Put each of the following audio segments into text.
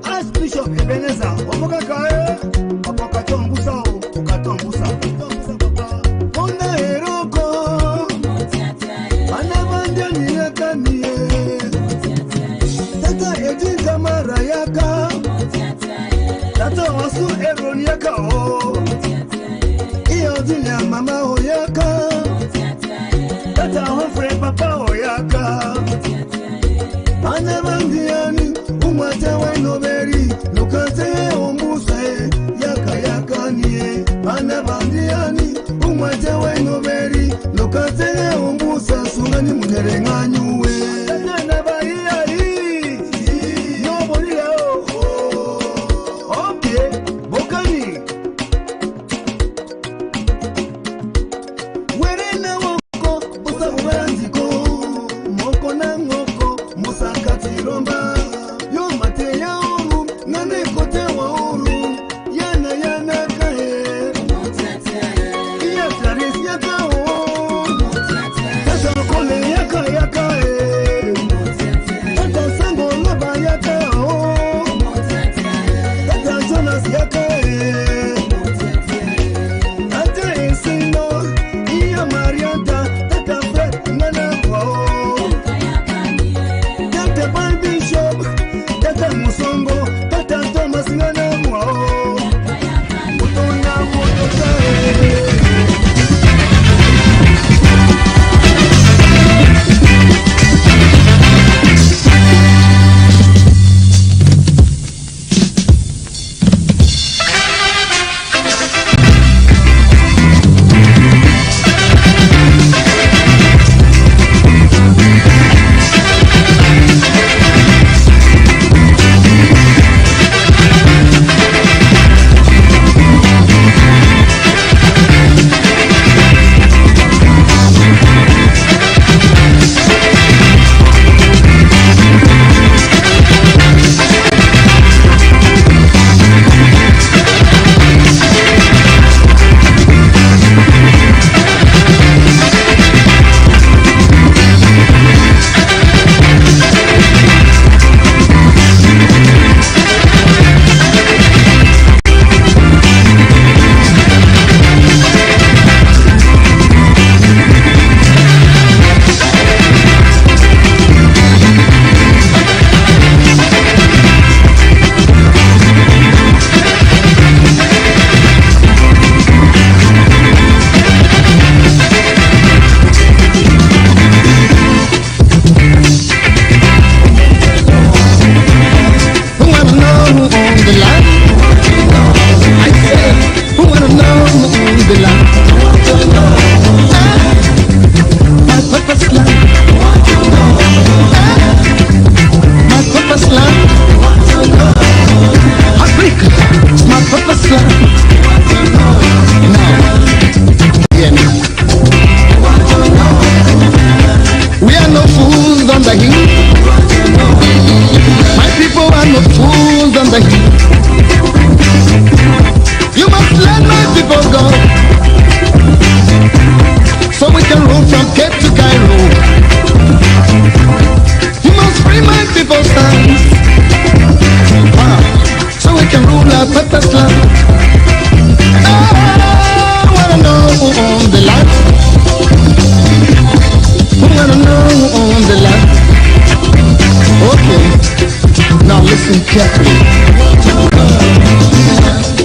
Archbishop Ebenezer, Omokakae, Apokatombusa, Okatombusa, Onda Eroko, Anabandiani Yakanie, Tata Edinka Marayaka, Tata Wasu Eroniaka, Iodilia Mama Oyaka, Tata Hofre Papa Oyaka, Anabandiani, Umatewe Noberi, Lukate Ombuse, Yaka Yakanie, Anabandiani, Umatewe Noberi, Lukate Ombusa, Sungani Munerenganyue. Nobody else. Okay, Bokani. Where na woko, Usa Uranziko, Moko na Moko, Musakati Romba. Yo mate ya uru, nane kote wa uru, yana kae. Iya taris yaka o, tata kole yaka e. Tata sango loba yaka o, tata Jonas yaka e. Tata Esino, iya Marianta, tata Fred nana kwa o. Tata Ban Bishop, Tata Musongo, Tata Thomas nana mwao. Utona motokae.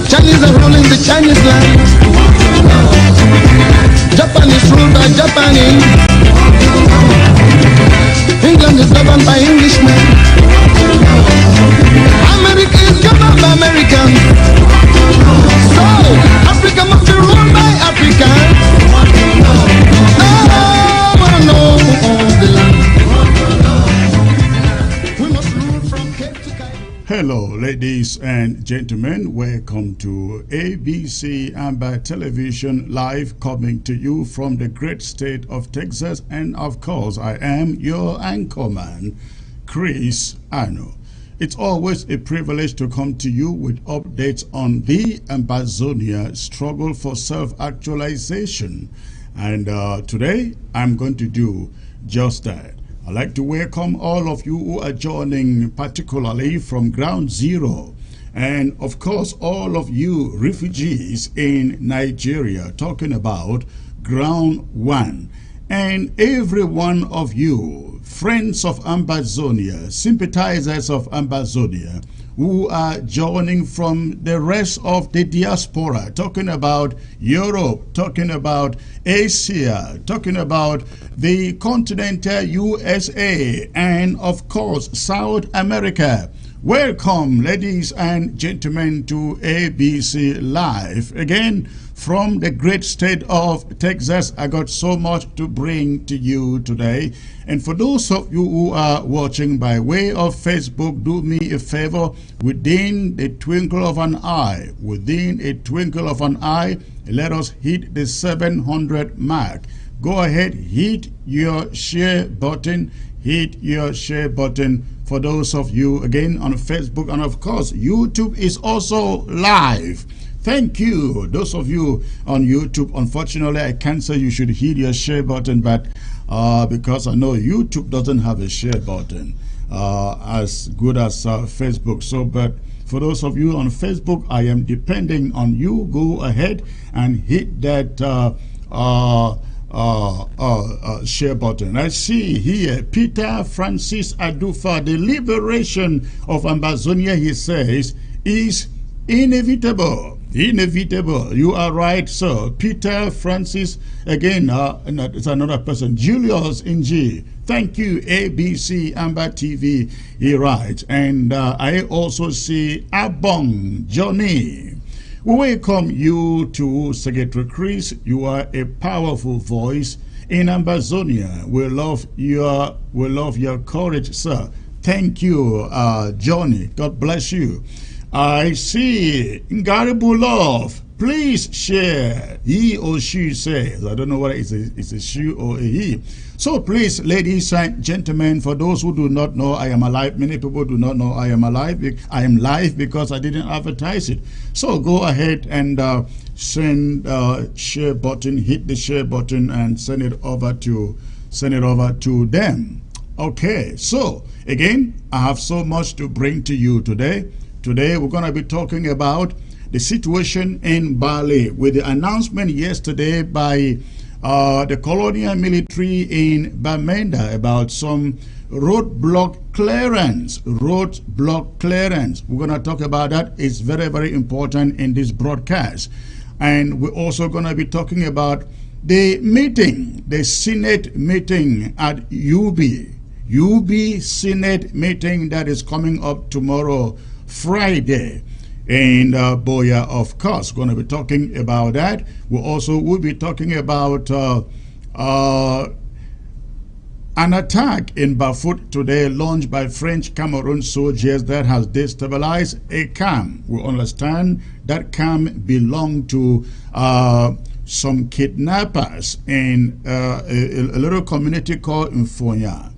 Chinese are ruling the Chinese land. Japan is ruled by Japanese. England is governed by Englishmen. America is governed by Americans. So Africa must be ruled by Africans. I wanna know the land. We must rule from Cape to Cape. Hello, ladies and gentlemen. Welcome to ABC Amber Television, live coming to you from the great state of Texas. And of course, I am your anchorman, Chris Ano. It's always a privilege to come to you with updates on the Ambazonia struggle for self-actualization. And today, I'm going to do just that. I'd like to welcome all of you who are joining, particularly from Ground Zero. And of course, all of you refugees in Nigeria, talking about Ground One. And every one of you, friends of Ambazonia, sympathizers of Ambazonia, who are joining from the rest of the diaspora, talking about Europe, talking about Asia, talking about the continental USA, and of course, South America. Welcome, ladies and gentlemen, to ABC Live. Again, from the great state of Texas, I got so much to bring to you today. And for those of you who are watching by way of Facebook, do me a favor, within the twinkle of an eye, let us hit the 700 mark. Go ahead, hit your share button, for those of you again on Facebook, and of course YouTube is also live. Thank you, those of you on YouTube. Unfortunately, I can't say you should hit your share button, but because I know YouTube doesn't have a share button as good as Facebook. So, but for those of you on Facebook, I am depending on you. Go ahead and hit that share button. I see here Peter Francis Adufa, the liberation of Ambazonia, he says, is inevitable. Inevitable. You are right, sir. Peter Francis, again, it's another person. Julius Ng. Thank you, ABC Amber TV. He writes. And I also see Abong Johnny. We welcome you to Secretary Chris. You are a powerful voice in Ambazonia. We love your courage, sir. Thank you, Johnny. God bless you. I see Ngaribu Love. Please share. He or she says. I don't know whether it's a she or a he. So please, ladies and gentlemen, for those who do not know, I am alive. Many people do not know I am alive. I am live because I didn't advertise it. So go ahead and send share button, hit the share button, and send it over to them. Okay. So again, I have so much to bring to you today. Today, we're going to be talking about the situation in Bali with the announcement yesterday by the colonial military in Bamenda about some roadblock clearance. We're going to talk about that. It's very, very important in this broadcast. And we're also going to be talking about the meeting, the Senate meeting at UB Senate meeting that is coming up tomorrow, Friday, in Boya, of course. Going to be talking about that. We also will be talking about an attack in Bafut today launched by French Cameroon soldiers that has destabilized a camp. We understand that camp belonged to some kidnappers in a little community called Infonya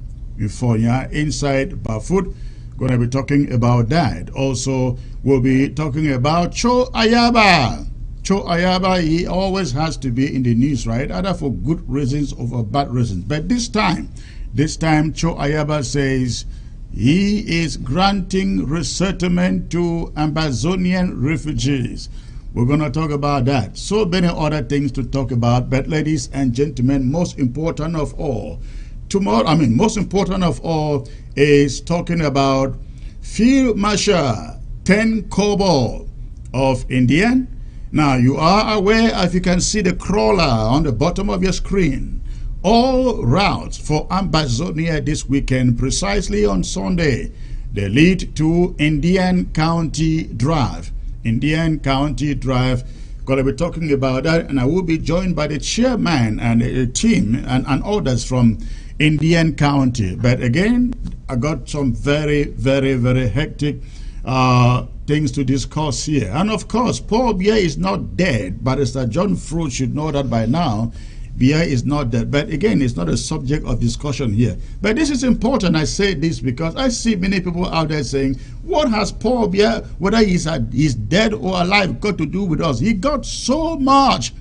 inside Bafut. Going to be talking about that. Also, we'll be talking about Cho Ayaba. Cho Ayaba, he always has to be in the news, right? Either for good reasons or for bad reasons. But this time, Cho Ayaba says he is granting resettlement to Ambazonian refugees. We're going to talk about that. So many other things to talk about. But ladies and gentlemen, most important of all is talking about Field Marshal Ten Kobo of India. Now, you are aware, if you can see the crawler on the bottom of your screen, all routes for Ambazonia this weekend, precisely on Sunday, they lead to Indian County Drive. Going to be talking about that, and I will be joined by the chairman and a team and others from Indian County. But again, I got some very, very, very hectic things to discuss here. And of course, Paul Biya is not dead, but Mr. John Fruit should know that by now, Bia is not dead. But again, it's not a subject of discussion here. But this is important. I say this because I see many people out there saying, what has Paul Bia, whether he's dead or alive, got to do with us? He got so much.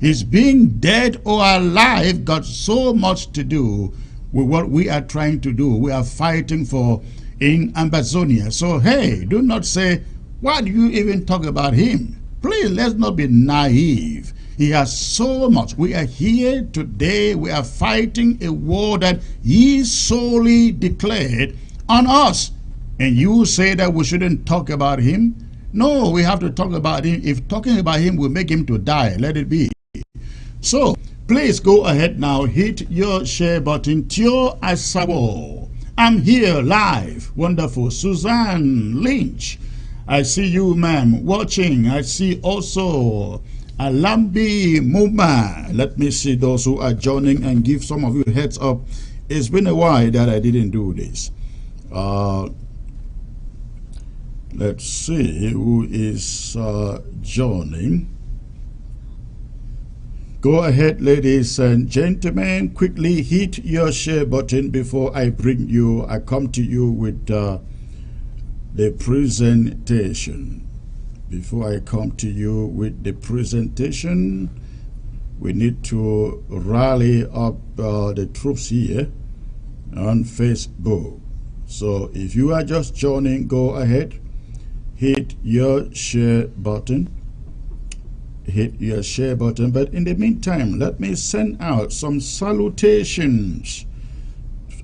His being dead or alive got so much to do with what we are trying to do. We are fighting for in Amazonia. So, hey, do not say, why do you even talk about him? Please, let's not be naive. He has so much. We are here today. We are fighting a war that he solely declared on us. And you say that we shouldn't talk about him? No, we have to talk about him. If talking about him will make him to die, let it be. So, please go ahead now. Hit your share button. Tio Asabo. I'm here live. Wonderful. Suzanne Lynch. I see you, ma'am, watching. I see also Alambi Muma. Let me see those who are joining and give some of you heads up. It's been a while that I didn't do this. Let's see who is joining. Go ahead, ladies and gentlemen. Quickly hit your share button before I come to you with the presentation. Before I come to you with the presentation, we need to rally up the troops here on Facebook. So if you are just joining, go ahead, hit your share button. Hit your share button. But in the meantime, let me send out some salutations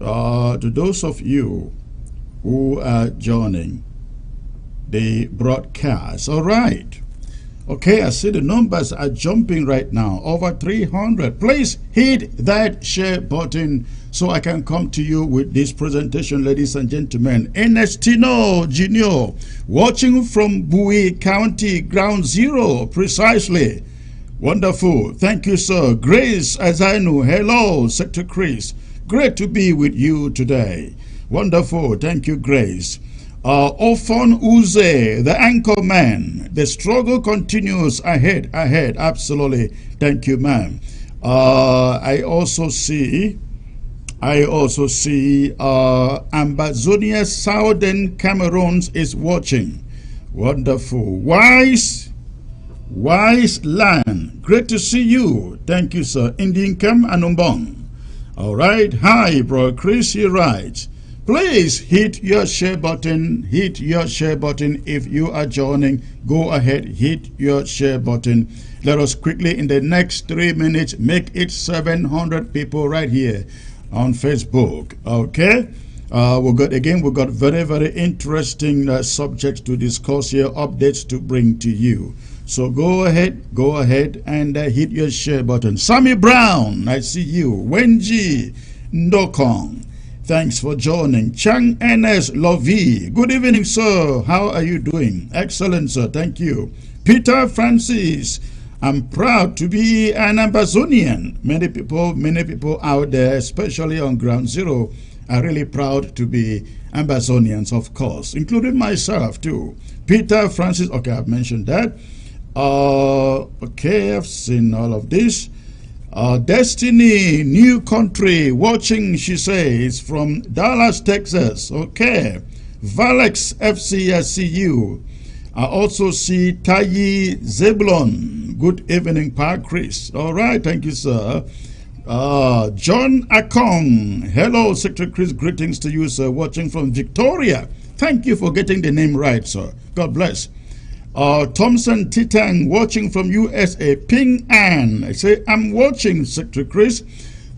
to those of you who are joining the broadcast. All right. Okay, I see the numbers are jumping right now. Over 300. Please hit that share button so I can come to you with this presentation, ladies and gentlemen. Ernestino Jr., watching from Bowie County, Ground Zero, precisely. Wonderful. Thank you, sir. Grace Azanu. Hello, Sector Chris. Great to be with you today. Wonderful. Thank you, Grace. Ofon Uze, the anchor man. The struggle continues ahead. Absolutely. Thank you, ma'am. I also see Amazonia, Southern Cameroon is watching. Wonderful. Wise land. Great to see you. Thank you, sir. Indinkam Anumbong. All right. Hi, bro. Chris, you're right. Please hit your share button. Hit your share button. If you are joining, go ahead, hit your share button. Let us quickly, in the next 3 minutes, make it 700 people right here on Facebook. Okay? we got very, very interesting subjects to discuss here, updates to bring to you. So go ahead and hit your share button. Sammy Brown, I see you. Wenji Ndokong, thanks for joining. Chang NS Lovi, good evening, sir. How are you doing? Excellent, sir. Thank you. Peter Francis, I'm proud to be an Amazonian. Many people out there, especially on Ground Zero, are really proud to be Amazonians, of course, including myself too. Peter Francis, okay, I've mentioned that. Okay, I've seen all of this. Destiny, new country, watching, she says, from Dallas, Texas. Okay. Valex FC, I see you. I also see Tayi Zebulon. Good evening, Pa Chris. All right, thank you, sir. John Akong. Hello, Secretary Chris. Greetings to you, sir. Watching from Victoria. Thank you for getting the name right, sir. God bless. Thompson Titang, watching from USA. Ping An, I say, I'm watching, Secretary Chris.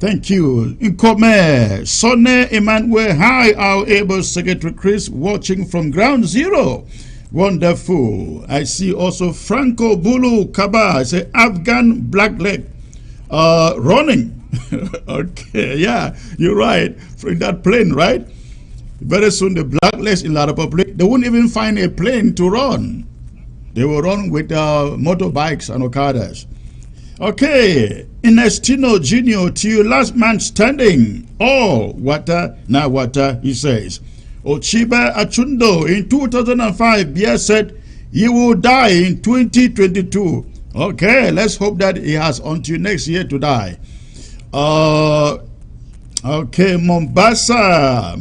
Thank you. Nkome, Sonne Emmanuel, hi, our able Secretary Chris, watching from Ground Zero. Wonderful. I see also Franco Bulu Kaba, I say, Afghan black leg, running. Okay, yeah, you're right. From that plane, right? Very soon the black legs in La Republic, they won't even find a plane to run. They will run with motorbikes and Okadas. Okay, Ernestino Jr., to you, last man standing. All water, now water, he says. Ochiba Achundo, in 2005, Bia said he will die in 2022. Okay, let's hope that he has until next year to die. Uh, okay, Mombasa,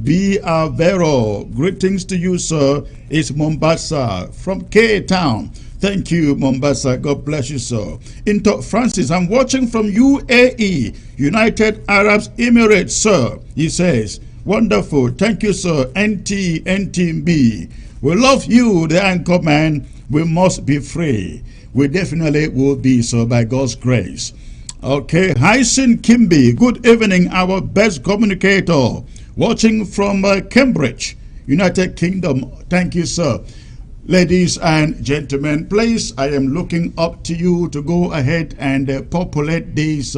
B. Avero. Greetings to you, sir. It's Mombasa from K-Town. Thank you, Mombasa. God bless you, sir. Into Francis, I'm watching from UAE, United Arab Emirates, sir. He says, wonderful. Thank you, sir. NTB. We love you, the anchor man. We must be free. We definitely will be so by God's grace. Okay, Hyson Kimby. Good evening, our best communicator. Watching from Cambridge, United Kingdom. Thank you, sir. Ladies and gentlemen, please, I am looking up to you to go ahead and populate these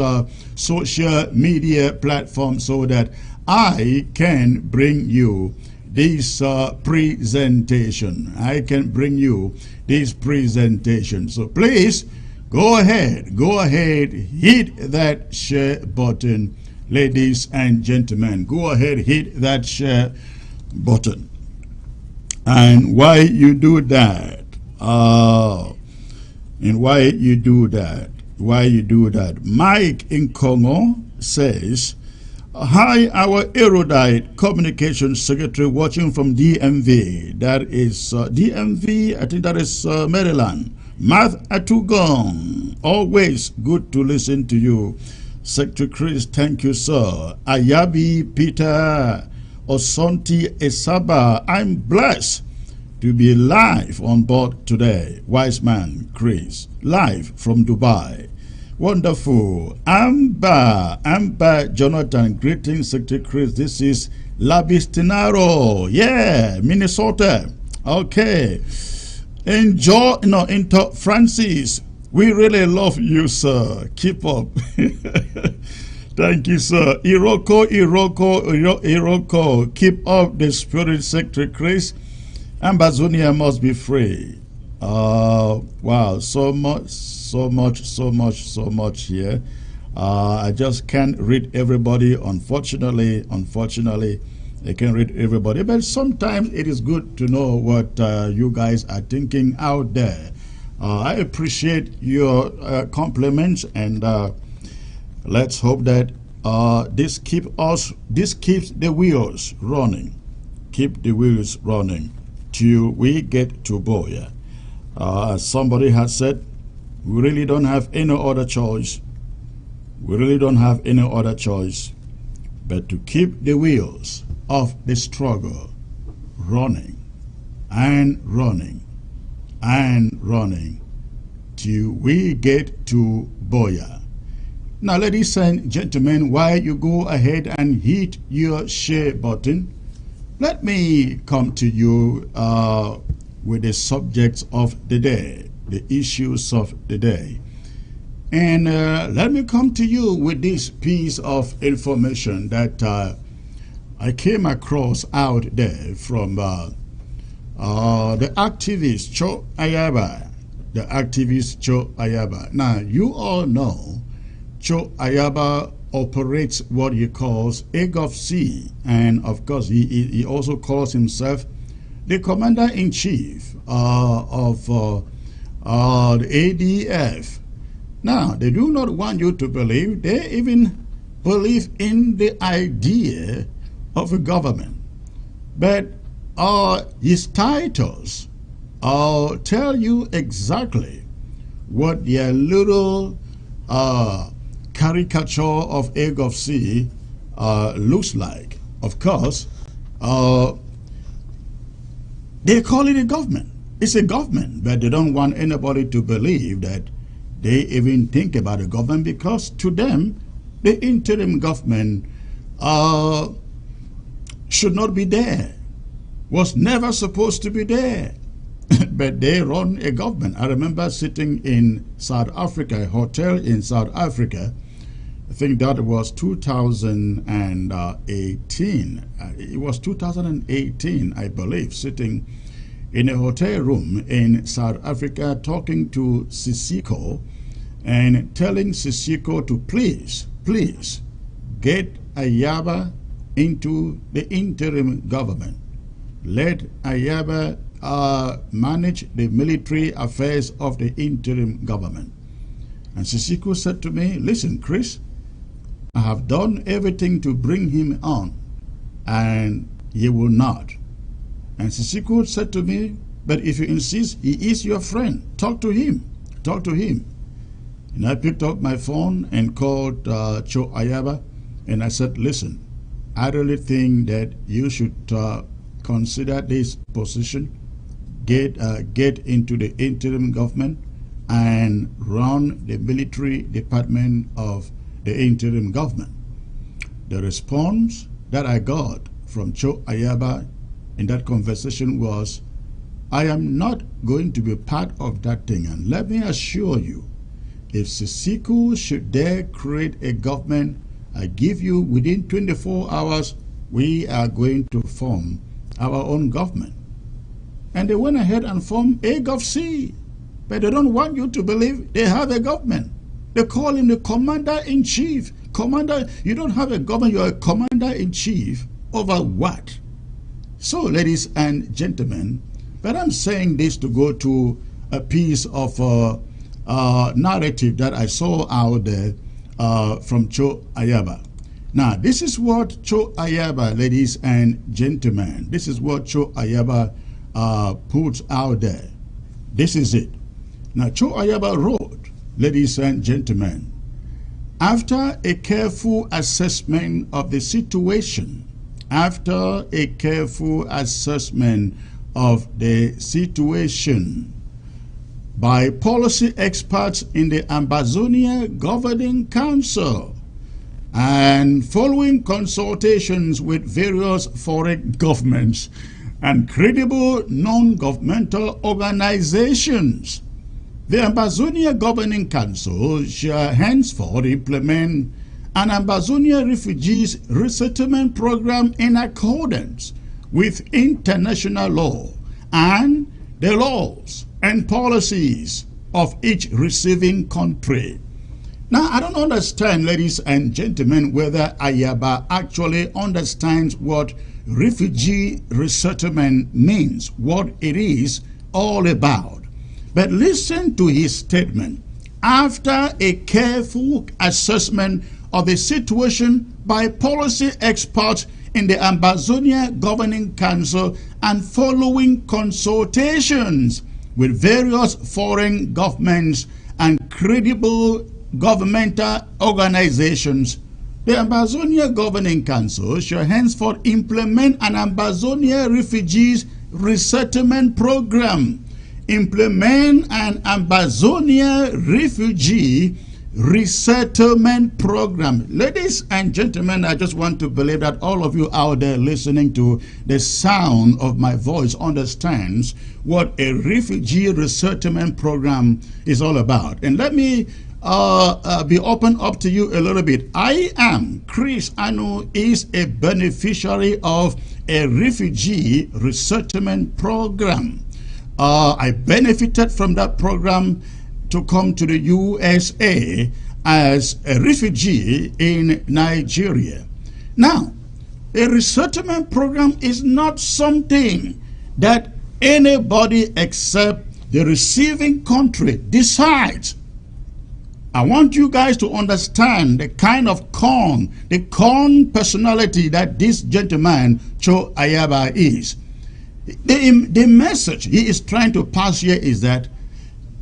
social media platforms so that I can bring you this presentation. I can bring you this presentation. So please, go ahead, hit that share button. Ladies and gentlemen, go ahead, hit that share button. And why you do that, Mike in Congo says, hi, our erudite communications secretary watching from DMV. That is DMV, I think that is Maryland. Math Atugong, always good to listen to you. Secretary Chris, thank you, sir. Ayabi Peter Osonti Esaba, I'm blessed to be live on board today. Wise man Chris, live from Dubai. Wonderful. Amber Jonathan, greetings, Secretary Chris. This is Labistinaro, yeah, Minnesota. Okay. Enjoy, into Francis. We really love you, sir. Keep up. Thank you, sir. Iroko. Keep up the spirit, Secretary Chris. Ambazonia must be free. Wow, so much here. I just can't read everybody. Unfortunately, I can't read everybody. But sometimes it is good to know what you guys are thinking out there. I appreciate your compliments, and let's hope that this keeps the wheels running. Keep the wheels running till we get to Boya. Somebody has said, we really don't have any other choice. We really don't have any other choice but to keep the wheels of the struggle running and running and running till we get to Boya. Now, ladies and gentlemen, while you go ahead and hit your share button, let me come to you with the subjects of the day, the issues of the day. And let me come to you with this piece of information that I came across out there from the activist Cho Ayaba. The activist Cho Ayaba. Now, you all know Cho Ayaba operates what he calls AGOFC, and of course he also calls himself the commander-in-chief of the ADF. Now, they do not want you to believe, they even believe in the idea of a government. But his titles tell you exactly what their little caricature of AGOFC looks like. Of course, they call it a government. It's a government, but they don't want anybody to believe that they even think about a government, because to them, the interim government should not be there, was never supposed to be there. But they run a government. I remember sitting in South Africa, a hotel in South Africa. I think that was 2018. It was 2018, I believe, sitting in a hotel room in South Africa talking to Sisiko and telling Sisiko to please get Ayaba into the interim government. Let Ayaba manage the military affairs of the interim government. And Sisiko said to me, listen, Chris, I have done everything to bring him on, and he will not. And Sisiko said to me, but if you insist, he is your friend. Talk to him. Talk to him. And I picked up my phone and called Cho Ayaba, and I said, listen, I really think that you should consider this position, get into the interim government and run the military department of the interim government. The response that I got from Cho Ayaba in that conversation was, I am not going to be part of that thing. And let me assure you, if Sisiko should dare create a government, I give you within 24 hours, we are going to form our own government. And they went ahead and formed a GovC. But they don't want you to believe they have a government. They call him the commander-in-chief. Commander, you don't have a government, you're a commander-in-chief. Over what? So, ladies and gentlemen, but I'm saying this to go to a piece of narrative that I saw out there from Cho Ayaba. Now, this is what Cho Ayaba, ladies and gentlemen, this is what Cho Ayaba puts out there. This is it. Now, Cho Ayaba wrote, ladies and gentlemen, after a careful assessment of the situation, by policy experts in the Ambazonia Governing Council and following consultations with various foreign governments and credible non-governmental organizations, the Ambazonia Governing Council shall henceforth implement an Ambazonia Refugees Resettlement Program in accordance with international law and the laws and policies of each receiving country. Now, I don't understand, ladies and gentlemen, whether Ayaba actually understands what refugee resettlement means, what it is all about. But listen to his statement. After a careful assessment of the situation by policy experts in the Ambazonia Governing Council and following consultations with various foreign governments and credible governmental organizations, the Ambazonia Governing Council shall henceforth implement an Ambazonia Refugees Resettlement Program. Implement an Ambazonia Refugee Resettlement Program. Ladies and gentlemen, I just want to believe that all of you out there listening to the sound of my voice understands what a refugee resettlement program is all about. And let me be open up to you a little bit. I am Chris Anu is a beneficiary of a refugee resettlement program. I benefited from that program to come to the USA as a refugee in Nigeria. Now, a resettlement program is not something that anybody except the receiving country decides. I want you guys to understand the kind of the con personality that this gentleman, Cho Ayaba, is. The message he is trying to pass here is that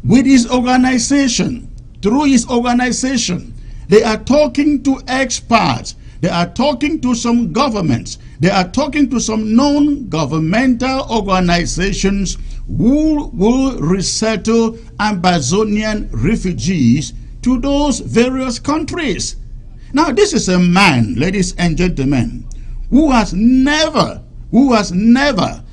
with his organization, through his organization, they are talking to experts, they are talking to some governments, they are talking to some non-governmental organizations who will resettle Ambazonian refugees to those various countries. Now, this is a man, ladies and gentlemen, who has never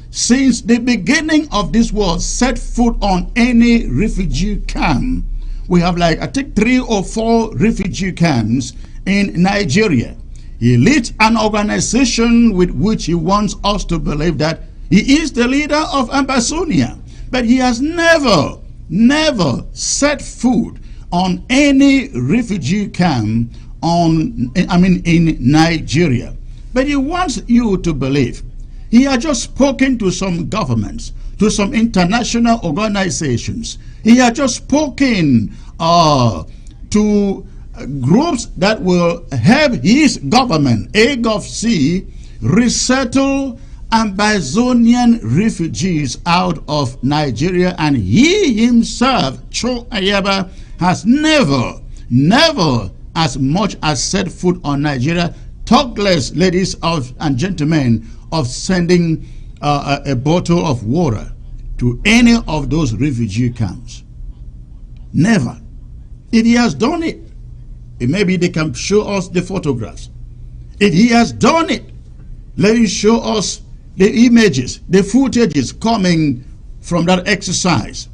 since the beginning of this war set foot on any refugee camp. We have I think 3 or 4 refugee camps in Nigeria. He leads an organization with which he wants us to believe that he is the leader of Ambazonia. But he has never set foot on any refugee camp in Nigeria. But he wants you to believe he has just spoken to some governments, to some international organizations. He has just spoken to groups that will help his government, AGOVC, resettle Ambazonian refugees out of Nigeria, and he himself, Cho Ayaba, has never as much as set foot on Nigeria, talk less, ladies and gentlemen, of sending a bottle of water to any of those refugee camps. Never. If he has done it, maybe they can show us the photographs. If he has done it, let him show us the images, the footages coming from that exercise.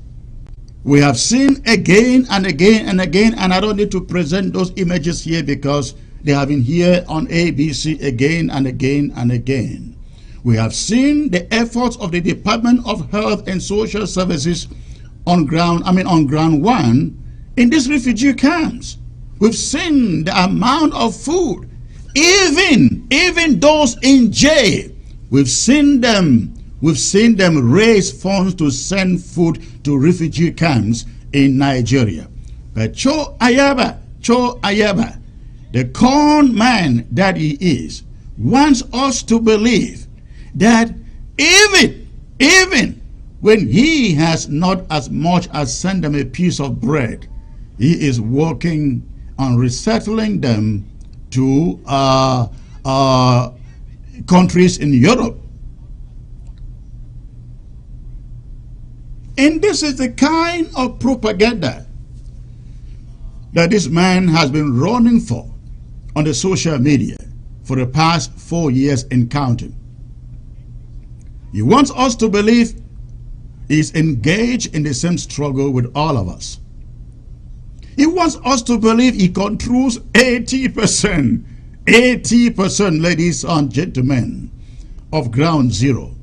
We have seen again and again and again, and I don't need to present those images here because they have been here on ABC again and again and again. We have seen the efforts of the Department of Health and Social Services on ground one in these refugee camps. We've seen the amount of food, even those in jail. We've seen them raise funds to send food to refugee camps in Nigeria. But Cho Ayaba, the con man that he is, wants us to believe that even when he has not as much as sent them a piece of bread, he is working on resettling them to countries in Europe. And this is the kind of propaganda that this man has been running for on the social media for the past 4 years and counting. He wants us to believe he's engaged in the same struggle with all of us. He wants us to believe he controls 80%, ladies and gentlemen, of ground zero.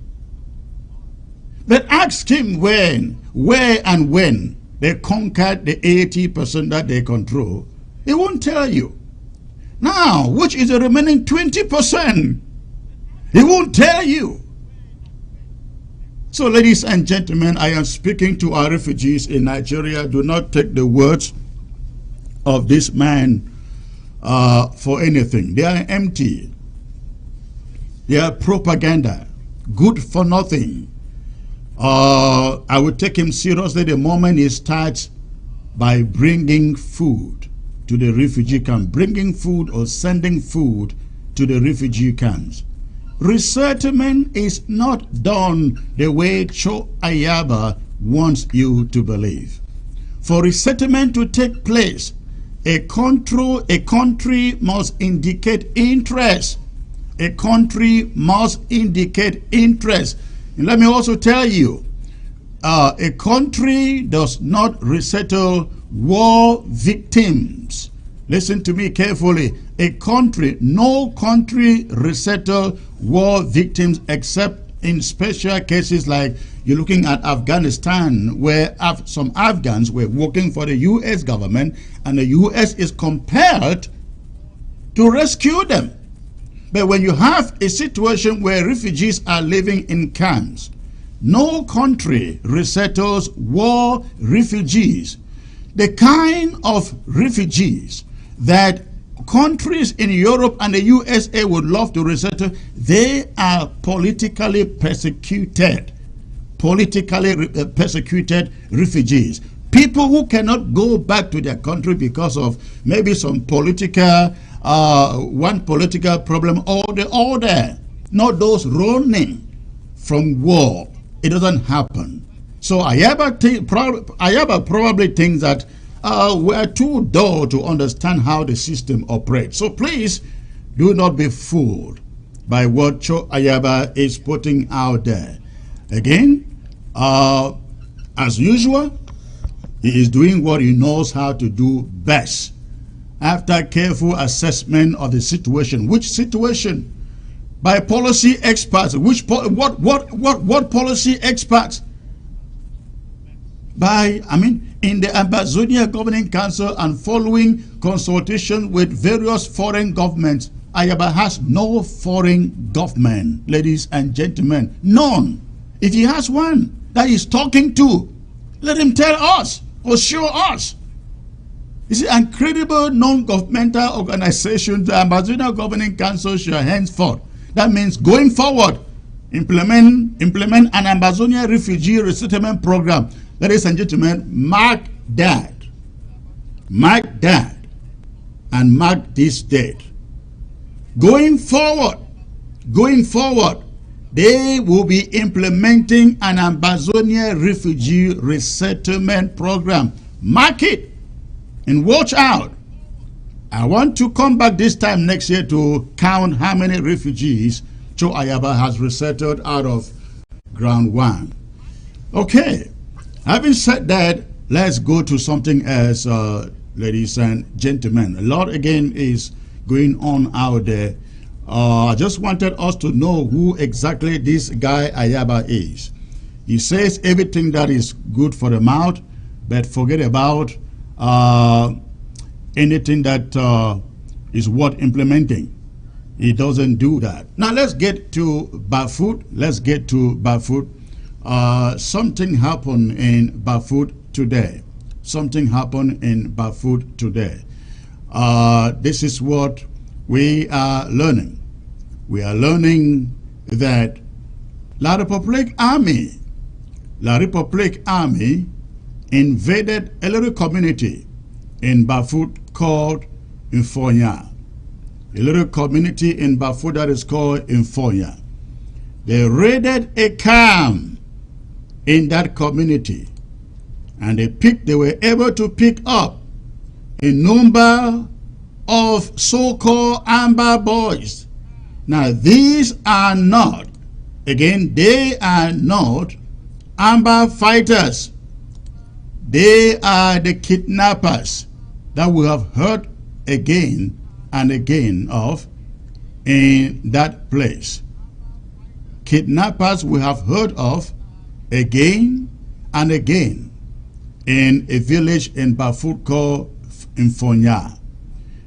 But ask him where and when they conquered the 80% that they control. He won't tell you. Now, which is the remaining 20%? He won't tell you. So, ladies and gentlemen, I am speaking to our refugees in Nigeria. Do not take the words of this man for anything. They are empty. They are propaganda, good for nothing. I would take him seriously the moment he starts by bringing food to the refugee camp, bringing food or sending food to the refugee camps. Resettlement is not done the way Cho Ayaba wants you to believe. For resettlement to take place, a country must indicate interest. A country must indicate interest. And let me also tell you, a country does not resettle war victims. Listen to me carefully. No country resettle war victims except in special cases like you're looking at Afghanistan, where some Afghans were working for the U.S. government and the U.S. is compelled to rescue them. But when you have a situation where refugees are living in camps, no country resettles war refugees. The kind of refugees that countries in Europe and the USA would love to resettle, they are politically persecuted refugees. People who cannot go back to their country because of maybe some political problem or the other. Not those running from war. It doesn't happen. So Ayaba probably thinks that we're too dull to understand how the system operates. So please do not be fooled by what Cho Ayaba is putting out there. Again, as usual, he is doing what he knows how to do best. After careful assessment of the situation, which situation? By policy experts. What policy experts? In the Ambazonia Governing Council and following consultation with various foreign governments. Ayaba has no foreign government, ladies and gentlemen. None. If he has one that he's talking to, let him tell us or show us. You see, an credible non-governmental organization, the Ambazonian Governing Council shall henceforth, that means going forward, implement an Ambazonian refugee resettlement program. Ladies and gentlemen, mark that. Mark that. And mark this date. Going forward, they will be implementing an Ambazonian refugee resettlement program. Mark it and watch out. I want to come back this time next year to count how many refugees Cho Ayaba has resettled out of ground one. Okay, having said that, let's go to something else, ladies and gentlemen. A lot again is going on out there. I just wanted us to know who exactly this guy Ayaba is. He says everything that is good for the mouth, but forget about anything that is worth implementing. He doesn't do that. Now let's get to Bafut. Something happened in Bafut today. This is what we are learning. We are learning that La Republic Army invaded a little community in Bafut called Infonya. A little community in Bafut that is called Infonya. They raided a camp in that community, and they were able to pick up a number of so-called Amber boys. Now these are not, again, they are not Amber fighters. They are the kidnappers that we have heard again and again of in that place. Kidnappers we have heard of again and again in a village in Bafut called Infonya.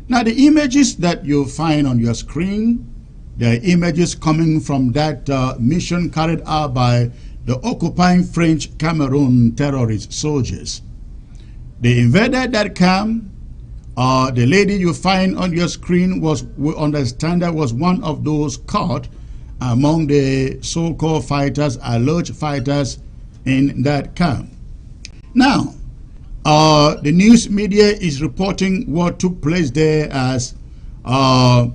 Now the images that you find on your screen, they are images coming from that mission carried out by the occupying French Cameroon terrorist soldiers. They invaded that camp. The lady you find on your screen was, we understand, that was one of those caught among the so-called fighters, alleged fighters in that camp. Now, the news media is reporting what took place there as an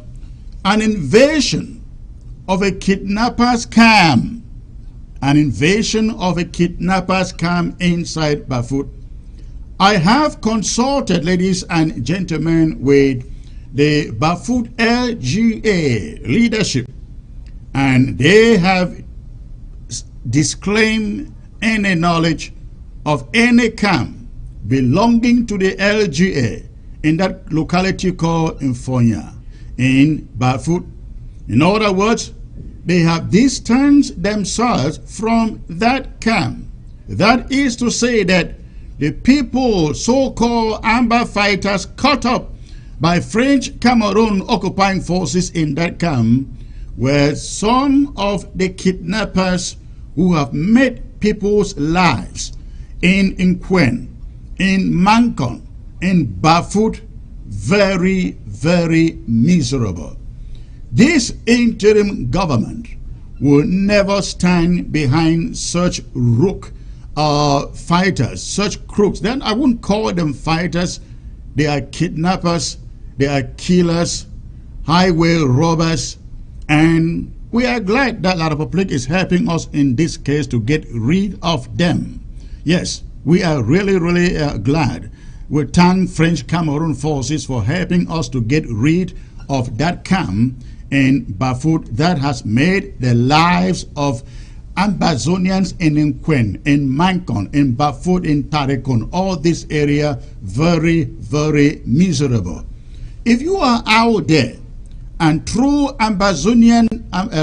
invasion of a kidnappers camp. An invasion of a kidnappers camp inside Bafut. I have consulted, ladies and gentlemen, with the Bafut LGA leadership, and they have disclaimed any knowledge of any camp belonging to the LGA in that locality called Infonya in Bafut. In other words, they have distanced themselves from that camp. That is to say that the people, so-called Amber fighters, caught up by French Cameroon occupying forces in that camp, were some of the kidnappers who have made people's lives in Nquen, in Mankon, in Bafut very, very miserable. This interim government will never stand behind such rook fighters, such crooks. Then I wouldn't call them fighters. They are kidnappers, they are killers, highway robbers, and we are glad that La Republic is helping us in this case to get rid of them. Yes, we are really, really glad. We thank French Cameroon forces for helping us to get rid of that camp in Bafut that has made the lives of Ambazonians in Nquen, in Mankon, in Bafut, in Tarekon, all this area very, very miserable. If you are out there and through Ambazonian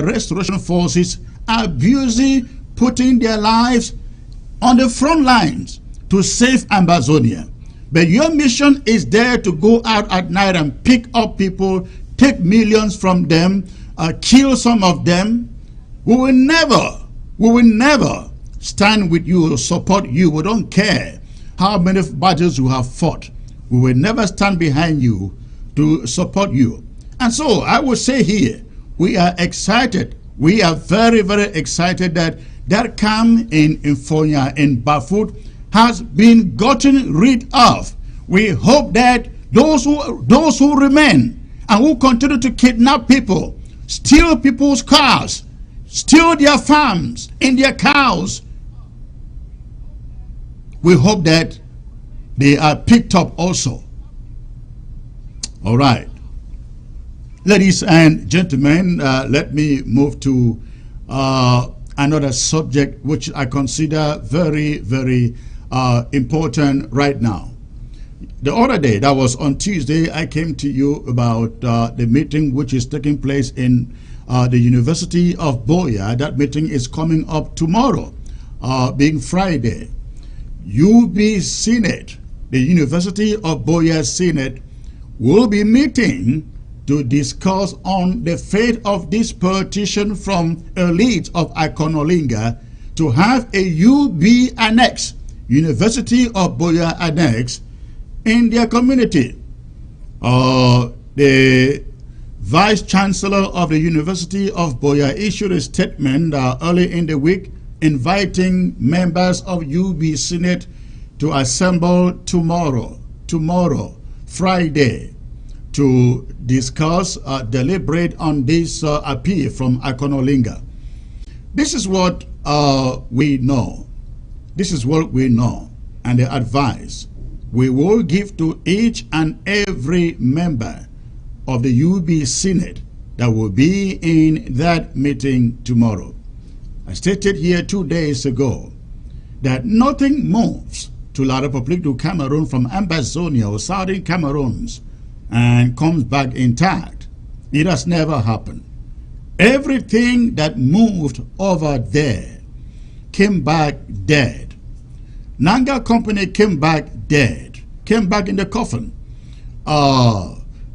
restoration forces are busy putting their lives on the front lines to save Ambazonia, but your mission is there to go out at night and pick up people, take millions from them, kill some of them, we will never stand with you or support you. We don't care how many battles you have fought. We will never stand behind you to support you. And so I will say here, we are excited. We are very, very excited that that camp in Infonia in Bafut has been gotten rid of. We hope that those who remain and who continue to kidnap people, steal people's cars, steal their farms and their cows, we hope that they are picked up also. All right. Ladies and gentlemen, let me move to another subject which I consider very, very important right now. The other day, that was on Tuesday, I came to you about the meeting which is taking place in the University of Boya. That meeting is coming up tomorrow, being Friday. UB Senate, the University of Boya Senate, will be meeting to discuss on the fate of this petition from elites of Ikonolinga to have a UB annex, University of Boya annex, in their community. The Vice Chancellor of the University of Boya issued a statement early in the week inviting members of UB Senate to assemble tomorrow, Friday, to discuss, deliberate on this appeal from Ikonolinga. This is what we know. This is what we know, and the advice we will give to each and every member of the UB Senate that will be in that meeting tomorrow. I stated here 2 days ago that nothing moves to La République du Cameroon from Ambazonia or Southern Cameroons and comes back intact. It has never happened. Everything that moved over there came back dead. Nanga Company came back dead, came back in the coffin.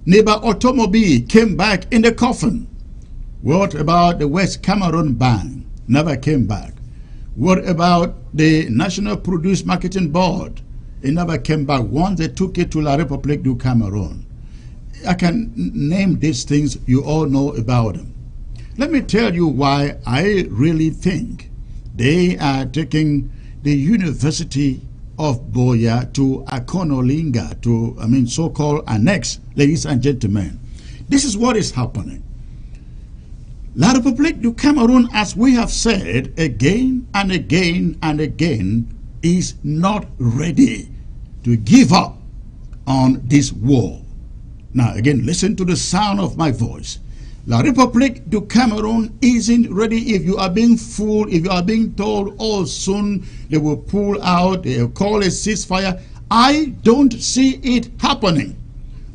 Neighbor Automobile came back in the coffin. What about the West Cameroon Bank? Never came back. What about the National Produce Marketing Board? It never came back once they took it to La République du Cameroon. I can name these things, you all know about them. Let me tell you why I really think they are taking the University of Boya to Ikonolinga, to, so-called annex, ladies and gentlemen. This is what is happening. La République du Cameroon, as we have said again and again and again, is not ready to give up on this war. Now again, listen to the sound of my voice. La République du Cameroon isn't ready. If you are being fooled, if you are being told, oh, soon they will pull out, they will call a ceasefire, I don't see it happening.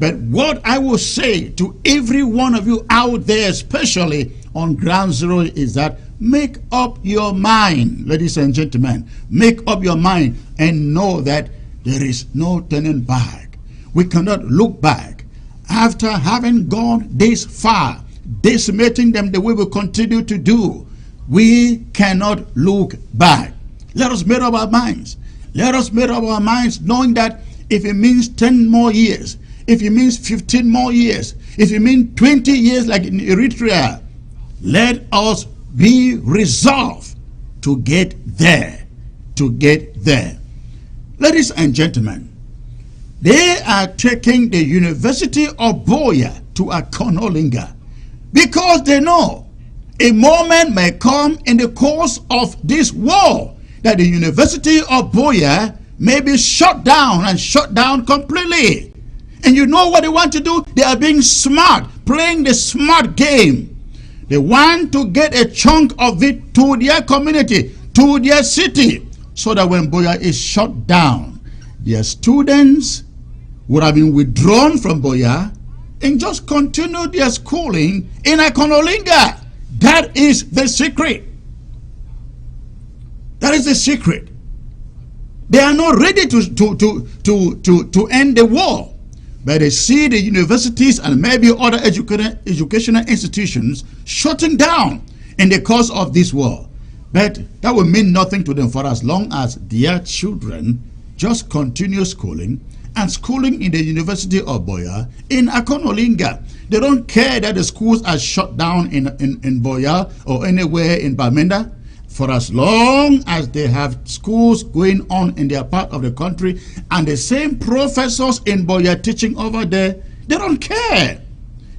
But what I will say to every one of you out there, especially on ground zero, is that make up your mind, ladies and gentlemen. Make up your mind and know that there is no turning back. We cannot look back. After having gone this far, decimating them the way we continue to do, we cannot look back. Let us make up our minds. Let us make up our minds knowing that if it means 10 more years, if it means 15 more years, if it means 20 years like in Eritrea, let us be resolved to get there, to get there. Ladies and gentlemen, they are taking the University of Boya to Ikonolinga because they know a moment may come in the course of this war that the University of Boya may be shut down and shut down completely. And you know what they want to do? They are being smart, playing the smart game. They want to get a chunk of it to their community, to their city, so that when Boya is shut down, their students would have been withdrawn from Boya and just continue their schooling in Ikonolinga. That is the secret. That is the secret. They are not ready to end the war. But they see the universities and maybe other educational institutions shutting down in the course of this war. But that will mean nothing to them for as long as their children just continue schooling and schooling in the University of Boya in Akonolinga. They don't care that the schools are shut down in Boya or anywhere in Bamenda. For as long as they have schools going on in their part of the country and the same professors in Boya teaching over there, they don't care.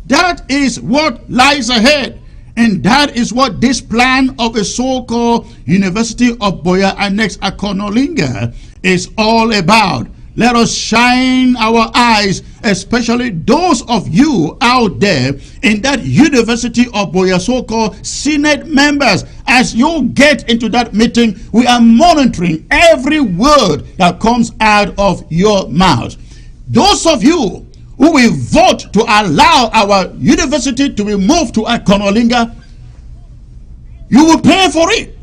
That is what lies ahead. And that is what this plan of a so-called University of Boya Annex Akonolinga is all about. Let us shine our eyes, especially those of you out there in that University of Boya, so-called Senate members. As you get into that meeting, we are monitoring every word that comes out of your mouth. Those of you who will vote to allow our university to be moved to Akonolinga, you will pay for it.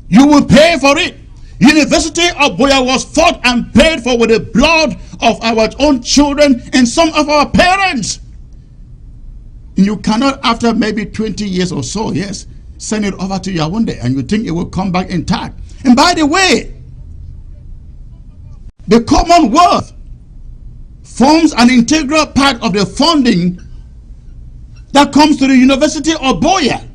You will pay for it. University of Boya was fought and paid for with the blood of our own children and some of our parents. And you cannot, after maybe 20 years or so, yes, send it over to Yaoundé and you think it will come back intact. And by the way, the Commonwealth forms an integral part of the funding that comes to the University of Boya.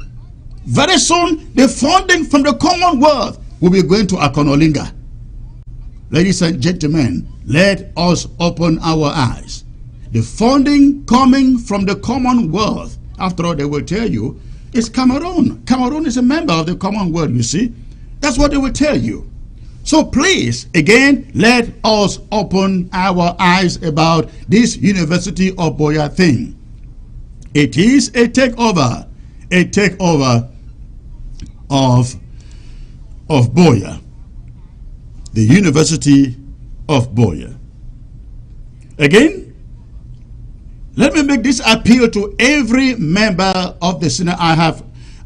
Very soon, the funding from the Commonwealth will be going to Akonolinga. Ladies and gentlemen, let us open our eyes. The funding coming from the Commonwealth, after all, they will tell you, is Cameroon. Cameroon is a member of the Commonwealth, you see. That's what they will tell you. So please, again, let us open our eyes about this University of Boya thing. It is a takeover of Boya, the University of Boya. Again, let me make this appeal to every member of the Senate.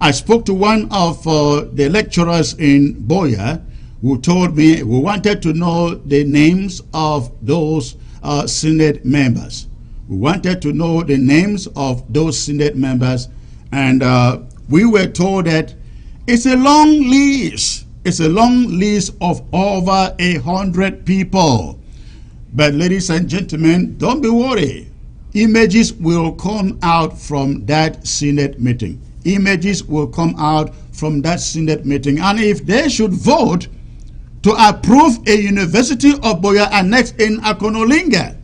I spoke to one of the lecturers in Boya who told me who wanted to know the names of those Senate members. We wanted to know the names of those Senate members, and we were told that it's a long list. It's a long list of over 100 people. But ladies and gentlemen, don't be worried. Images will come out from that Senate meeting. Images will come out from that Senate meeting. And if they should vote to approve a University of Boya Annex in Akonolinga,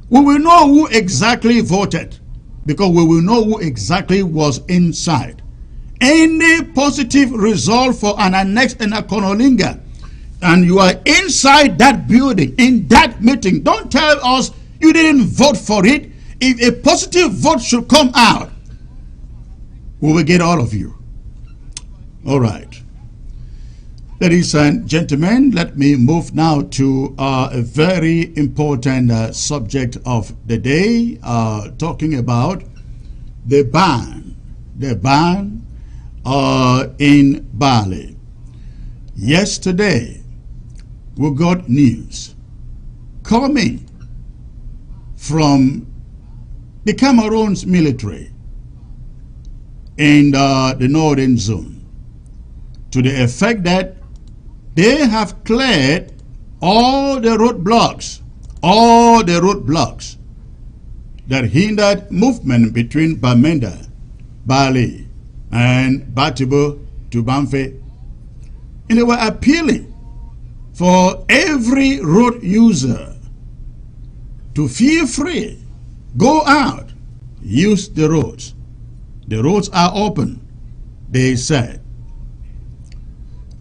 we will know who exactly voted, because we will know who exactly was inside. Any positive result for an annex in Akonolinga, and you are inside that building, in that meeting, don't tell us you didn't vote for it. If a positive vote should come out, we will get all of you. All right. Ladies and gentlemen, let me move now to a very important subject of the day, talking about the ban in Bali. Yesterday, we got news coming from the Cameroon's military in the northern zone, to the effect that they have cleared all the roadblocks that hindered movement between Bamenda, Bali, and Batibo to Banfe. And they were appealing for every road user to feel free, go out, use the roads. The roads are open, they said.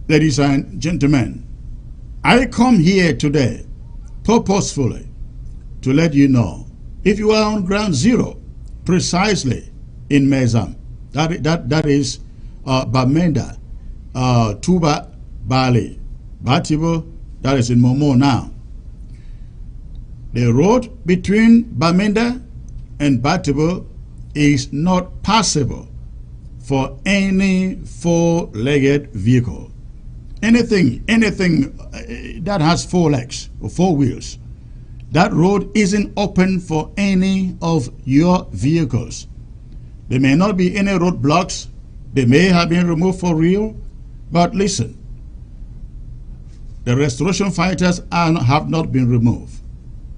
Ladies and gentlemen, I come here today purposefully to let you know, if you are on ground zero, precisely in Mezam, that is Bamenda, Tubah, Bali, Batibo, that is in Momo now. The road between Bamenda and Batibo is not passable for any four-legged vehicle. Anything that has four legs or four wheels, that road isn't open for any of your vehicles. There may not be any roadblocks. They may have been removed for real. But listen, The restoration fighters have not been removed.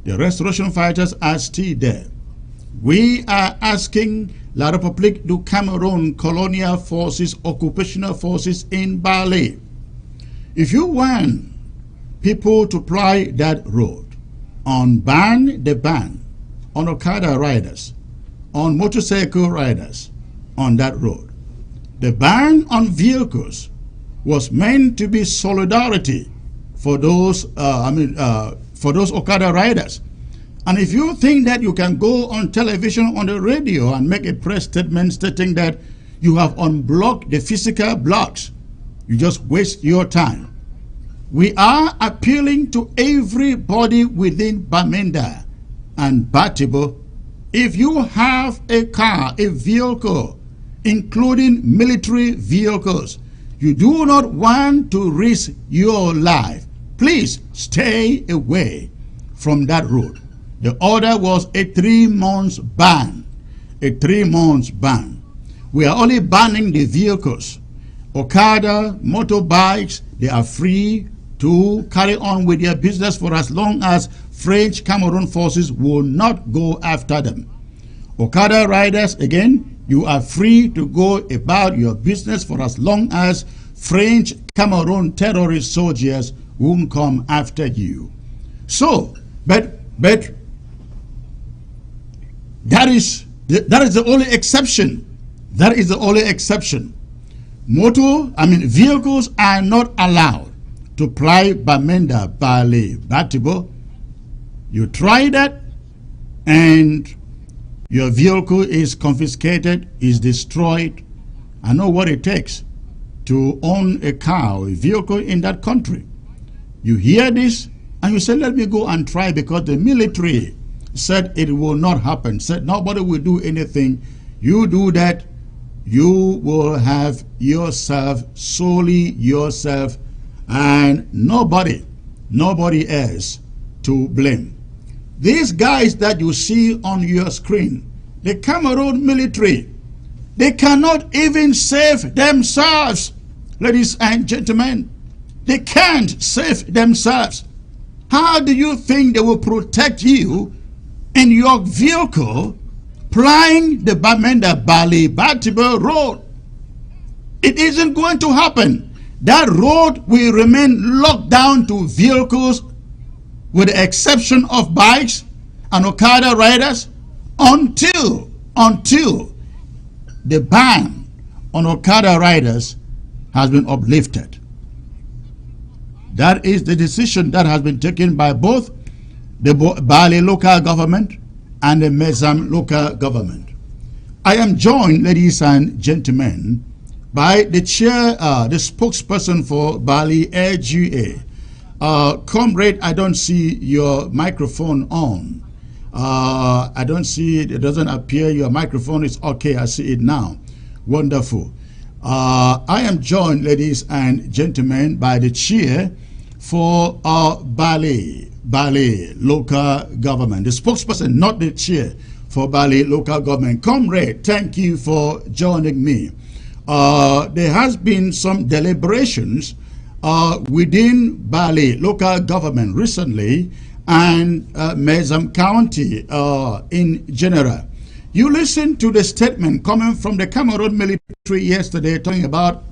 The restoration fighters are still there. We are asking La République du Cameroon colonial forces, occupational forces in Bali, if you want people to ply that road, on the ban on Okada riders, on motorcycle riders on that road. The ban on vehicles was meant to be solidarity for those, for those Okada riders. And if you think that you can go on television, on the radio, and make a press statement stating that you have unblocked the physical blocks, you just waste your time. We are appealing to everybody within Bamenda and Batibo. If you have a car, a vehicle, including military vehicles, you do not want to risk your life, please stay away from that road. The order was a 3-month ban. A 3-month ban. We are only banning the vehicles. Okada, motorbikes, they are free to carry on with their business for as long as French Cameroon forces will not go after them. Okada riders, again, you are free to go about your business for as long as French Cameroon terrorist soldiers won't come after you. So, but that is the only exception. That is the only exception. Vehicles are not allowed to ply Bamenda, Bali, Batibo. You try that and your vehicle is confiscated, is destroyed. I know what it takes to own a car or a vehicle in that country. You hear this and you say, let me go and try, because the military said it will not happen, said nobody will do anything. You do that, you will have yourself, solely yourself, and nobody else to blame. These guys that you see on your screen, the Cameroon military, they cannot even save themselves, ladies and gentlemen. They can't save themselves. How do you think they will protect you in your vehicle plying the Bamenda Bali Batibo road? It isn't going to happen. That road will remain locked down to vehicles, with the exception of bikes and Okada riders, until the ban on Okada riders has been uplifted. That is the decision that has been taken by both the Bali local government and the Mezam local government. I am joined, ladies and gentlemen, by the chair, the spokesperson for Bali LGA. Comrade, I don't see your microphone on. I don't see it. It doesn't appear your microphone is okay. I see it now. Wonderful. I am joined, ladies and gentlemen, by the chair for Bali local government, the spokesperson, not the chair, for Bali local government. Comrade, thank you for joining me. There has been some deliberations within Bali local government recently, and Mezam County in general. You listened to the statement coming from the Cameroon military yesterday, talking about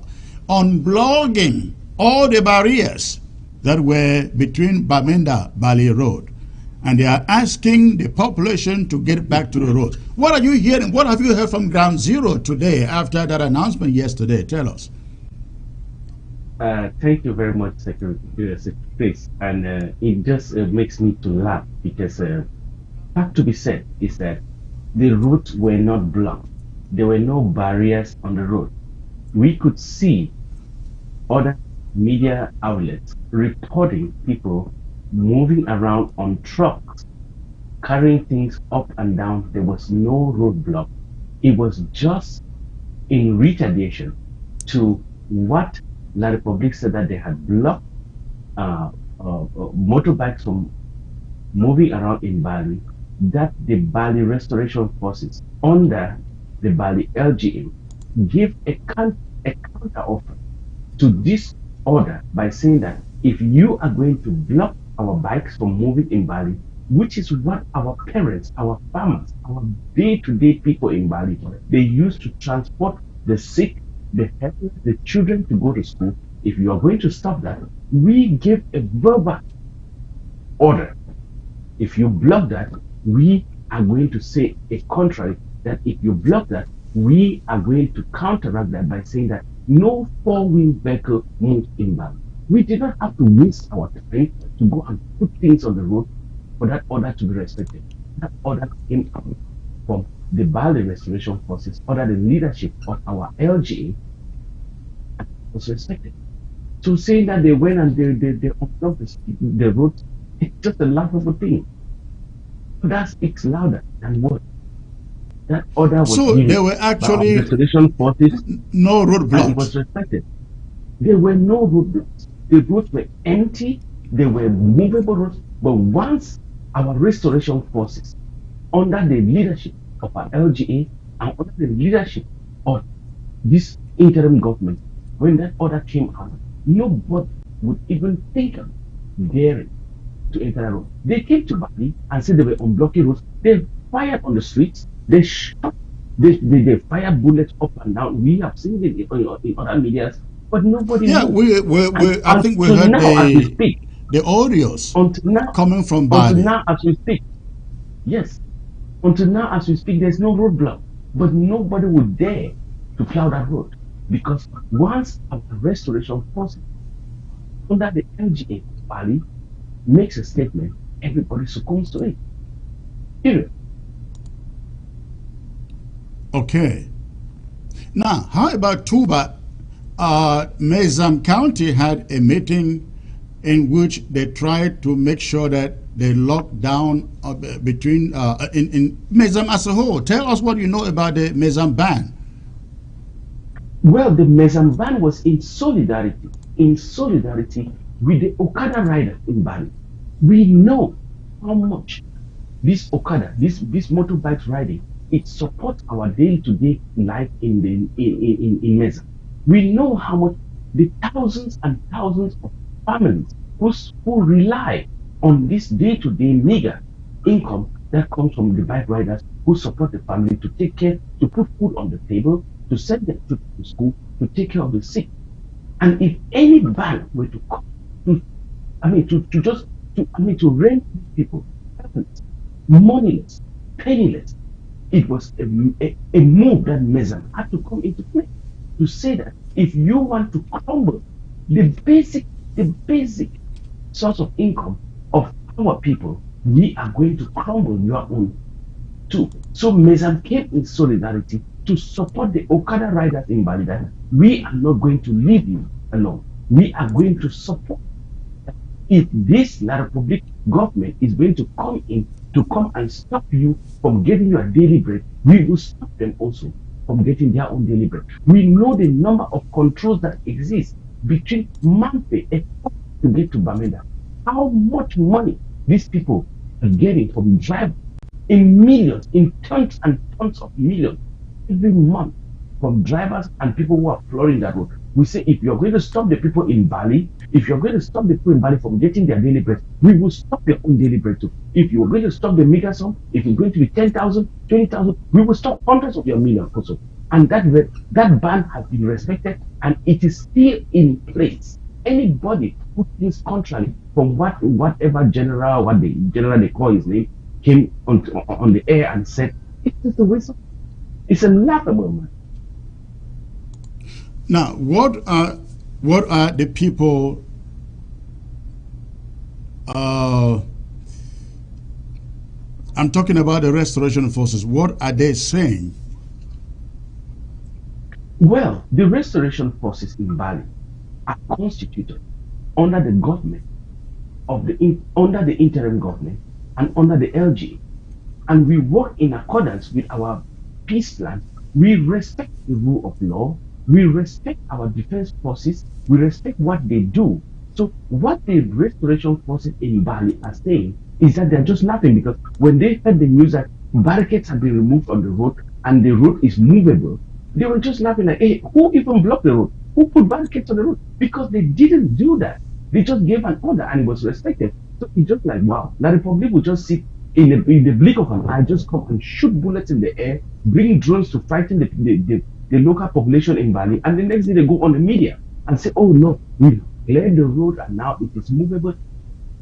unblocking all the barriers that were between Bamenda Bali Road, and they are asking the population to get back to the road. What are you hearing? What have you heard from Ground Zero today after that announcement yesterday? Tell us. Thank you very much, Secretary. Please, and it just makes me to laugh, because fact to be said is that the roads were not blocked. There were no barriers on the road. We could see other media outlets reporting people moving around on trucks, carrying things up and down. There was no roadblock. It was just in retaliation to what La République said, that they had blocked motorbikes from moving around in Bali, that the Bali Restoration Forces under the Bali LGM give a counter offer to this order by saying that if you are going to block our bikes from moving in Bali, which is what our parents, our farmers, our day-to-day people in Bali, they used to transport the sick, the helpless, the children to go to school. If you are going to stop that, we give a verbal order. If you block that, we are going to say a contrary, that if you block that, we are going to counteract that by saying that no four-wheel vehicle moves in Bali. We did not have to waste our time to go and put things on the road for that order to be respected. That order came out from the Bali Restoration Forces under the leadership of our LGA and was respected. So saying that they went and they unblocked the road, it's just a laughable thing. But that speaks louder than words. That order was So given there were by our actually restoration forces no and it roadblocks. was respected. There were no roadblocks. The roads were empty. They were movable roads. But once our restoration forces, under the leadership of our LGA and under the leadership of this interim government, when that order came out, nobody would even think of daring to enter the road. They came to Bali and said they were unblocking roads. They fired on the streets. They shot. They fired bullets up and down. We have seen it in other medias, but nobody Yeah, moved. I think we Until heard now, as we speak, the audios coming from until Bali. now, as we speak, yes, until now, as we speak, there's no roadblock, but nobody would dare to plow that road because once our restoration forces under the LGA of Bali makes a statement, everybody succumbs to it. Period. Okay. Now, how about Tubah? Mezam County had a meeting in which they tried to make sure that they locked down between in Mezam as a whole. Tell us what you know about the Mezam ban. Well, the Mezam ban was in solidarity with the Okada riders in Bali. We know how much this Okada, this motorbike riding, it supports our day-to-day life in Mezam. We know how much the thousands and thousands of families who rely on this day-to-day meager income that comes from the bike riders who support the family to take care, to put food on the table, to send their children to school, to take care of the sick. And if any ban were to come, to rent people, helpless, moneyless, penniless, it was a move that Mezam had to come into play to say that if you want to crumble the basic source of income of our people, we are going to crumble your own too. So Mezam came in solidarity to support the Okada riders in Bali that we are not going to leave you alone. We are going to support. If this La Republic government is going to come and stop you from getting your daily bread, we will stop them also from getting their own daily bread. We know the number of controls that exist between Mampe and to get to Bamenda. How much money these people are getting from drivers in millions, in tons and tons of millions every month from drivers and people who are flooring that road. We say if you're going to stop the people in Bali, if you're going to stop the people in Bali from getting their daily bread, we will stop their own daily bread too. If you're going to stop the mega sum, if it's going to be 10,000, 20,000, we will stop hundreds of your million also. And that ban has been respected and it is still in place. Anybody who thinks contrary from whatever general they call his name came on the air and said, it's just a waste of, it's a laughable man. Now, what are the people I'm talking about the restoration forces. What are they saying? Well, the restoration forces in Bali are constituted under the government under the interim government and under the LG, and we work in accordance with our peace plan. We respect the rule of law. We respect our defense forces. We respect what they do. So what the restoration forces in Bali are saying is that they're just laughing because when they heard the news that barricades have been removed on the road and the road is movable, they were just laughing like, hey, who even blocked the road? Who put barricades on the road? Because they didn't do that. They just gave an order and it was respected. So it's just like, wow, the Republic will just sit in the blink of an eye, just come and shoot bullets in the air, bring drones to frighten the local population in Bali, and the next day they go on the media and say, oh no, we cleared the road and now it is movable.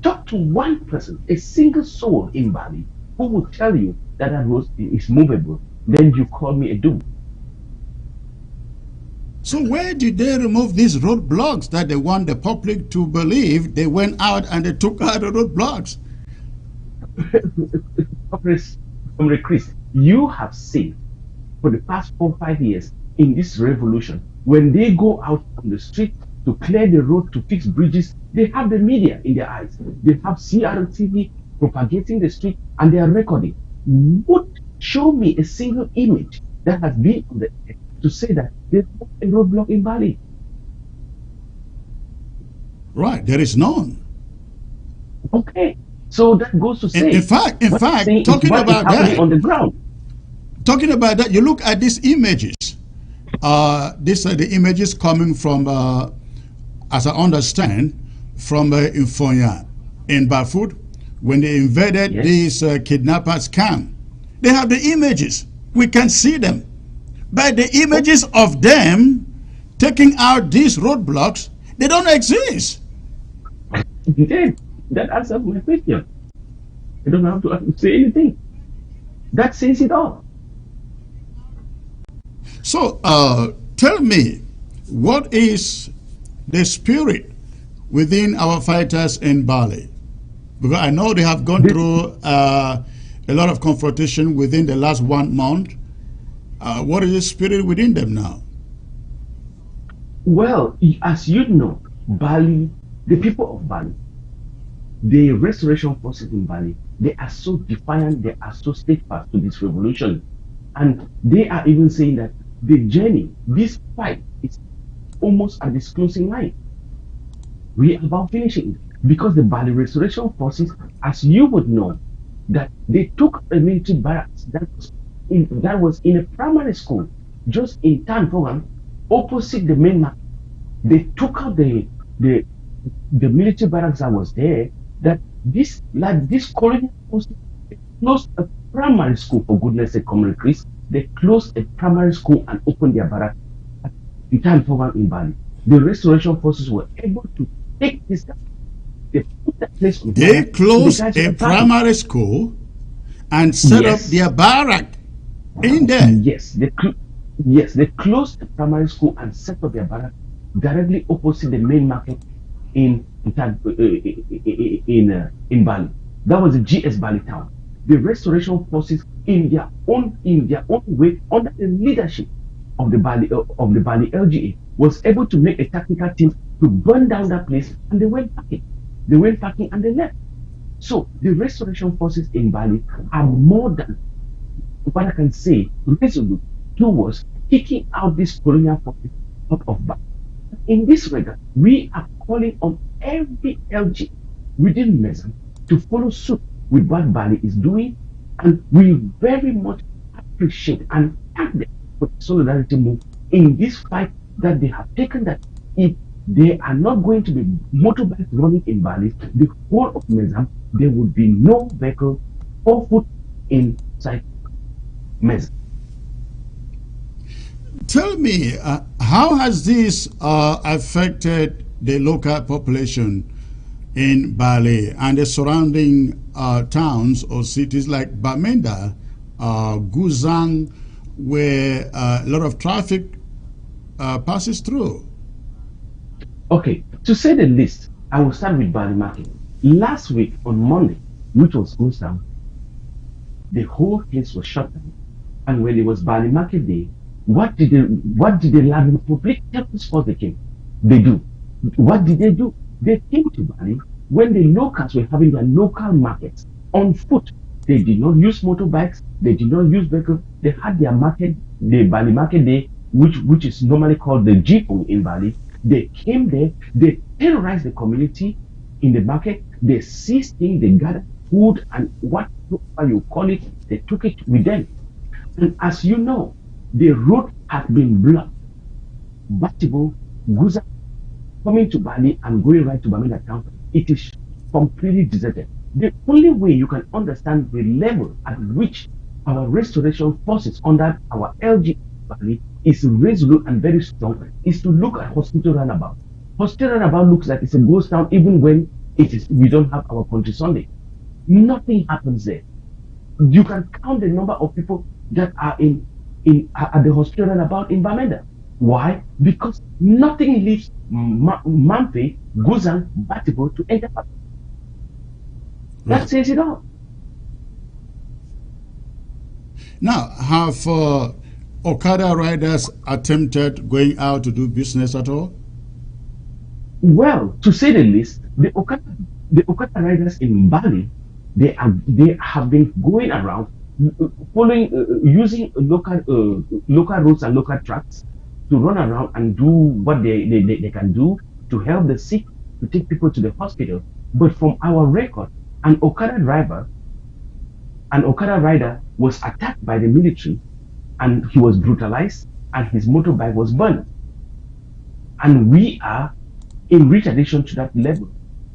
Talk to one person, a single soul in Bali, who will tell you that that road is movable. Then you call me a dude. So where did they remove these roadblocks that they want the public to believe they went out and they took out the roadblocks? Comrade Chris, you have seen for the past 4 or 5 years in this revolution, when they go out on the street to clear the road, to fix bridges, they have the media in their eyes. They have CRTV propagating the street and they are recording. Would show me a single image that has been on the air to say that there's a roadblock in Bali. Right, there is none. Okay, so that goes to say. In fact, talking about that, on the ground. Talking about that, you look at these images. These are the images coming from, as I understand, from Infonya in Bafut, when they invaded this kidnappers camp. They have the images. We can see them. But the images of them taking out these roadblocks, they don't exist. Then that answers my question. I don't have to say anything. That says it all. So tell me, what is the spirit within our fighters in Bali? Because I know they have gone through a lot of confrontation within the last 1 month. What is the spirit within them now? Well, as you know, Bali, the people of Bali, the restoration forces in Bali, they are so defiant, they are so steadfast to this revolution. And they are even saying that the journey, this fight, is almost at this closing line. We are about finishing it. Because the Bali restoration forces, as you would know, that they took a military barracks that was in a primary school just in Tanfogan, opposite the main market. They took out the military barracks that was there. That this colonial forces closed a primary school, for goodness sake, Comrade Chris. They closed a primary school and opened their barracks in Tanfogan in Bali. The restoration forces were able to take this. They put that place on They closed a primary school and set up their barrack in there. Yes, they closed the primary school and set up their barrack directly opposite the main market in Bali. That was the GS Bali town. The restoration forces, in their own way, under the leadership of the Bali LGA, was able to make a tactical team to burn down that place, and they went packing. They went packing and they left. So the restoration forces in Bali are more than what I can say resolute towards kicking out this colonial forces out of Bali. In this regard, we are calling on every LG within MESA to follow suit with what Bali is doing, and we very much appreciate and thank them for the solidarity move in this fight that they have taken, that if they are not going to be motorbikes running in Bali, the whole of MESA, there would be no vehicle or foot inside MESA. Tell me, how has this affected the local population in Bali and the surrounding towns or cities like Bamenda, Guzang, where a lot of traffic passes through? Okay, to say the least, I will start with Bali Market. Last week on Monday, which was Guzang, the whole place was shut down. And when it was Bali Market Day, what did the Latin Republic tell us for they came? They do. What did they do? They came to Bali when the locals were having their local markets on foot. They did not use motorbikes. They did not use vehicles. They had their market, the Bali Market Day, which is normally called the Jipo in Bali. They came there. They terrorized the community in the market. They seized things. They gathered food and whatever you call it. They took it with them. And as you know, the road had been blocked. Batibo, Guza, coming to Bali and going right to Bamenda town, it is completely deserted. The only way you can understand the level at which our restoration forces under our LG Bali is resolute and very strong is to look at Hospital Runabout. Hospital Runabout looks like it's a ghost town even when it is we don't have our country Sunday. Nothing happens there. You can count the number of people that are at the hospital Runabout in Bamenda. Why? Because nothing leaves Mamfe, Guzang, Batibo to enter. That says it all. Now, have Okada riders attempted going out to do business at all? Well, to say the least, the Okada riders in Bali, they have been going around following using local roads and local tracks to run around and do what they can do to help the sick, to take people to the hospital. But from our record, an Okada rider was attacked by the military and he was brutalized and his motorbike was burned. And we are in retardation to that level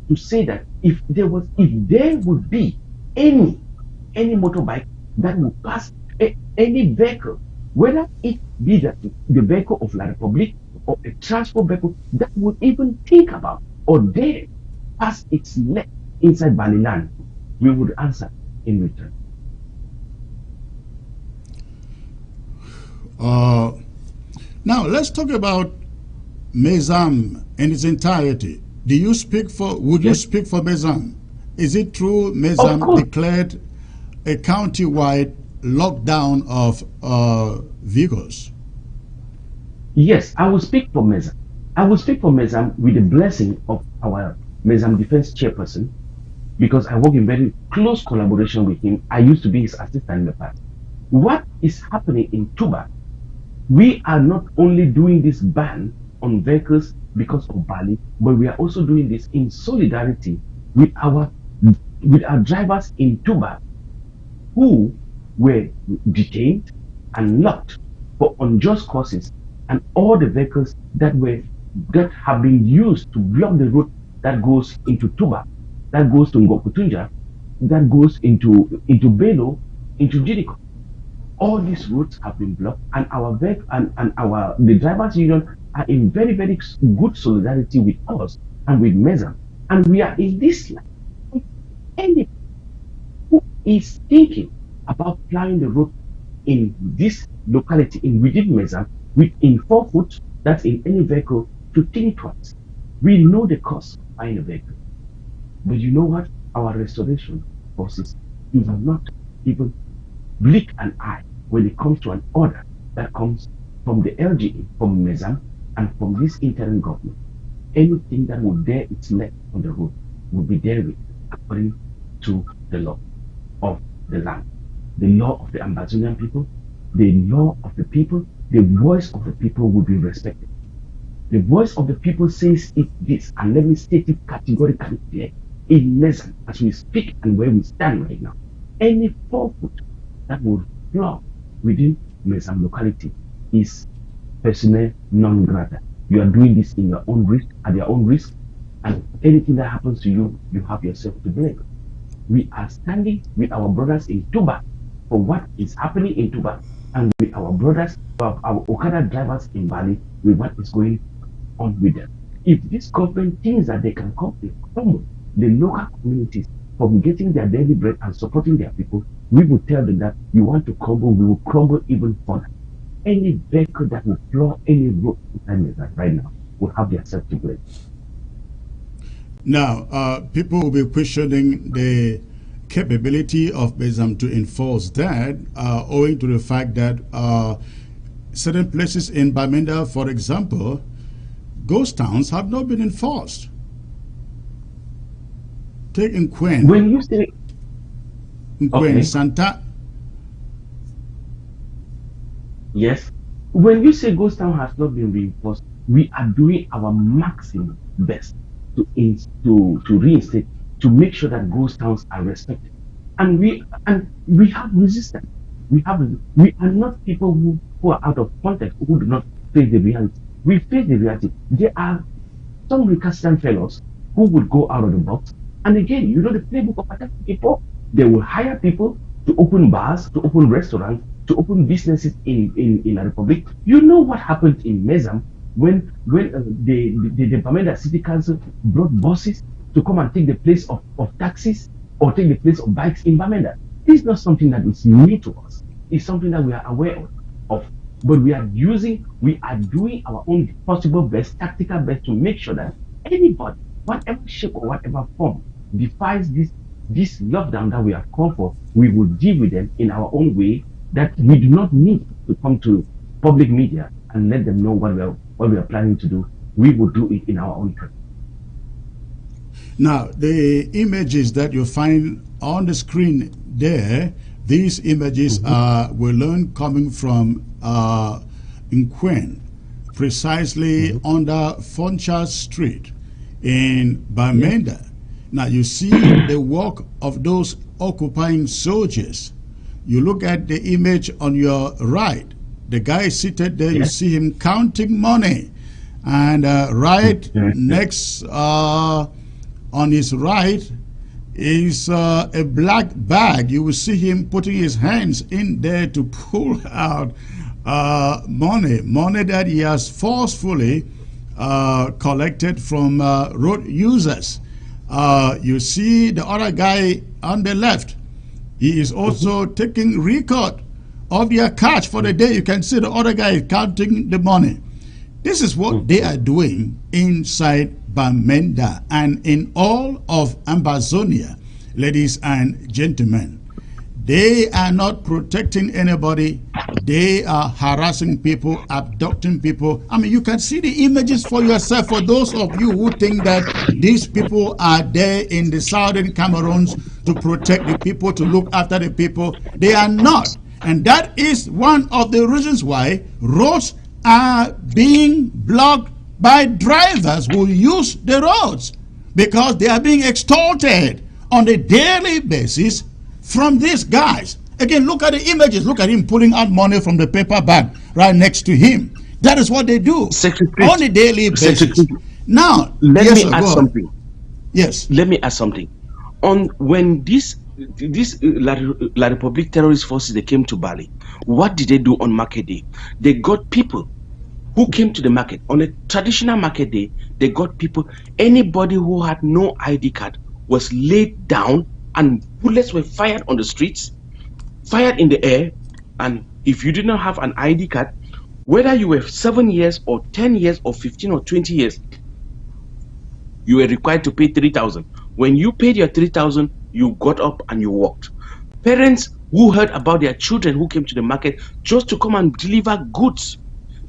to say that if there would be any motorbike that would pass any vehicle, whether it be the vehicle of La Republic or a transport vehicle that would even think about or dare pass its leg inside Bali land, we would answer in return. Now let's talk about Mezam in its entirety. Would you speak for Mezam? Is it true Mezam declared a county-wide lockdown of vehicles? Yes, I will speak for Mezam. I will speak for Mezam with the blessing of our Mezam defense chairperson, because I work in very close collaboration with him. I used to be his assistant in the past. What is happening in Tubah? We are not only doing this ban on vehicles because of Bali, but we are also doing this in solidarity with our drivers in Tubah who were detained and locked for unjust causes, and all the vehicles that have been used to block the road that goes into Tubah, that goes to Ngokutunja, that goes into Belo, into Jericho. All these roads have been blocked, and the drivers union are in very, very good solidarity with us and with Mezam. And we are in this line. Any who is thinking about plowing the road in this locality within Mezam in 4 foot, that's in any vehicle, to think twice. We know the cost of buying a vehicle. But you know what? Our restoration forces do not even blink an eye when it comes to an order that comes from the LGA, from Mezam, and from this interim government. Anything that will dare its neck on the road will be dealt with according to the law of the land, the law of the Amazonian people, the law of the people. The voice of the people will be respected. The voice of the people says it this, and let me state it categorically clear. In Mezam, as we speak and where we stand right now, any 4 foot that will flow within Mezam locality is persona non grata. You are doing this in your own risk, at your own risk, and anything that happens to you, you have yourself to blame. We are standing with our brothers in Tubah for what is happening in Tubah, and with our brothers, our Okada drivers in Bali, with what is going on with them. If this government thinks that they can crumble the local communities from getting their daily bread and supporting their people, we will tell them that you want to crumble, we will crumble even further. Any vehicle that will floor any road right now will have their self to blame. Now, people will be questioning the capability of Mezam to enforce that, owing to the fact that certain places in Bamenda, for example, ghost towns have not been enforced. Take Nkwen. When you say Nkwen, Santa. Yes. When you say ghost town has not been reinforced, we are doing our maximum best to reinstate, to make sure that ghost towns are respected. And we have resistance. We are not people who are out of context, who do not face the reality. We face the reality. There are some recalcitrant fellows who would go out of the box. And again, you know the playbook of attacking people. They will hire people to open bars, to open restaurants, to open businesses in a republic. You know what happened in Mezam when the Bamenda City Council brought buses to come and take the place of taxis or take the place of bikes in Bamenda. This is not something that is new to us. It's something that we are aware of. But we are doing our own possible best, tactical best to make sure that anybody, whatever shape or whatever form, defies this lockdown that we have called for, we will deal with them in our own way, that we do not need to come to public media and let them know what we are planning to do. We will do it in our own time. Now, the images that you find on the screen there, these images we learn coming from Nquen, precisely under Foncha Street in Bamenda. Now, you see the work of those occupying soldiers. You look at the image on your right. The guy is seated there. You see him counting money. And right next on his right is a black bag. You will see him putting his hands in there to pull out money that he has forcefully collected from road users. You see the other guy on the left. He is also taking record of their cash for the day. You can see the other guy is counting the money. This is what they are doing inside Bamenda and in all of Ambazonia, ladies and gentlemen. They are not protecting anybody. They are harassing people, abducting people. I mean, you can see the images for yourself. For those of you who think that these people are there in the southern Cameroons to protect the people, to look after the people, they are not. And that is one of the reasons why roads are being blocked by drivers who use the roads, because they are being extorted on a daily basis from these guys. Again, look at the images. Look at him pulling out money from the paper bag right next to him. That is what they do on a daily basis. Now, let me add something. Yes. Let me add something. On when this La Republique terrorist forces, they came to Bali, what did they do on market day? They got people who came to the market. On a traditional market day, they got people, anybody who had no ID card was laid down and bullets were fired on the streets, fired in the air. And if you did not have an ID card, whether you were 7 years or 10 years or 15 or 20 years, you were required to pay 3,000. When you paid your 3,000, you got up and you walked. Parents who heard about their children who came to the market just to come and deliver goods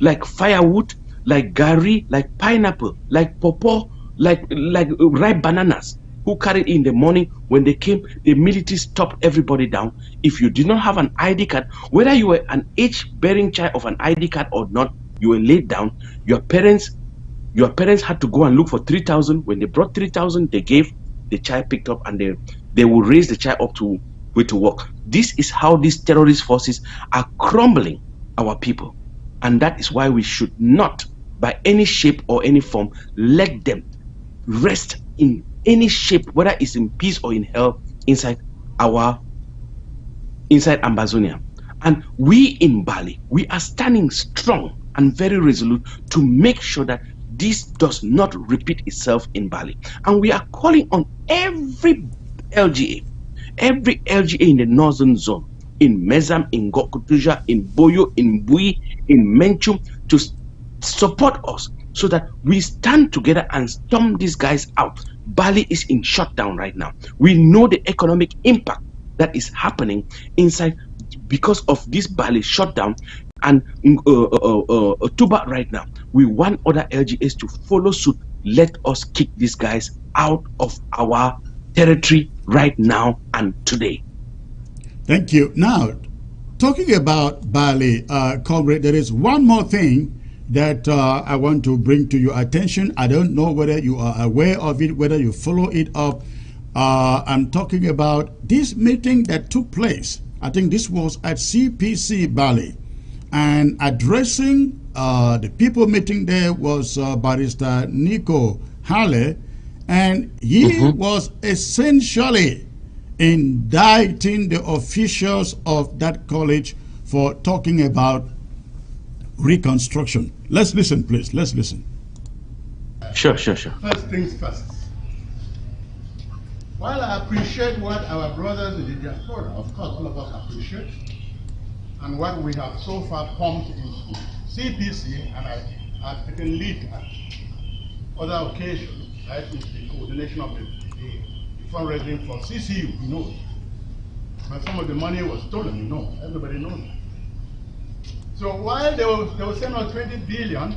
like firewood, like gari, like pineapple, like pawpaw, like ripe bananas, who carried in the morning. When they came, the military stopped everybody down. If you did not have an ID card, whether you were an age-bearing child of an ID card or not, you were laid down. Your parents had to go and look for 3,000. When they brought 3,000, they gave, the child picked up, and they will raise the child up to work. This is how these terrorist forces are crumbling our people. And that is why we should not, by any shape or any form, let them rest in any shape, whether it's in peace or in hell, inside Ambazonia. And we in Bali, we are standing strong and very resolute to make sure that this does not repeat itself in Bali. And we are calling on every LGA in the northern zone, in Mezam, in Gokutuja, in Boyo, in Bui, in Menchum, to support us so that we stand together and storm these guys out. Bali is in shutdown right now. We know the economic impact that is happening inside because of this Bali shutdown. And Tubah right now, we want other LGAs to follow suit. Let us kick these guys out of our territory right now and today. Thank you. Now, talking about Bali, comrade, there is one more thing that I want to bring to your attention. I don't know whether you are aware of it, whether you follow it up. I'm talking about this meeting that took place. I think this was at CPC Bali, and addressing the people meeting there was Barrister Nico Hale, and he was essentially indicting the officials of that college for talking about reconstruction. Let's listen, please. Let's listen. Sure. First things first. While I appreciate what our brothers in the diaspora, of course, all of us appreciate, and what we have so far pumped into CPC, and I've taken lead at other occasions, that is the coordination of the fundraising for CCU, you know. But some of the money was stolen, you know. Everybody knows that. So while they were saying 20 billion,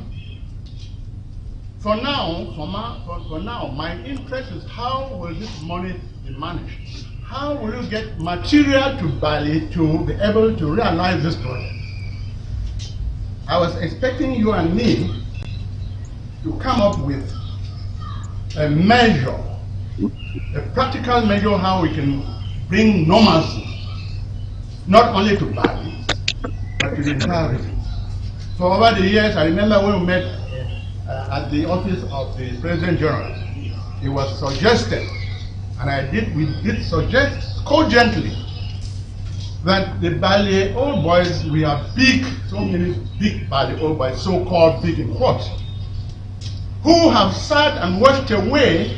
for now, my interest is how will this money be managed? How will you get material to Bali to be able to realize this project? I was expecting you and me to come up with a measure, a practical measure how we can bring normalcy, not only to Bali, but to the entire region. For over the years, I remember when we met at the office of the President General, it was suggested, and we did suggest cogently that the Bali old boys, we are big, so many big Bali old boys, so-called big in quotes, who have sat and watched away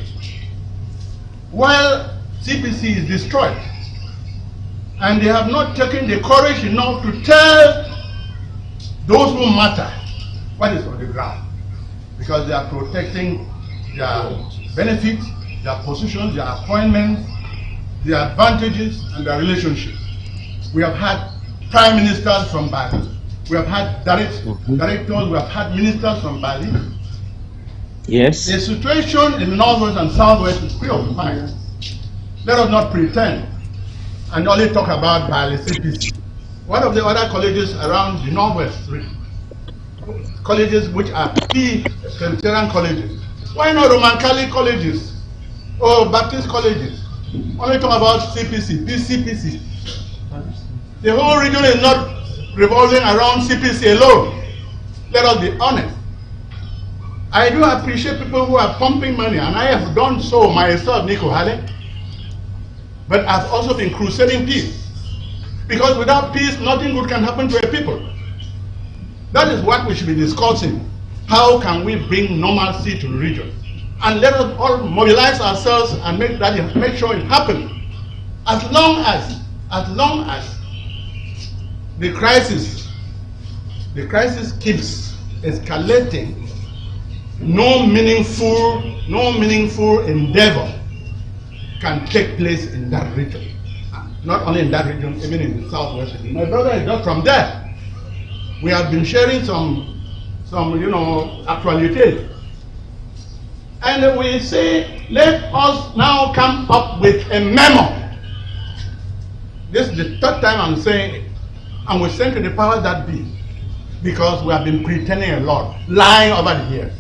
while CPC is destroyed. And they have not taken the courage enough to tell those who matter what is on the ground. Because they are protecting their benefits, their positions, their appointments, their advantages, and their relationships. We have had prime ministers from Bali. We have had directors, we have had ministers from Bali. Yes. The situation in the Northwest and Southwest is preoccupying. Let us not pretend and only talk about Bali CPC. One of the other colleges around the Northwest region, colleges which are key Presbyterian colleges. Why not Roman Catholic colleges or Baptist colleges? Only talk about CPC, CPC. The whole region is not revolving around CPC alone. Let us be honest. I do appreciate people who are pumping money, and I have done so myself, Nico Hale. But I've also been crusading peace. Because without peace, nothing good can happen to a people. That is what we should be discussing. How can we bring normalcy to the region? And let us all mobilize ourselves and make sure it happens. As long as the crisis keeps escalating, no meaningful endeavor can take place in that region. Not only in that region, even in the Southwest region. My brother is just from there. We have been sharing some actualities. And we say, let us now come up with a memo. This is the third time I'm saying it. And we send to the powers that be, because we have been pretending a lot, lying over the years.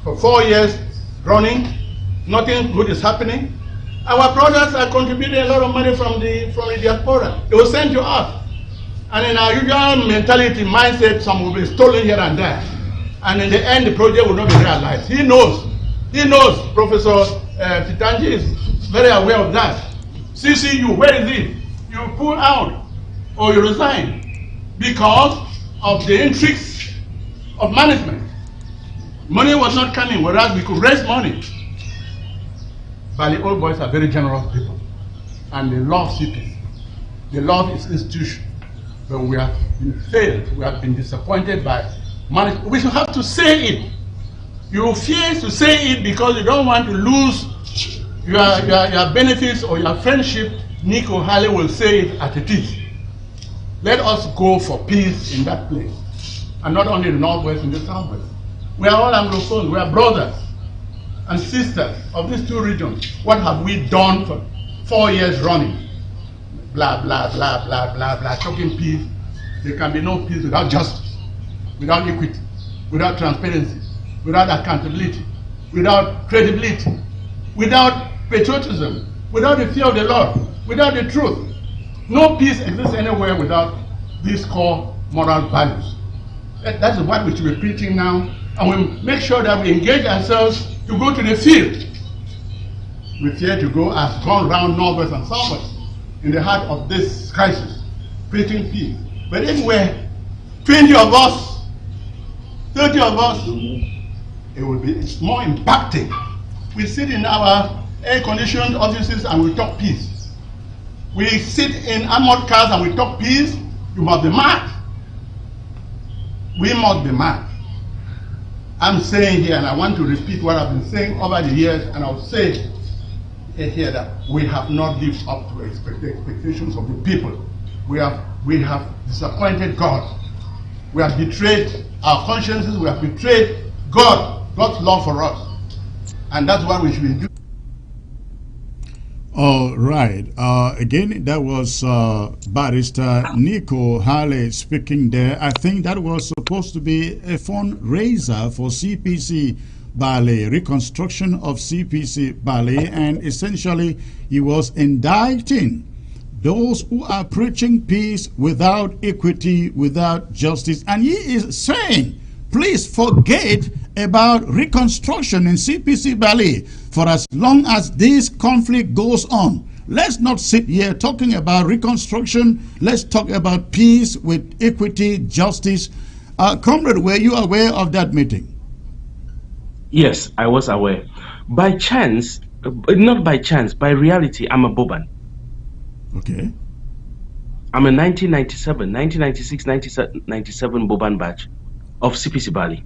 For 4 years running, nothing good is happening. Our brothers are contributing a lot of money from the diaspora. It was sent to us. And in our usual mentality, mindset, some will be stolen here and there. And in the end, the project will not be realized. He knows. Professor Titanji is very aware of that. CCU, where is it? You pull out or you resign because of the intrigues of management. Money was not coming, whereas we could raise money. But the old boys are very generous people. And they love CPC. They love its institution. But we have been failed. We have been disappointed by management. We should have to say it. You refuse to say it because you don't want to lose your benefits or your friendship. Nico Hale will say it as it is. Let us go for peace in that place. And not only in the Northwest, in the Southwest. We are all Anglophones. We are brothers and sisters of these two regions. What have we done for 4 years running? Blah, blah, blah, blah, blah, blah, talking peace. There can be no peace without justice, without equity, without transparency, without accountability, without credibility, without patriotism, without the fear of the Lord, without the truth. No peace exists anywhere without these core moral values. That is what we should be preaching now. And we make sure that we engage ourselves to go to the field. We fear to go as gone round northwest and southwest in the heart of this crisis, preaching peace. But if we're 20 of us, 30 of us, it will be more impacting. We sit in our air-conditioned offices and we talk peace. We sit in armored cars and we talk peace. You must be mad. We must be mad. I'm saying here, and I want to repeat what I've been saying over the years, and I'll say here that we have not lived up to the expectations of the people. We have disappointed God. We have betrayed our consciences. We have betrayed God's love for us. And that's what we should be doing. All right. Again, that was Barrister Nico Hale speaking there. I think that was supposed to be a fundraiser for CPC Bali, reconstruction of CPC Bali, and essentially he was indicting those who are preaching peace without equity, without justice. And he is saying, please forget about reconstruction in CPC Bali for as long as this conflict goes on. Let's not sit here talking about reconstruction. Let's talk about peace with equity, justice. Comrade, were you aware of that meeting? Yes, I was aware. By chance, not by chance, by reality, I'm a Boban. Okay. I'm a 1997, 1996, 1997 Boban batch of CPC Bali.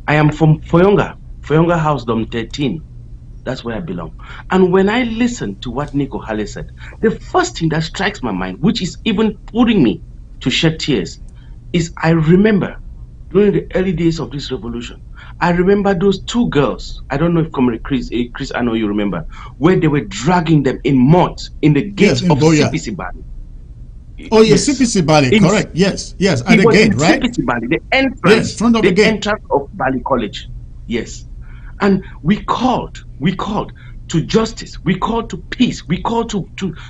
I am from Foyonga House, Dom 13. That's where I belong. And when I listen to what Nico Hale said, the first thing that strikes my mind, which is even putting me to shed tears, is I remember during the early days of this revolution, I remember those two girls. I don't know if Comrade Chris, I know you remember, where they were dragging them in mud in the gates of CPC Bali. Oh yes, CPC Bali, correct. Yes, at the gate, right? CPC Bali, the entrance, yes, front of the gate. Entrance of Bali College. Yes. And we called to justice, we called to peace, we called to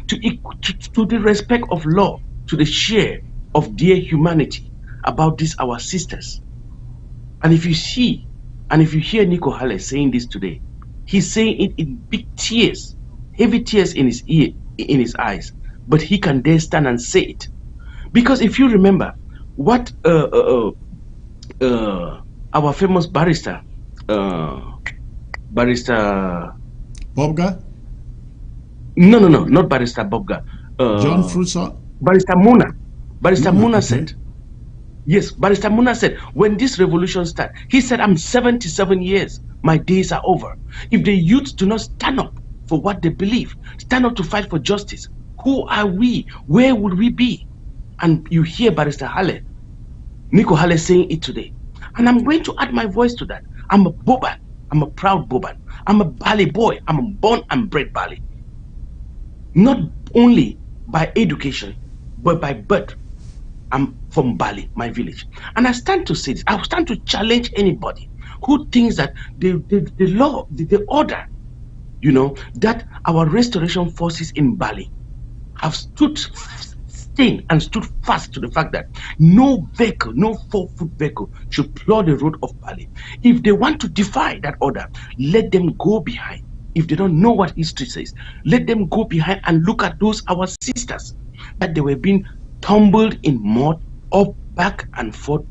the respect of law, to the share of dear humanity about this, our sisters. And if you see, and if you hear Nico Hale saying this today, he's saying it in big tears, heavy tears in his ear, in his eyes, but he can dare stand and say it. Because if you remember what our famous barrister Bobga? No, not Barrister Bobga. John Frusa? Barrister Muna. Muna okay. said, yes, Barrister Muna said, when this revolution started, he said, I'm 77 years, my days are over. If the youth do not stand up for what they believe, stand up to fight for justice, who are we? Where would we be? And you hear Barrister Hale, Nico Hale saying it today. And I'm going to add my voice to that. I'm a Boban. I'm a proud Boban. I'm a Bali boy. I'm a born and bred Bali. Not only by education, but by birth. I'm from Bali, my village. And I stand to say this. I stand to challenge anybody who thinks that the law, the order, that our restoration forces in Bali have stood fast to the fact that no vehicle, no 4-foot vehicle should plow the road of Bali. If they want to defy that order, let them go behind. If they don't know what history says, let them go behind and look at those our sisters that they were being tumbled in mud, up, back and forth,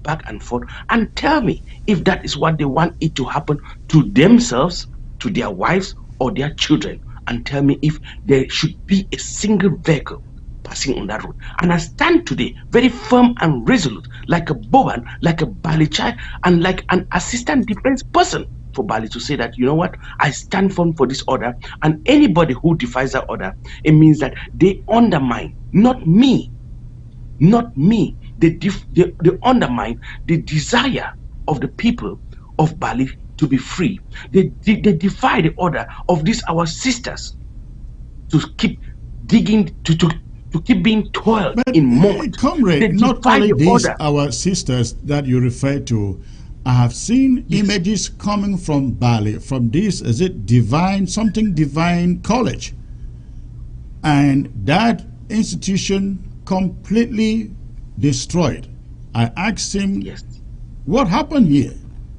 and tell me if that is what they want it to happen to themselves, to their wives or their children, and tell me if there should be a single vehicle passing on that road. And I stand today very firm and resolute, like a Boban, like a Bali child, and like an assistant defense person for Bali, to say that, you know what, I stand firm for this order, and anybody who defies that order, it means that they undermine, not me, they undermine the desire of the people of Bali to be free. They defy the order of these our sisters to keep digging, to keep being toiled but, in mud. Comrade, not only these our sisters that you refer to, I have seen images coming from Bali, from this, is it something divine college, and that institution completely destroyed. I asked him What happened here?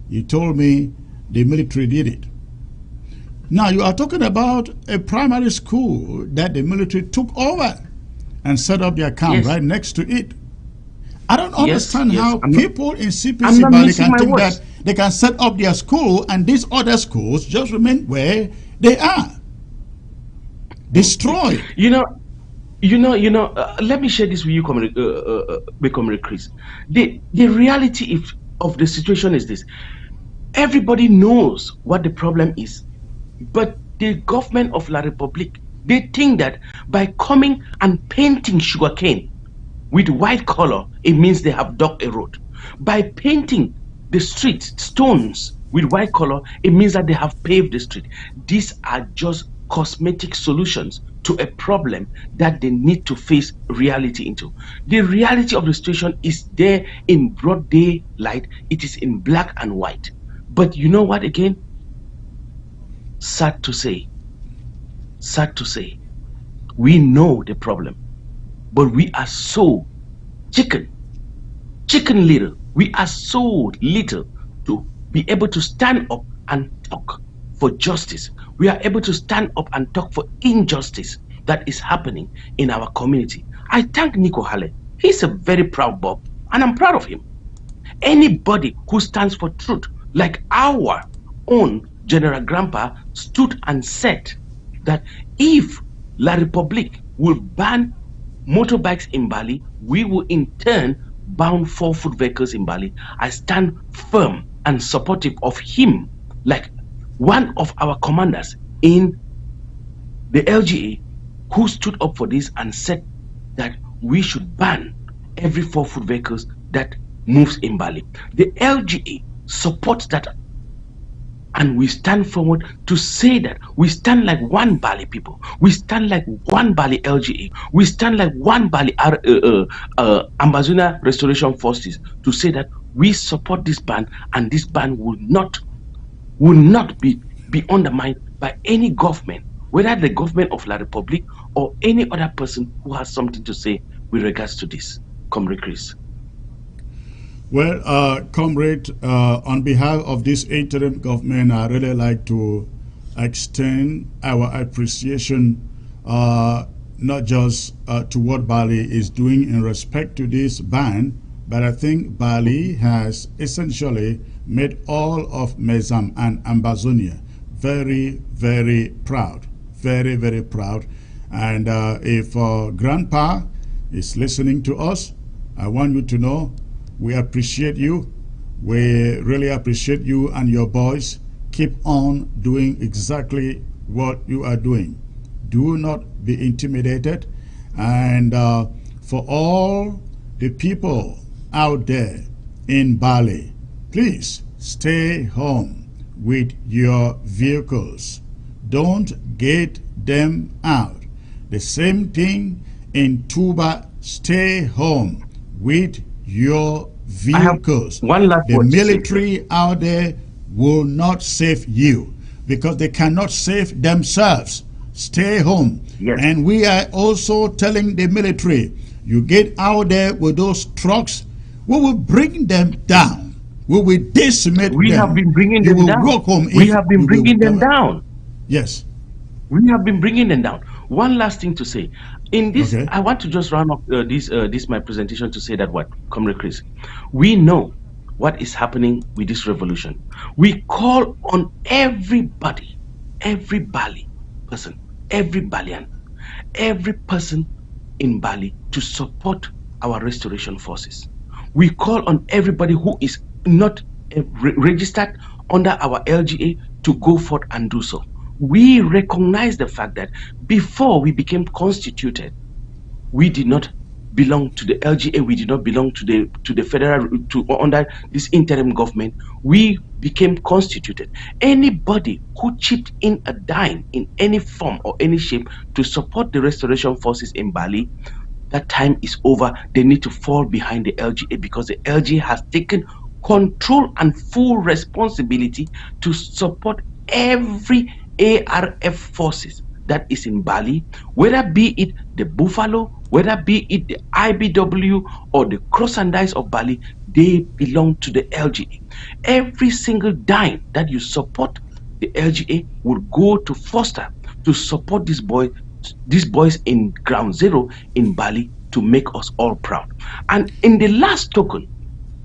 You told me the military did it. Now you are talking about a primary school that the military took over and set up their camp right next to it. I don't understand how people in CPC Bali can think that they can set up their school and these other schools just remain where they are. Destroyed. Let me share this with you, Comrade Chris. The reality of the situation is this. Everybody knows what the problem is, but the government of La Republique, they think that by coming and painting sugarcane with white color, it means they have dug a road. By painting the street stones with white color, it means that they have paved the street. These are just cosmetic solutions to a problem that they need to face reality into. The reality of the situation is there in broad daylight. It is in black and white. But you know what again? Sad to say, we know the problem, but we are so chicken little. We are so little to be able to stand up and talk for justice. We are able to stand up and talk for injustice that is happening in our community. I thank Nico Halle. He's a very proud Bob, and I'm proud of him. Anybody who stands for truth, like our own General Grandpa stood and said that if La Republique will ban motorbikes in Bali, we will in turn ban 4-foot vehicles in Bali. I stand firm and supportive of him, like one of our commanders in the LGA who stood up for this and said that we should ban every 4-foot vehicles that moves in Bali. The LGA supports that, and we stand forward to say that we stand like one Bali people. We stand like one Bali LGA. We stand like one Bali Ambazonia Restoration Forces to say that we support this ban, and this ban will not be undermined by any government, whether the government of La Republique or any other person who has something to say with regards to this. Comrade Chris. Well, comrade, on behalf of this interim government, I really like to extend our appreciation not just to what Bali is doing in respect to this ban, but I think Bali has essentially made all of Mezam and Ambazonia very, very proud. Very, very proud. And if Grandpa is listening to us, I want you to know we appreciate you. We really appreciate you and your boys. Keep on doing exactly what you are doing. Do not be intimidated. And for all the people out there in Bali, please stay home with your vehicles. Don't get them out. The same thing in Tubah. Stay home with your vehicles. The military out there will not save you because they cannot save themselves. Stay home. Yes. And we are also telling the military, you get out there with those trucks, we will bring them down. We will decimate them. We have been bringing them down. We have been bringing them down. Yes. We have been bringing them down. One last thing to say. In this, okay. I want to just round up this my presentation to say that what, Comrade Chris, we know what is happening with this revolution. We call on everybody, every Bali person, every Balian, every person in Bali to support our restoration forces. We call on everybody who is not registered under our LGA to go forth and do so. We recognize the fact that before we became constituted, we did not belong to the LGA. We did not belong to the federal, under this interim government. We became constituted. Anybody who chipped in a dime in any form or any shape to support the restoration forces in Bali, that time is over. They need to fall behind the LGA because the LGA has taken control and full responsibility to support every ARF forces that is in Bali, whether be it the Buffalo, whether be it the IBW or the Cross and Dice of Bali. they belong to the LGA. Every single dime that you support the LGA will go to foster, to support these boys in ground zero in Bali, to make us all proud. And in the last token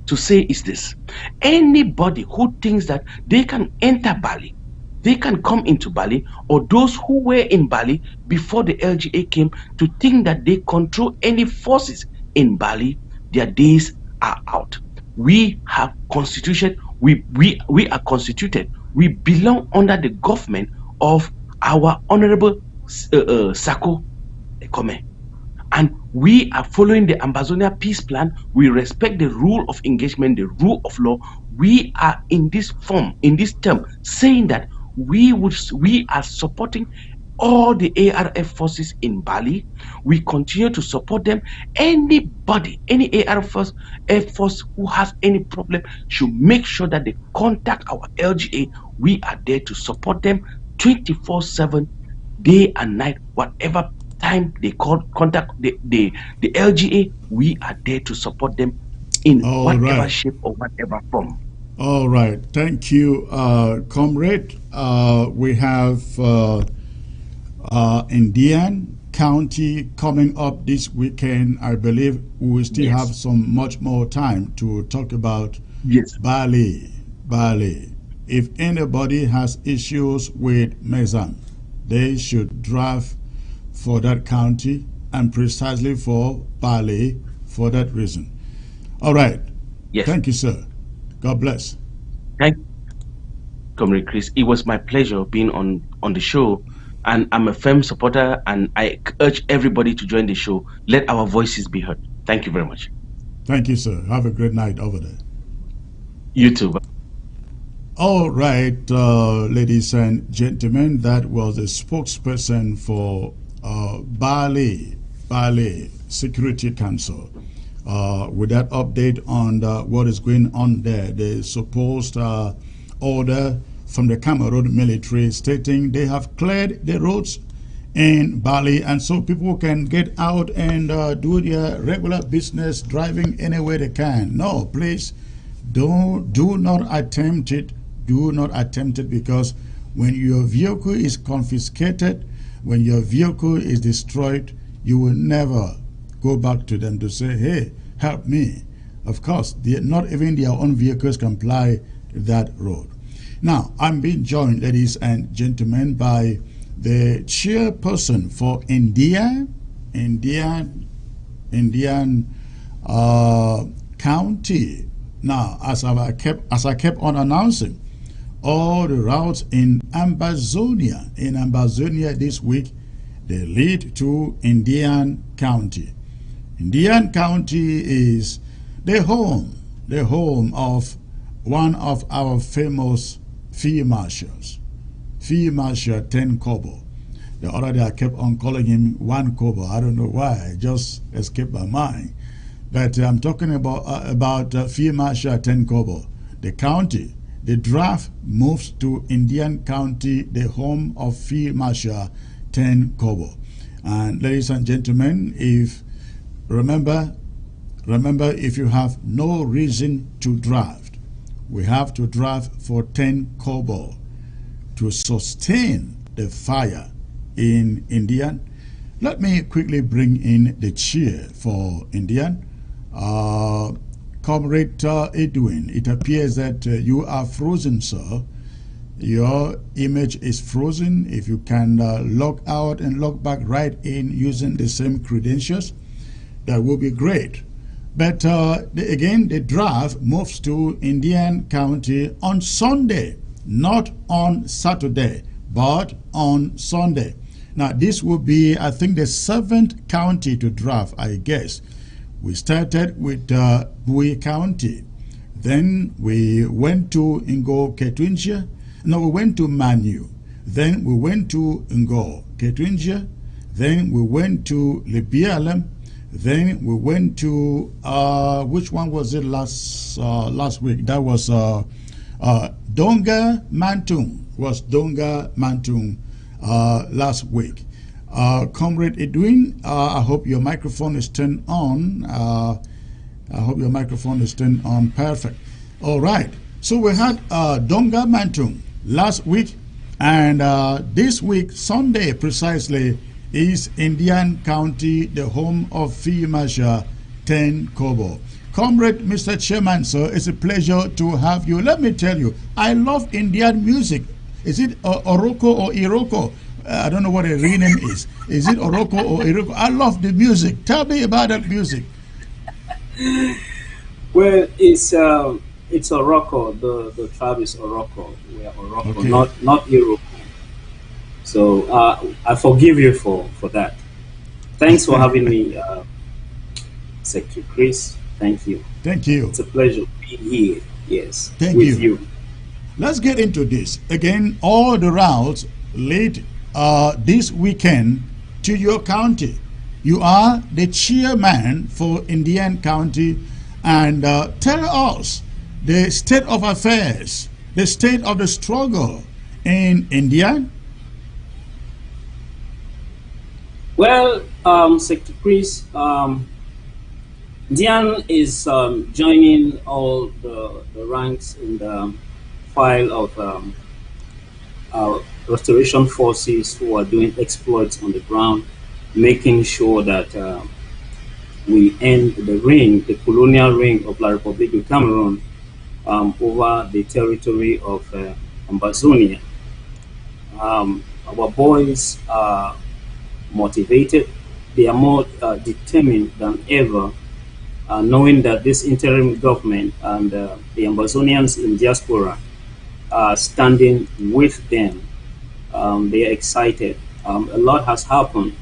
to say is this: anybody who thinks that they can enter Bali, they can come into Bali, or those who were in Bali before the LGA came to think that they control any forces in Bali, their days are out. We have constitution, we are constituted, we belong under the government of our honorable Sako Ekome, and we are following the Ambazonia peace plan. We respect the rule of engagement, the rule of law. We are in this form, in this term, saying that we are supporting all the ARF forces in Bali. We continue to support them. Anybody, any ARF force who has any problem should make sure that they contact our LGA. We are there to support them 24/7, day and night, whatever time they contact the LGA, we are there to support them in whatever shape or whatever form. All right. Thank you, comrade. We have Indian County coming up this weekend. I believe we will still have some much more time to talk about Bali. If anybody has issues with Mezam, they should drive for that county, and precisely for Bali for that reason. All right. Yes. Thank you, sir. God bless. Thank you, Comrade Chris. It was my pleasure being on the show, and I'm a firm supporter, and I urge everybody to join the show. Let our voices be heard. Thank you very much. Thank you, sir. Have a great night over there. You too. All right, ladies and gentlemen, that was the spokesperson for Bali Security Council with that update on what is going on there. The supposed order from the Cameroon military stating they have cleared the roads in Bali, and so people can get out and do their regular business, driving anywhere they can. No, please, do not attempt it. Do not attempt it, because when your vehicle is confiscated, when your vehicle is destroyed, you will never go back to them to say, hey, help me. Of course, not even their own vehicles can ply that road. Now, I'm being joined, ladies and gentlemen, by the chairperson for Indian County. Now, as I kept on announcing, all the routes in Ambazonia this week, they lead to Indian County. Indian County is the home of one of our famous field marshals, Field Marshal 10 Kobo. The other day I kept on calling him 1 Kobo. I don't know why, it just escaped my mind. But I'm talking about Field Marshal 10 Kobo. The county, the draft moves to Indian County, the home of Field Marshal 10 Kobo. And ladies and gentlemen, remember, if you have no reason to draft, we have to draft for 10 Kobo to sustain the fire in Indian. Let me quickly bring in the chair for Indian. Comrade Edwin, it appears that you are frozen, sir. Your image is frozen. If you can log out and log back right in using the same credentials, that will be great. But again, the draft moves to Indian County on Sunday, not on Saturday, but on Sunday. Now, this will be, I think, the 7th county to draft, I guess. We started with Bui County. Then we went to Ngo Ketwinja. No, we went to Manu. Then we went to Ngo Ketwinja. Then we went to Libialem. Then we went to, which one was it last week? That was Donga Mantung. Was Donga Mantung last week. Comrade Edwin, I hope your microphone is turned on. I hope your microphone is turned on perfect. All right. So we had Donga Mantung last week, and this week, Sunday precisely, is Indian County, the home of Field Marshal Ten Kobo. Comrade Mr. Chairman, sir, it's a pleasure to have you. Let me tell you, I love Indian music. Is it Oroko or Iroko? I don't know what a real name is. Is it Oroko or Iroko? I love the music. Tell me about that music. Well, it's Oroko. The tribe is Oroko. We are Oroko, Okay. not Iroko. So I forgive you for that. Thanks for having me, Secretary Chris. Thank you. Thank you. It's a pleasure being here. Yes, Thank with you. you. Let's get into this. Again, all the routes lead this weekend to your county. You are the chairman for Indian County, and tell us the state of affairs, the state of the struggle in India. Well, Secretary Chris, Dian is joining all the ranks in the file of our restoration forces who are doing exploits on the ground, making sure that we end the colonial reign of La République du Cameroon over the territory of Ambazonia. Our boys are motivated. They are more determined than ever, knowing that this interim government and the Ambazonians in diaspora are standing with them. They are excited. A lot has happened.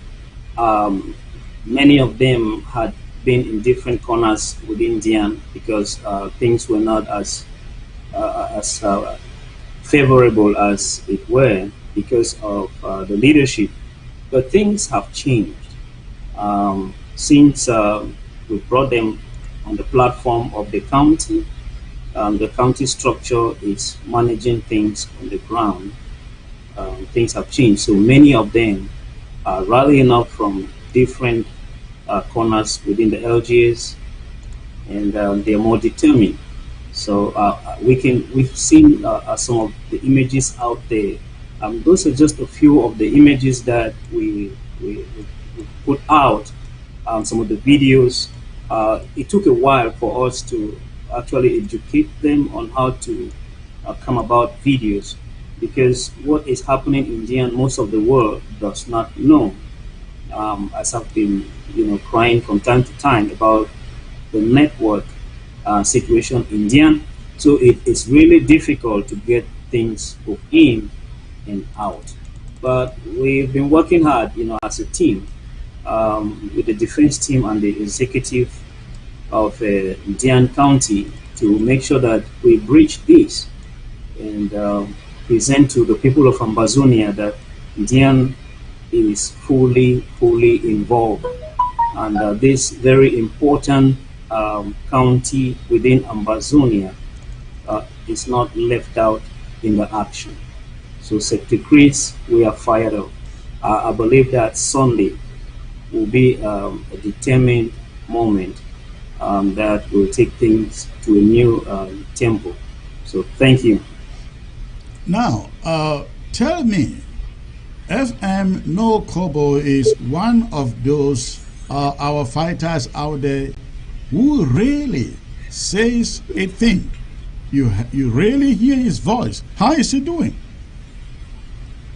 Many of them had been in different corners within Dian because things were not as favorable as it were because of the leadership. But things have changed since we brought them on the platform of the county. The county structure is managing things on the ground. Things have changed, so many of them are rallying up from different corners within the LGAs, and they are more determined. So we've seen some of the images out there. Those are just a few of the images that we put out. Some of the videos. It took a while for us to actually educate them on how to come about videos, because what is happening in Dian, most of the world does not know. As I've been, crying from time to time about the network situation in Dian, so it is really difficult to get things both in and out. But we've been working hard, as a team, with the defense team and the executive of Dian County to make sure that we breach this and present to the people of Ambazonia that Dian is fully involved, and this very important county within Ambazonia is not left out in the action. So, Secretary Chris, we are fired up. I believe that Sunday will be a determined moment that will take things to a new tempo. So, thank you. Now, tell me, FM No Kobo is one of those our fighters out there who really says a thing. You really hear his voice. How is he doing?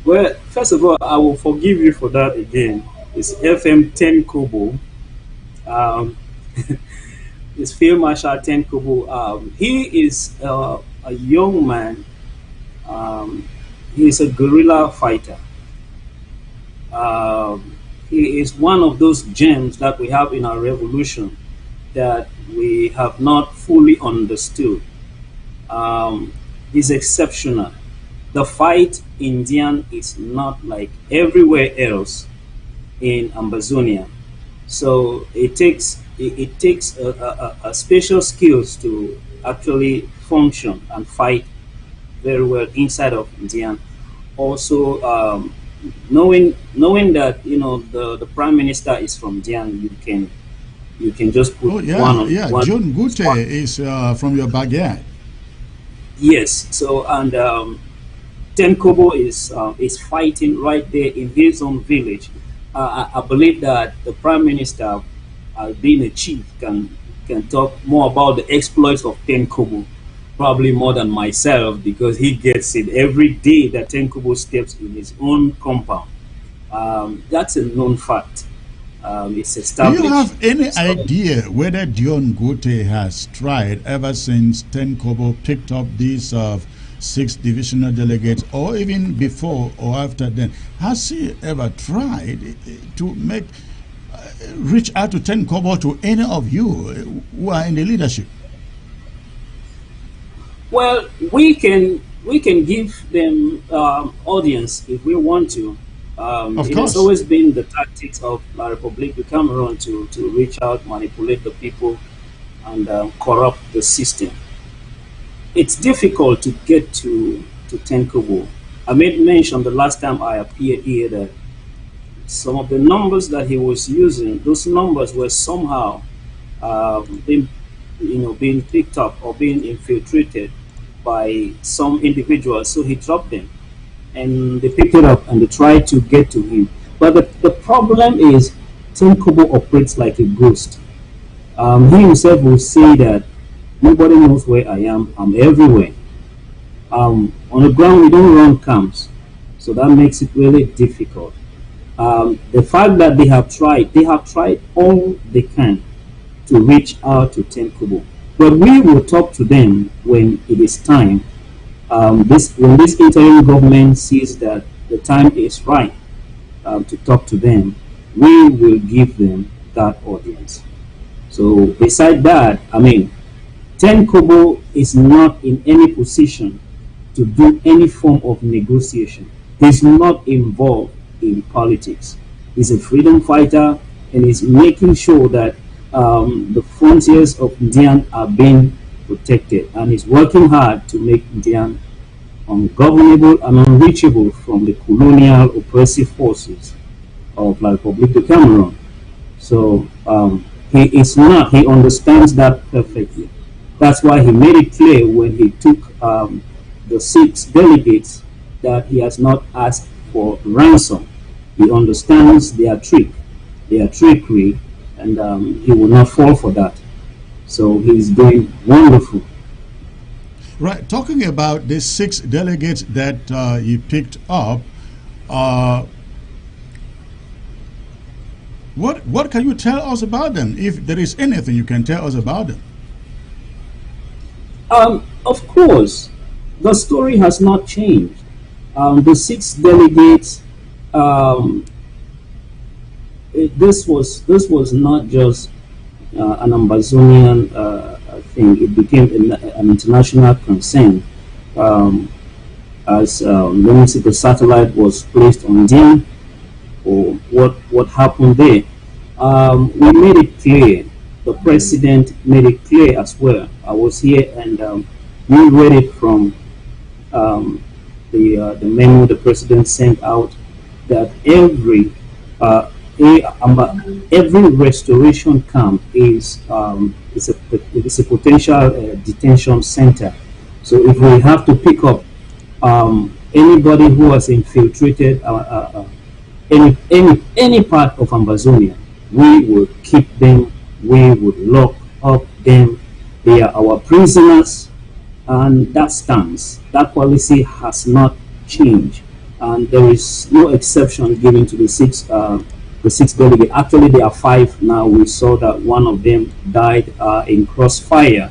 Well, first of all, I will forgive you for that again. It's FM 10 Kobo. It's Field Marshal 10 Kobo. He is a young man. He is a guerrilla fighter. He is one of those gems that we have in our revolution that we have not fully understood. He's exceptional. The fight in Dian is not like everywhere else in Ambazonia. So it takes a special skills to actually function and fight very well inside of Dian. Also, knowing that the prime minister is from Dian, you can You can just put Oh, yeah, one on yeah. one. John Gute is from your backyard. Yes. So and Ten Kobo is fighting right there in his own village. I believe that the prime minister, being a chief, can talk more about the exploits of Ten Kobo, probably more than myself, because he gets it every day that Ten Kobo steps in his own compound. That's a known fact. It's Do you established. have any So, idea whether Dion Gute has tried ever since Ten Kobo picked up these 6 divisional delegates, or even before or after then? Has he ever tried to reach out to Ten Kobo, to any of you who are in the leadership? well, we can give them audience if we want to. Of It has course. always been the tactics of La République du Cameroon to reach out, manipulate the people, and corrupt the system. It's difficult to get to Tenkobo. I made mention the last time I appeared here that some of the numbers that he was using, those numbers were somehow being, being picked up or being infiltrated by some individuals. So he dropped them, and they picked it up and they tried to get to him. But the problem is, Tenkobo operates like a ghost. He himself will say that nobody knows where I am. I'm everywhere. On the ground, we don't run camps, so that makes it really difficult. The fact that they have tried all they can to reach out to Tenkobo, but we will talk to them when it is time. When this interim government sees that the time is right to talk to them, we will give them that audience. So, beside that, I mean, Ten Kobo is not in any position to do any form of negotiation. He's not involved in politics. He's a freedom fighter and is making sure that the frontiers of Indian are being protected, and is working hard to make Indian ungovernable and unreachable from the colonial oppressive forces of La République de Cameroon. So he is not, he understands that perfectly. That's why he made it clear when he took the 6 delegates that he has not asked for ransom. He understands their trickery, and he will not fall for that. So he's doing wonderful. Right. Talking about the 6 delegates that you picked up, what can you tell us about them? If there is anything you can tell us about them. Of course, the story has not changed. The 6 delegates. This was not just an Amazonian thing. It became an international concern as let me see, the satellite was placed on them, or what happened there. We made it clear. The president made it clear as well. I was here, and we read it from the memo the president sent out, that every restoration camp is a potential detention center. So if we have to pick up anybody who has infiltrated any part of Amazonia, we will keep them. We would lock up them. They are our prisoners, and that stands. That policy has not changed, and there is no exception given to the six delegates. Actually, there are 5 now. We saw that one of them died in crossfire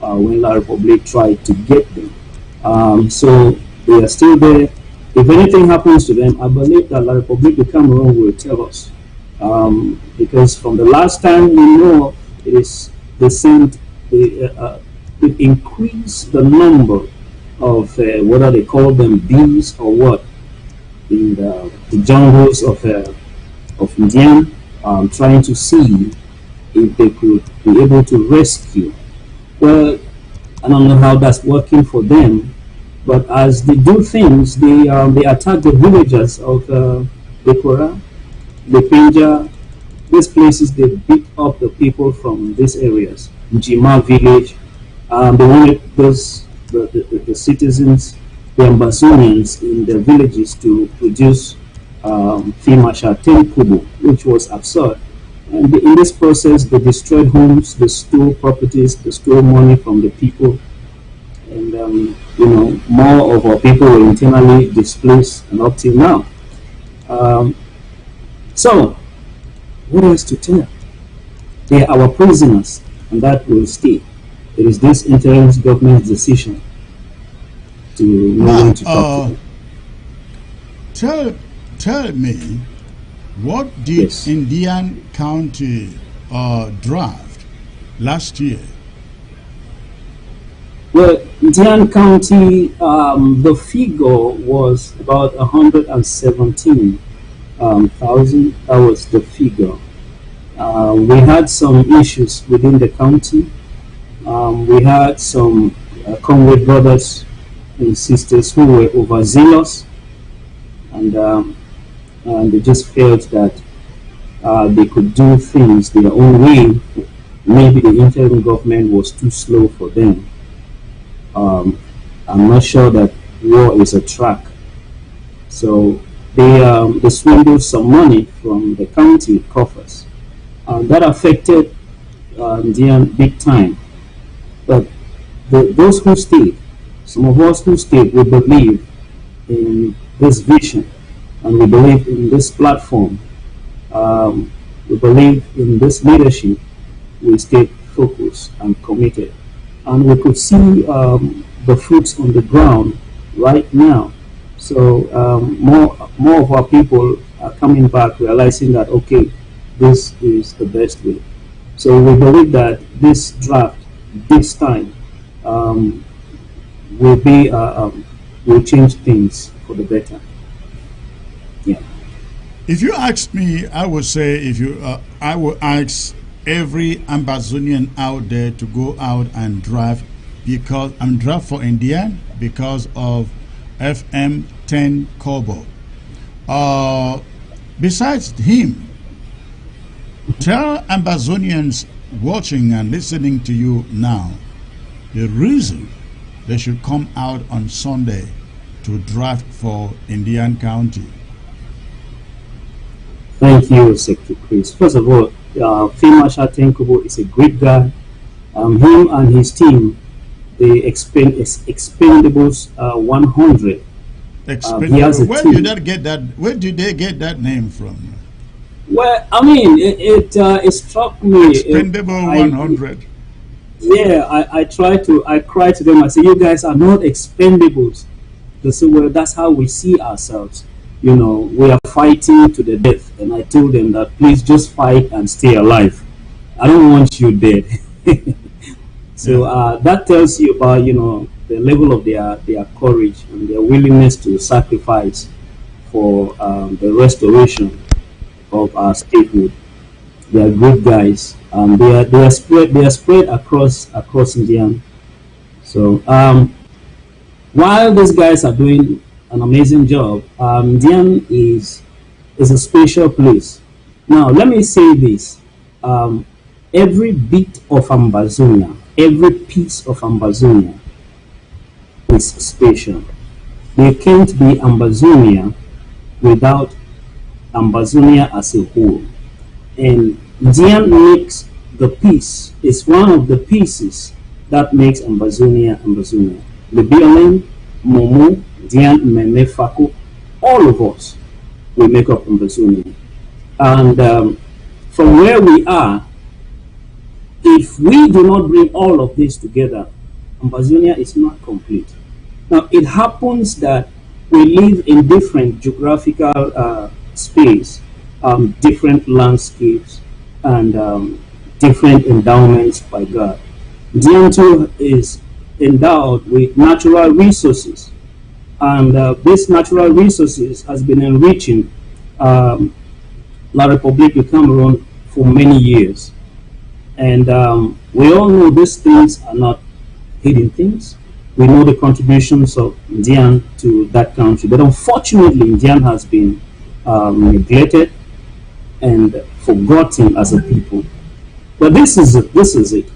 when La République tried to get them. So they are still there. If anything happens to them, I believe that La République de Cameroon will tell us. Because from the last time we know, it increased the number of whether they call them bees or what, in the jungles of Indian, trying to see if they could be able to rescue. Well, I don't know how that's working for them, but as they do things, they attack the villagers of Lekora, Lepinja, these places, they beat up the people from these areas. Jima village, they wanted the citizens, the Ambazonians in the villages to produce Fimasha Tenkubu, which was absurd. And in this process, they destroyed homes, they stole properties, they stole money from the people. And, more of our people were internally displaced, and up till now. So, what else to tell? They are our prisoners, and that will stay. It is this interim government's decision to know when to talk to them. Tell me, what did Indian County draft last year? Well, Indian County, the figure was about 117,000. That was the figure. We had some issues within the county. We had some comrade brothers and sisters who were overzealous, and they just felt that they could do things their own way. Maybe the interim government was too slow for them. I'm not sure that war is a track. So they swindled some money from the county coffers. That affected Indian big time. But those who stayed, some of us who stayed, we believe in this vision, and we believe in this platform. We believe in this leadership. We stayed focused and committed, and we could see the fruits on the ground right now. So more of our people are coming back, realizing that okay, this is the best way. So we believe that this draft, this time, will change things for the better. Yeah. If you ask me, I would say I will ask every Ambazonian out there to go out and draft, because I'm draft for Indian because of FM 10 Kobo. Besides him, tell Ambazonians watching and listening to you now the reason they should come out on Sunday to draft for Indian County. Thank you, Secretary Chris. First of all, Field Marshal Tenkubo is a great guy. Him and his team, the Expendables 100. Where did they get that name from? Well, I mean, it struck me. Expendable 100. I cry to them. I say, you guys are not expendables. They say, well, that's how we see ourselves. You know, we are fighting to the death. And I told them that please just fight and stay alive. I don't want you dead. So that tells you about, the level of their courage and their willingness to sacrifice for the restoration of our statehood. They are good guys. They are spread across India. So while these guys are doing an amazing job, Indian is a special place. Now let me say this: every bit of Ambazonia, every piece of Ambazonia is special. There can't be Ambazonia without Ambazonia as a whole. And Indian makes the piece, is one of the pieces that makes Ambazonia Ambazonia. Libiolen, Momo, Dian, Meme, Fako, all of us will make up Ambazonia. And from where we are, if we do not bring all of this together, Ambazonia is not complete. Now, it happens that we live in different geographical space, different landscapes, and different endowments by God. Dianto is endowed with natural resources, and this natural resources has been enriching La République du Cameroon for many years. And we all know these things are not hidden things. We know the contributions of Indian to that country, but unfortunately Indian has been neglected, and forgotten as a people. But this is it. This is it.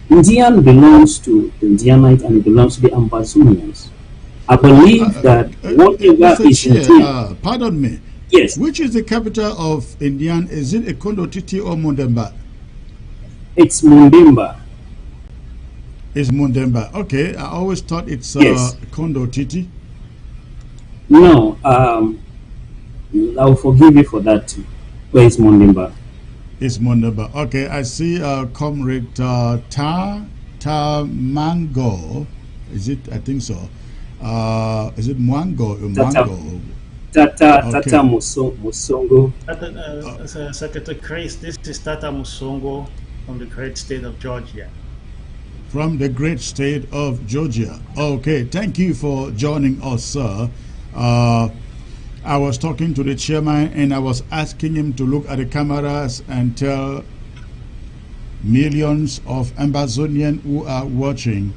Indian belongs to the Indianite and it belongs to the Ambazonians. I believe that whatever is Indian. Pardon me. Yes. Which is the capital of Indian? Is it Ekondo Titi or Mundemba? It's Mundemba. It's Mundemba. Okay, I always thought it's Yes. Kondo Titi. No, I'll forgive you for that too. But it's Mundemba. It's Mundemba. Okay, I see Comrade Ta Mango. Is it? I think so. Is it Mwango? Mwango. Tata Musongo. Secretary Chris, this is Tata Musongo from the great state of Georgia. From the great state of Georgia. Okay, thank you for joining us, sir. I was talking to the chairman and I was asking him to look at the cameras and tell millions of Ambazonians who are watching,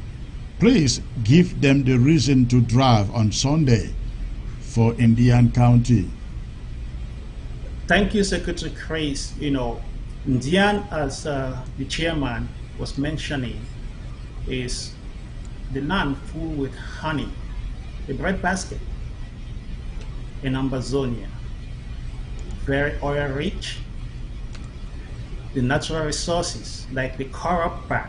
please give them the reason to drive on Sunday for Indian County. Thank you, Secretary Chris. You know, Indian, as the chairman was mentioning, is the land full with honey, the breadbasket in Ambazonia, very oil rich. The natural resources like the coral bark,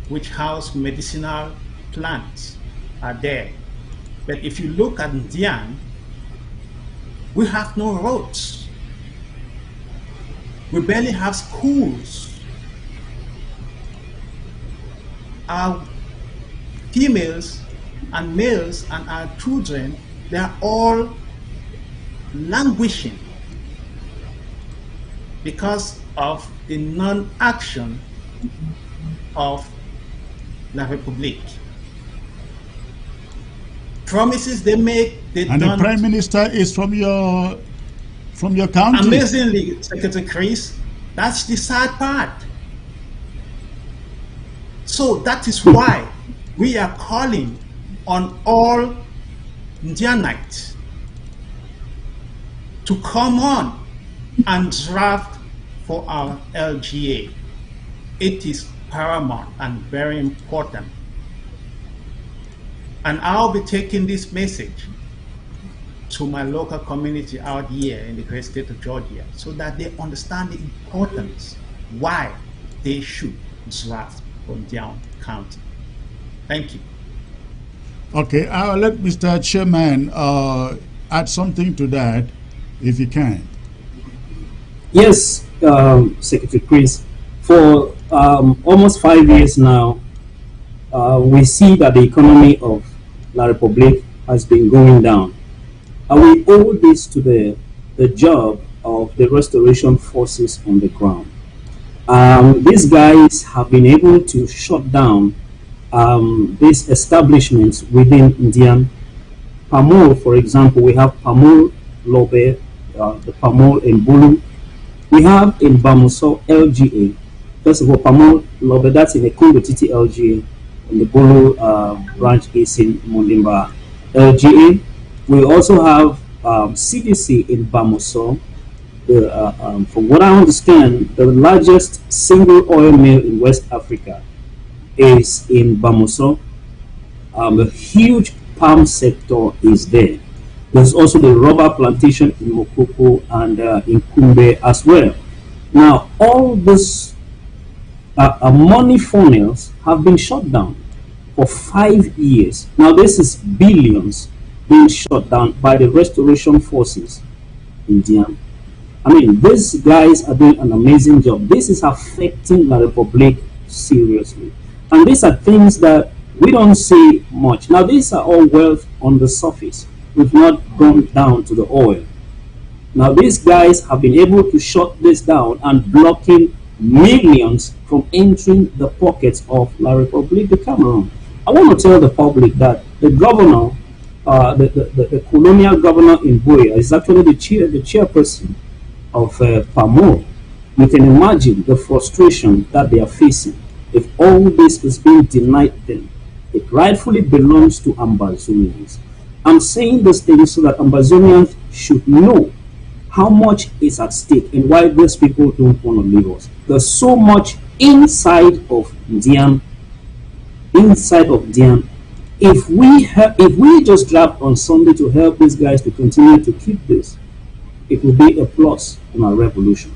which house medicinal plants, are there. But if you look at Indian, we have no roads. We barely have schools. Our females and males and our children, they are all languishing because of the non-action of La Republique. Promises they make, they and don't. The Prime Minister is from your county. Amazingly, Secretary Chris, that's the sad part. So that is why we are calling on all Indianites to come on and draft for our LGA. It is paramount and very important. And I'll be taking this message to my local community out here in the great state of Georgia so that they understand the importance why they should draft from down county. Thank you. Okay, I'll let Mr. Chairman add something to that if he can. Yes, Secretary Chris. For almost 5 years now, we see that the economy of La Republique has been going down. And we owe this to the job of the restoration forces on the ground. These guys have been able to shut down these establishments within Indian. Pamol, for example, we have Pamol Lobe, the Pamol in Bulu. We have in Bamuso LGA. First of all, Pamol Lobe, that's in the Kundu Titi LGA, and the Bulu branch is in Mundimba LGA. We also have CDC in Bamuso. From what I understand, the largest single oil mill in West Africa is in Bamuso. A huge palm sector is there. There's also the rubber plantation in Mokoko and in Kumbe as well. Now, all these money funnels have been shut down for 5 years. Now, this is billions being shut down by the restoration forces in Indian. I mean, these guys are doing an amazing job. This is affecting La Republique seriously. And these are things that we don't see much. Now, these are all wealth on the surface. We've not gone down to the oil. Now, these guys have been able to shut this down and blocking millions from entering the pockets of La Republique de Cameroon. I want to tell the public that the governor, the colonial governor in Buea is actually the chairperson of PAMO. You can imagine the frustration that they are facing if all this is being denied them. It rightfully belongs to Ambazonians. I'm saying this thing so that Ambazonians should know how much is at stake and why those people don't want to leave us. There's so much inside of Dian. If we just draft on Sunday to help these guys to continue to keep this, it will be a plus in our revolution.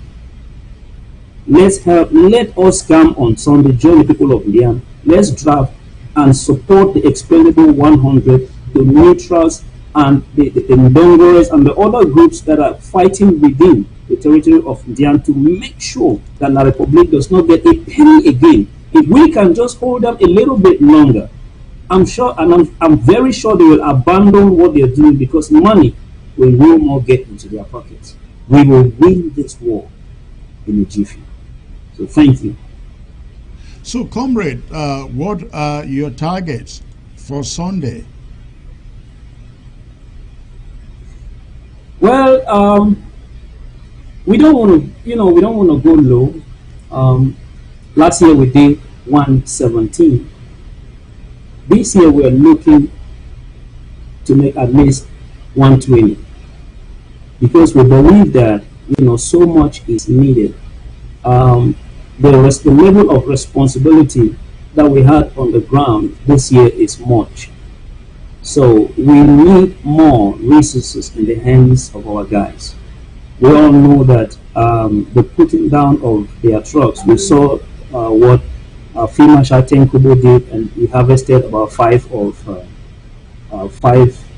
Let us come on Sunday, join the people of Dian. Let's draft and support the expendable 100, the neutrals, and the Ndongoras and the other groups that are fighting within the territory of Dian to make sure that the Republic does not get a penny again. If we can just hold them a little bit longer, I'm sure, and I'm very sure they will abandon what they're doing, because money will no more get into their pockets. We will win this war in a jiffy. So thank you. So, comrade, what are your targets for Sunday? Well, we don't want to go low. Last year we did 117. This year we are looking to make at least 120, because we believe that so much is needed. The level of responsibility that we had on the ground this year is much. So we need more resources in the hands of our guys. We all know that the putting down of their trucks, we saw what FEMA Shaten Kubo did, and we harvested about 5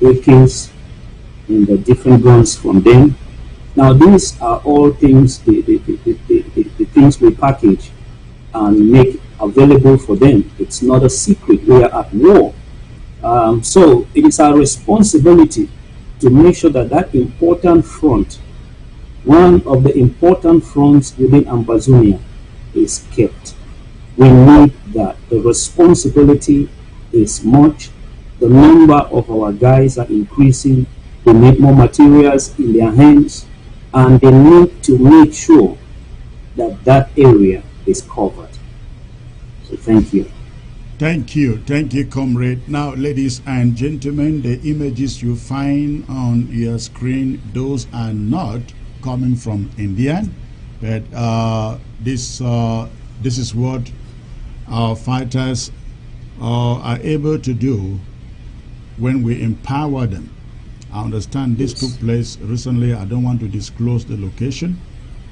acres in the different guns from them. Now these are all things, the things we package and make available for them. It's not a secret. We are at war. So it is our responsibility to make sure that that important front, one of the important fronts within Ambazonia, is kept. We need that. The responsibility is much. The number of our guys are increasing. They need more materials in their hands, and they need to make sure that that area is covered. So thank you. Thank you, comrade. Now, ladies and gentlemen, the images you find on your screen, those are not coming from India, but this is what our fighters are able to do when we empower them. I understand this took place recently. I don't want to disclose the location,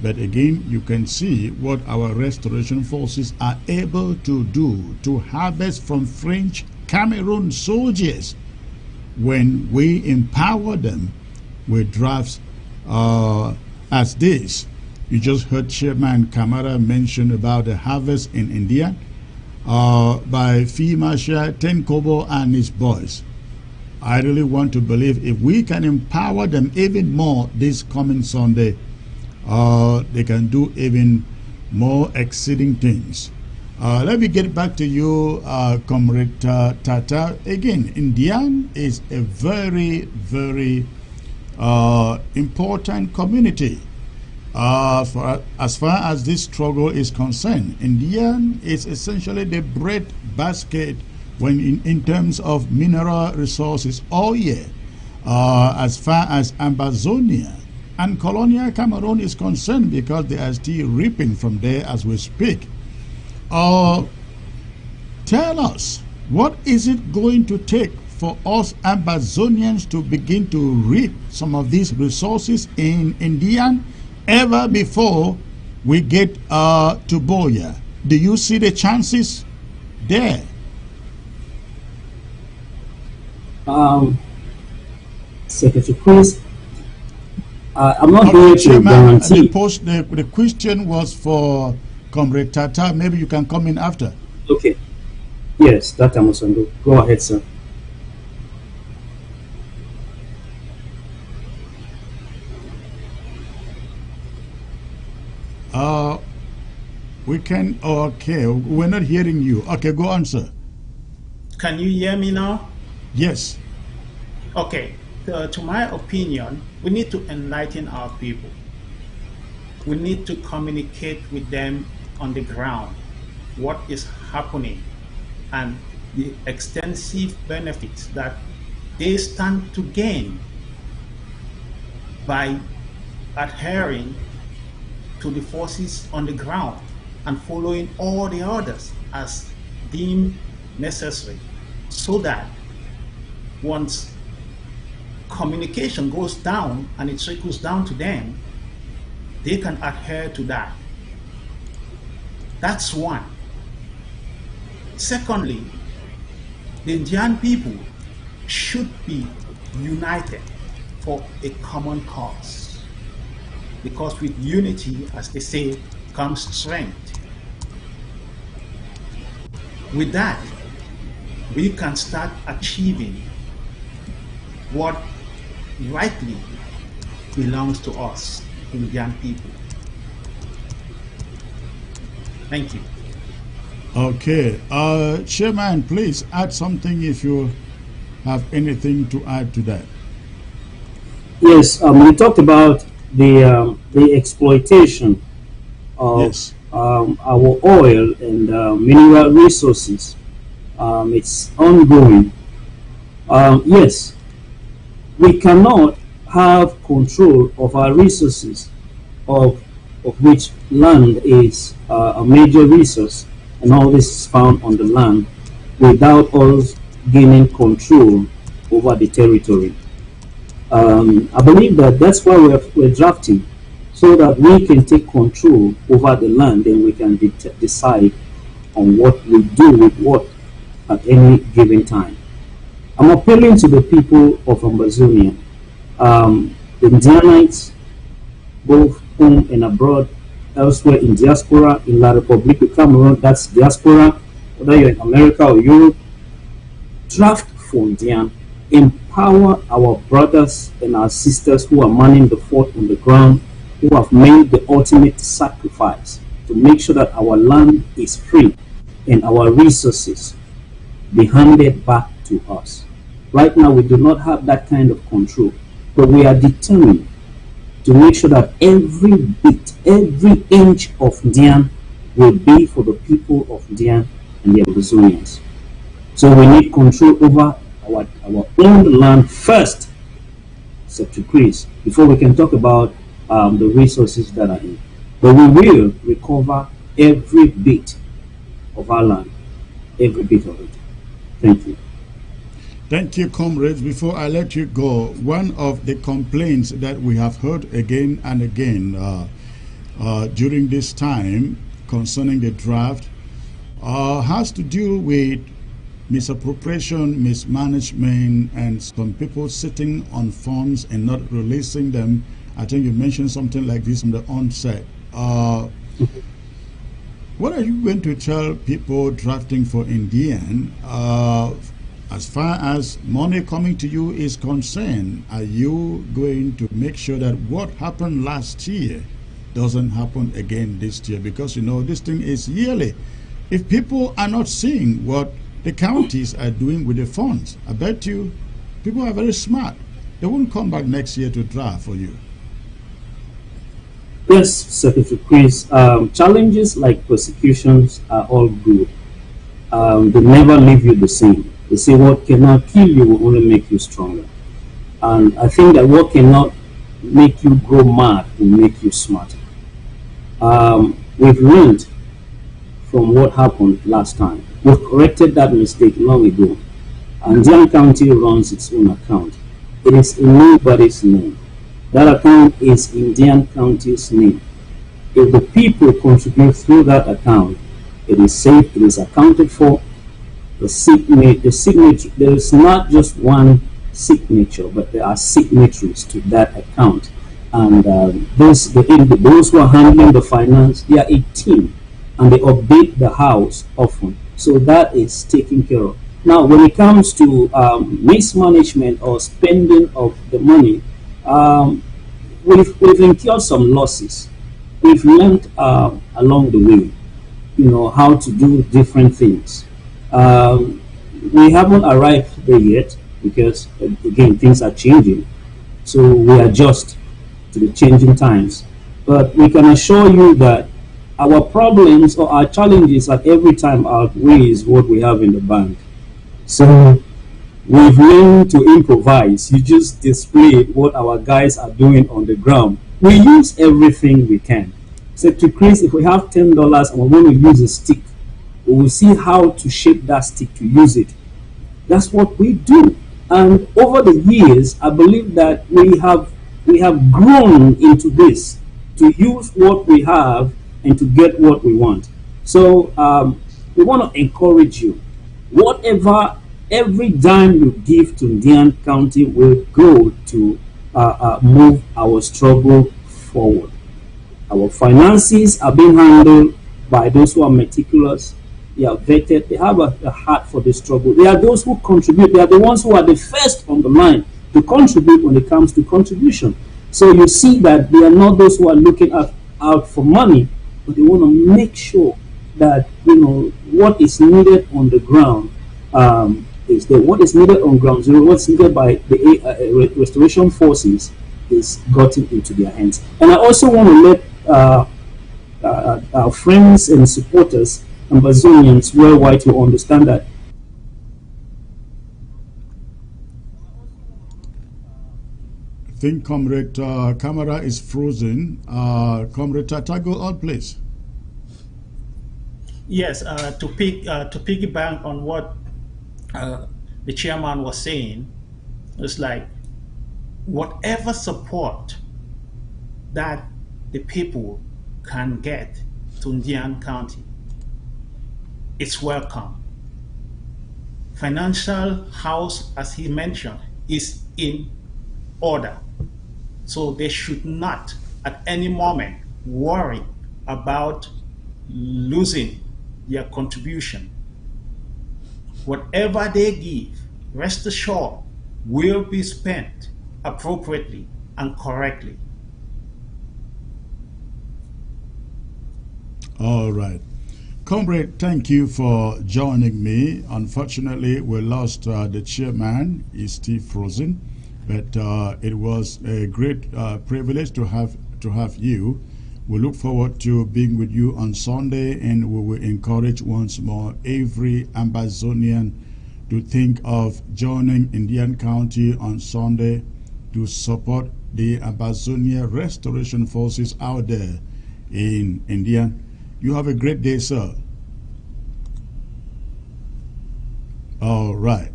but again, you can see what our restoration forces are able to do to harvest from French Cameroon soldiers when we empower them with drafts as this. You just heard Chairman Kamara mention about the harvest in India by Fimasha Tenkobo and his boys. I really want to believe if we can empower them even more this coming Sunday, they can do even more exceeding things. Let me get back to you, Comrade Tata. Again, Indian is a very, very important community. As far as this struggle is concerned, Indian is essentially the bread basket when in terms of mineral resources all year. As far as Ambazonia and colonial Cameroon is concerned, because they are still reaping from there as we speak. Tell us, what is it going to take for us Ambazonians to begin to reap some of these resources in Indian ever before we get to Boya? Do you see the chances there? Secretary Chris, I'm not here to guarantee. The question was for Comrade Tata. Maybe you can come in after. Okay. Yes, Tata Musondo. Go ahead, sir. We can, okay, we're not hearing you. Okay, go on, sir. Can you hear me now? Yes. Okay, to my opinion, we need to enlighten our people. We need to communicate with them on the ground what is happening and the extensive benefits that they stand to gain by adhering to the forces on the ground and following all the orders as deemed necessary, so that once communication goes down and it trickles down to them, they can adhere to that. That's one. Secondly, the Indian people should be united for a common cause, because with unity, as they say, comes strength. With that, we can start achieving what rightly belongs to us, Indian people. Thank you. Okay. Chairman, please add something if you have anything to add to that. Yes, we talked about the exploitation of Yes. our oil and mineral resources. It's ongoing. Yes, we cannot have control of our resources, of which land is a major resource, and all this is found on the land, without us gaining control over the territory. I believe that that's why we're drafting, so that we can take control over the land and we can decide on what we do with what at any given time. I'm appealing to the people of Ambazonia, the Indianites, both home and abroad, elsewhere in diaspora, in La République of Cameroon, that's diaspora, whether you're in America or Europe. Draft for Indian, empower our brothers and our sisters who are manning the fort on the ground, who have made the ultimate sacrifice to make sure that our land is free and our resources be handed back to us. Right now, we do not have that kind of control, but we are determined to make sure that every bit, every inch of Dian will be for the people of Dian and the Amazonians. So we need control over our own land first, Secretary Chris, before we can talk about the resources that are in. But we will recover every bit of our land, every bit of it. Thank you. Thank you, comrades. Before I let you go, one of the complaints that we have heard again and again during this time concerning the draft has to do with misappropriation, mismanagement, and some people sitting on funds and not releasing them. I think you mentioned something like this from the onset. What are you going to tell people drafting for Indian as far as money coming to you is concerned? Are you going to make sure that what happened last year doesn't happen again this year? Because you know this thing is yearly. If people are not seeing what the counties are doing with the funds, I bet you people are very smart. They won't come back next year to draft for you. Yes, Secretary Chris. Challenges like persecutions are all good. They never leave you the same. They say what cannot kill you will only make you stronger. And I think that what cannot make you go mad will make you smarter. We've learned from what happened last time. We've corrected that mistake long ago. And Indian County runs its own account. It is in nobody's name. That account is Indian County's name. If the people contribute through that account, it is safe, it is accounted for. The signature, there is not just one signature, but there are signatories to that account. And those who are handling the finance, they are a team, and they update the house often. So that is taken care of. Now, when it comes to mismanagement or spending of the money, we've incurred some losses. We've learned along the way, you know, how to do different things. We haven't arrived there yet because, again, things are changing. So we adjust to the changing times. But we can assure you that our problems or our challenges at every time outweighs what we have in the bank. So we've learned to improvise. You just displayed what our guys are doing on the ground. we use everything we can. So to Chris, if we have $10 and we want to use a stick, we will see how to shape that stick to use it. That's what we do. And over the years, I believe that we have grown into this to use what we have and to get what we want. So we want to encourage you. Whatever, every dime you give to Indian County will go to move our struggle forward. Our finances are being handled by those who are meticulous. They are vetted. They have a heart for the struggle. They are those who contribute. They are the ones who are the first on the line to contribute when it comes to contribution. So you see that they are not those who are looking out for money, but they want to make sure that what is needed on the ground is there. What is needed on ground zero, what's needed by the restoration forces is gotten into their hands. And I also want to let our friends and supporters, Ambazonians worldwide, to understand that I think Comrade camera is frozen. Comrade Tatago, on please. Yes, to piggyback on what the chairman was saying, it's like whatever support that the people can get to Indian County, it's welcome. Financial house, as he mentioned, is in order. So they should not at any moment worry about losing their contribution. Whatever they give, rest assured, will be spent appropriately and correctly. All right. Comrade, thank you for joining me. Unfortunately, we lost the chairman. He's still frozen, but it was a great privilege to have you. We look forward to being with you on Sunday, and we will encourage once more every Ambazonian to think of joining Indian County on Sunday to support the Ambazonia Restoration Forces out there in India. You have a great day, sir. All right.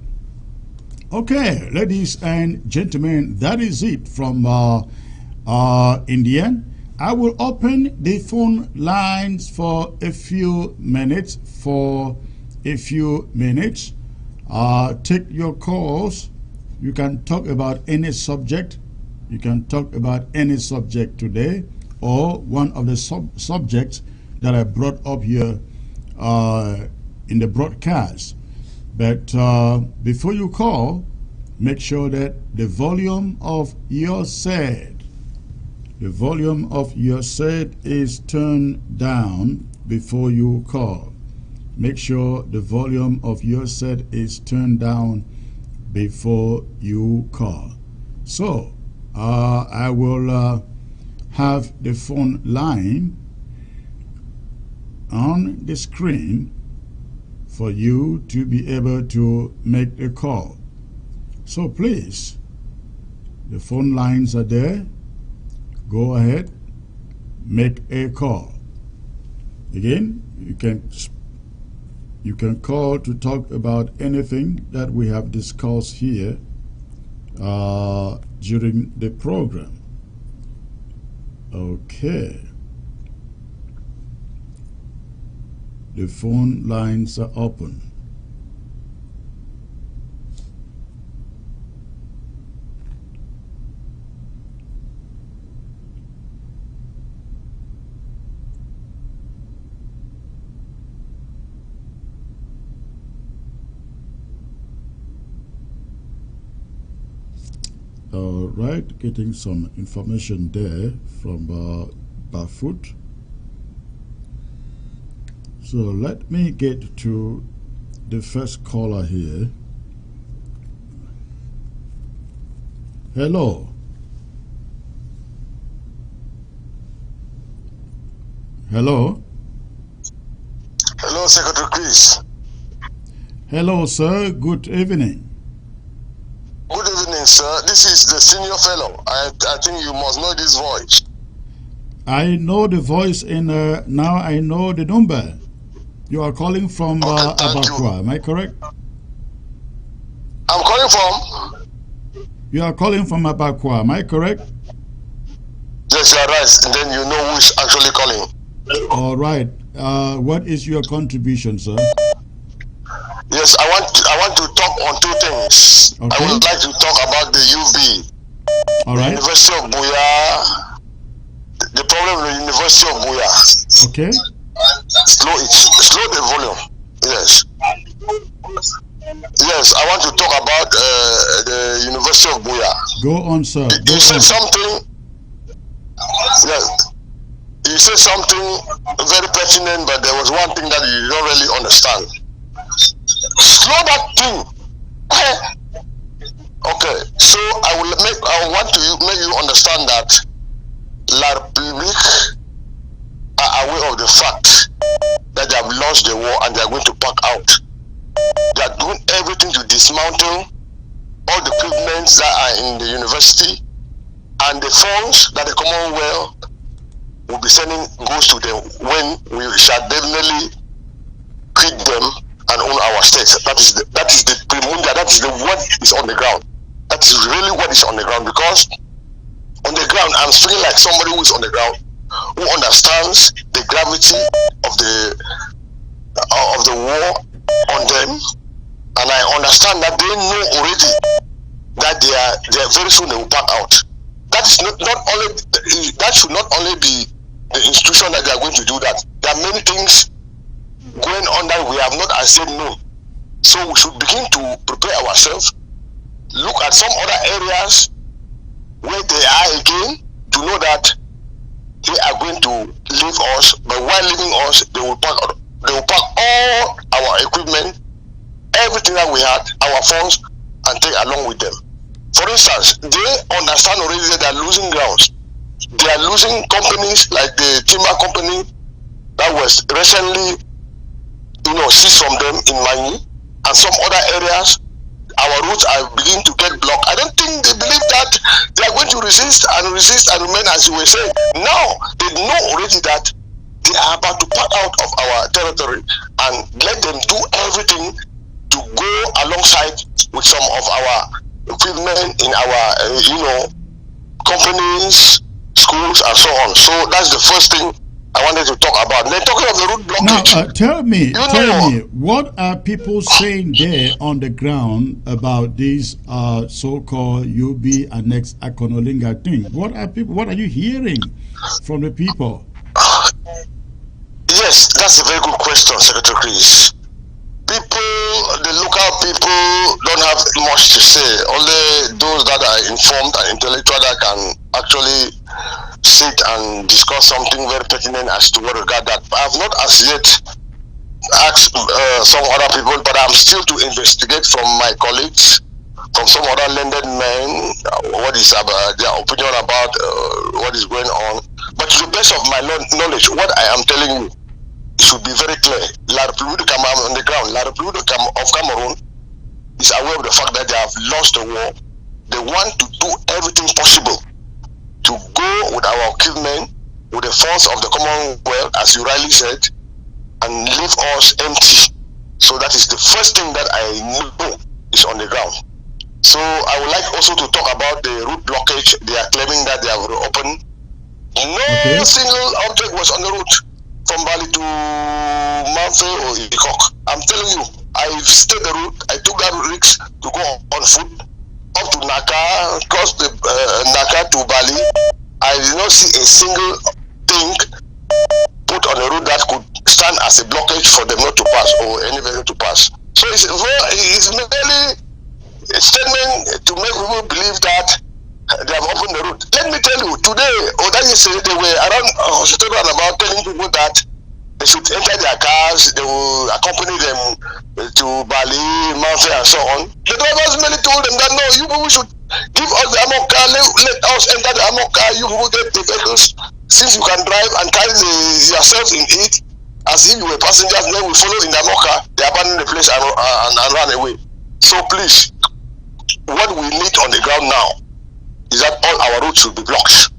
Okay, ladies and gentlemen, that is it from India. I will open the phone lines for a few minutes. Take your calls. You can talk about any subject. You can talk about any subject today, or one of the subjects that I brought up here in the broadcast. But before you call, make sure that the volume of your set is turned down before you call. Make sure the volume of your set is turned down before you call. So I will have the phone line on the screen for you to be able to make a call. So please, the phone lines are there. Go ahead, make a call. Again, you can call to talk about anything that we have discussed here during the program. Okay. The phone lines are open. All right, getting some information there from Bafoot. So let me get to the first caller here. Hello. Hello. Hello, Secretary Chris. Hello, sir. Good evening. Good evening, sir. This is the senior fellow. I think you must know this voice. I know the voice in now I know the number. You are calling from Abakwa, am I correct? I'm calling from? You are calling from Abakwa, am I correct? Yes, you are right. And then you know who is actually calling. All right. What is your contribution, sir? Yes, I want to talk on two things. Okay. I would like to talk about the UB. All right. University of Buya. The problem with the University of Buya. Okay. Slow the volume. Yes. Yes, I want to talk about the University of Buya. Go on, sir. You said something. Yes. You said something very pertinent, but there was one thing that you don't really understand. Slow that thing. Okay, so I want to make you understand that La République are aware of the fact that they have launched the war and they are going to pack out. They are doing everything to dismantle all the equipment that are in the university, and the funds that the Commonwealth will be sending goes to them when we shall definitely quit them and own our states. That is the primunda, that is the what is on the ground. That is really what is on the ground, because on the ground I'm feeling like somebody who is on the ground, who understands the gravity of the war on them, and I understand that they know already that they are very soon they will back out. That is not only that should not only be the institution that they are going to do that. There are many things going on that we have not said no. So we should begin to prepare ourselves, look at some other areas where they are again, to know that they are going to leave us, but while leaving us, they will pack all our equipment, everything that we had, our funds, and take along with them. For instance, they understand already that they are losing grounds. They are losing companies like the timber company that was recently, seized from them in Mani, and some other areas. Our routes are beginning to get blocked. I don't think they believe that they are going to resist and remain, as you were saying. Now they know already that they are about to pack out of our territory, and let them do everything to go alongside with some of our equipment in our companies, schools, and so on. So that's the first thing I wanted to talk about. Then talking of the route blockage. Now, tell me, what are people saying there on the ground about this so-called UB annexed Akonolinga thing? What are you hearing from the people? Yes, that's a very good question, Secretary Chris. The local people don't have much to say. Only those that are informed and intellectual that can actually sit and discuss something very pertinent as to what regard that. I have not as yet asked some other people, but I'm still to investigate from my colleagues, from some other learned men, what is their opinion about what is going on. But to the best of my knowledge, what I am telling you should be very clear. La République on the ground, La République of Cameroon is aware of the fact that they have lost the war. They want to do everything possible to go with our equipment, with the funds of the Commonwealth, as you rightly said, and leave us empty. So that is the first thing that I know is on the ground. So I would like also to talk about the route blockage. They are claiming that they have opened. No single object was on the route from Bali to Manfe or Ikok. I'm telling you, I stayed the route. I took that risk to go on foot up to Naka, cross the Naka to Bali. I did not see a single thing put on the route that could stand as a blockage for them not to pass or any vehicle to pass. So it's merely a statement to make people believe that they have opened the route. Let me tell you, today or that yesterday they were around hospital and about telling people that they should enter their cars, they will accompany them to Bali, Manfe, and so on. The drivers merely told them that no, you people should give us the ammo car, let us enter the ammo car, you people get the vehicles, since you can drive and carry yourself in it, as if you were passengers, then we follow in the ammo car, they abandon the place and run away. So please, what we need on the ground now is that all our roads should be blocked.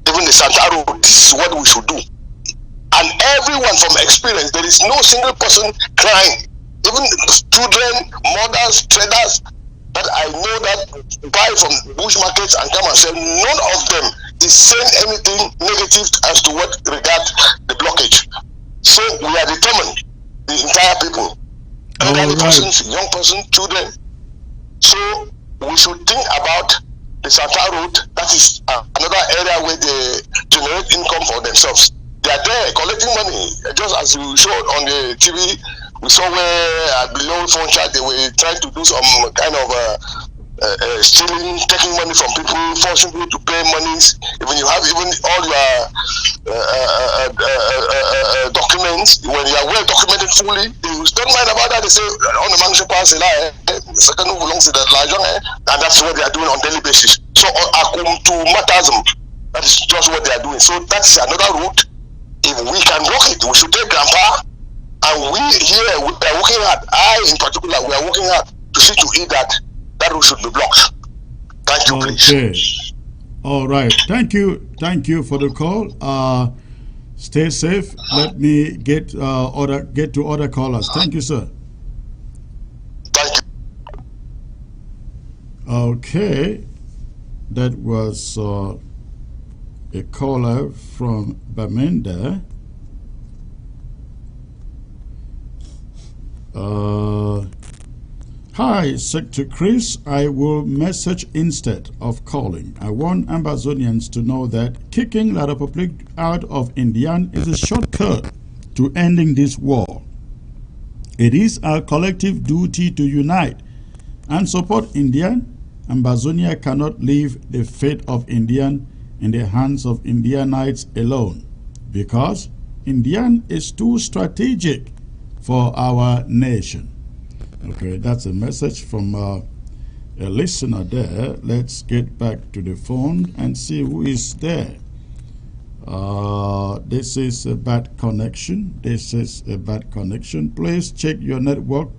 Even even the Santa Road, this is what we should do. And everyone from experience, there is no single person crying. Even children, mothers, traders that I know that buy from bush markets and come and sell, none of them is saying anything negative as to what regards the blockage. So we are determined, the entire people, elderly persons, young persons, children. So we should think about the Santa Road. That is another area where they generate income for themselves. They are there collecting money, just as we showed on the TV. We saw where below phone chat they were trying to do some kind of stealing, taking money from people, forcing people to pay monies. Even you have even all your documents, when you are well documented fully, they don't mind about that. They say on the mansion pass and second who belongs to the larger, and that's what they are doing on daily basis. So akum to matasm, that is just what they are doing. So that's another route. If we can block it, we should take grandpa, and we here we are working hard. I in particular, we are working hard to see to it that that route should be blocked. Thank you, please. All right. Thank you for the call. Stay safe. Let me get to other callers. Thank you, sir. Thank you. Okay, that was a caller from Bamenda. Hi, Secretary Chris. I will message instead of calling. I want Ambazonians to know that kicking La République out of Indian is a shortcut to ending this war. It is our collective duty to unite and support Indian. Ambazonia cannot leave the fate of Indian in the hands of Indianites alone, because Indian is too strategic for our nation. Okay, that's a message from a listener there. Let's get back to the phone and see who is there. This is a bad connection. Please check your network.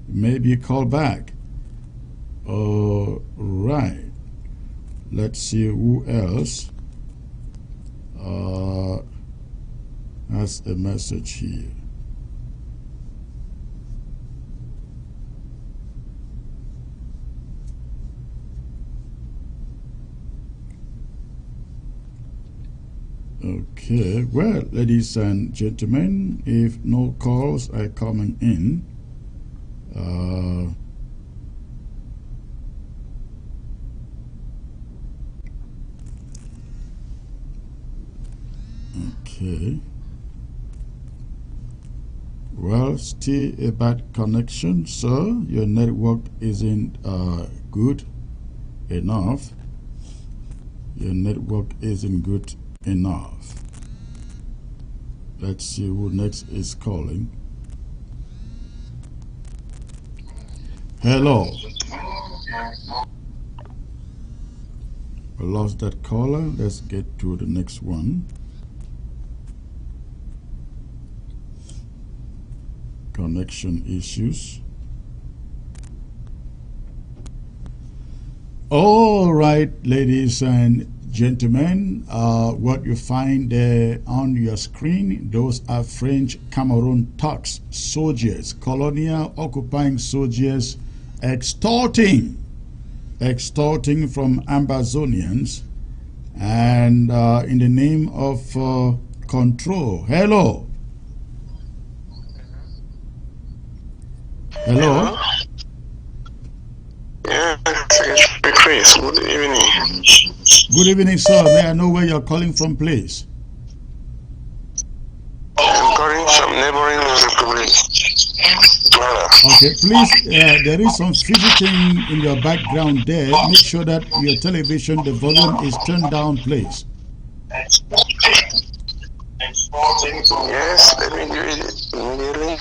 Maybe call back. All right. Let's see who else has a message here. Okay, well, ladies and gentlemen, if no calls are coming in, okay. Well, still a bad connection, sir. Your network isn't good enough. Your network isn't good enough. Let's see who next is calling. Hello. I lost that caller. Let's get to the next one. Connection issues. All right, ladies and gentlemen, what you find there on your screen, those are French Cameroon Turks, soldiers, colonial occupying soldiers, extorting from Ambazonians, and in the name of control. Hello. Hello. Yeah, Secretary Chris, good evening. Good evening, sir. May I know where you're calling from, please? I'm calling from neighboring Republic. Okay, please, there is some fidgeting in your background there. Make sure that your television, the volume is turned down, please. Yes, let me do it immediately.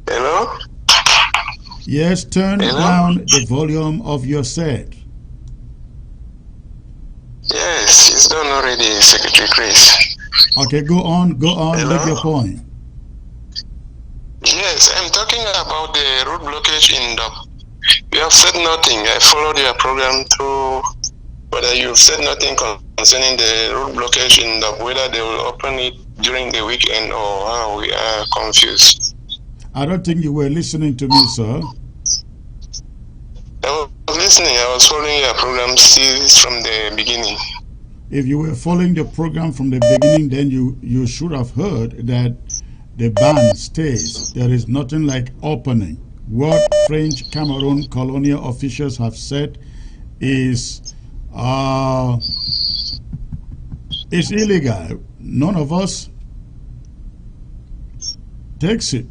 Hello? Yes, turn down the volume of your set. Yes, it's done already, Secretary Chris. Okay, go on, Hello? make your point. Yes, I'm talking about the road blockage in Dub. You have said nothing. I followed your program through But you've said nothing concerning the road blockage in the whether they will open it during the weekend or how. We are confused. I don't think you were listening to me, sir. I was listening. I was following your program series from the beginning. If you were following the program from the beginning, then you should have heard that the ban states there is nothing like opening. What French Cameroon colonial officials have said is illegal. None of us takes it.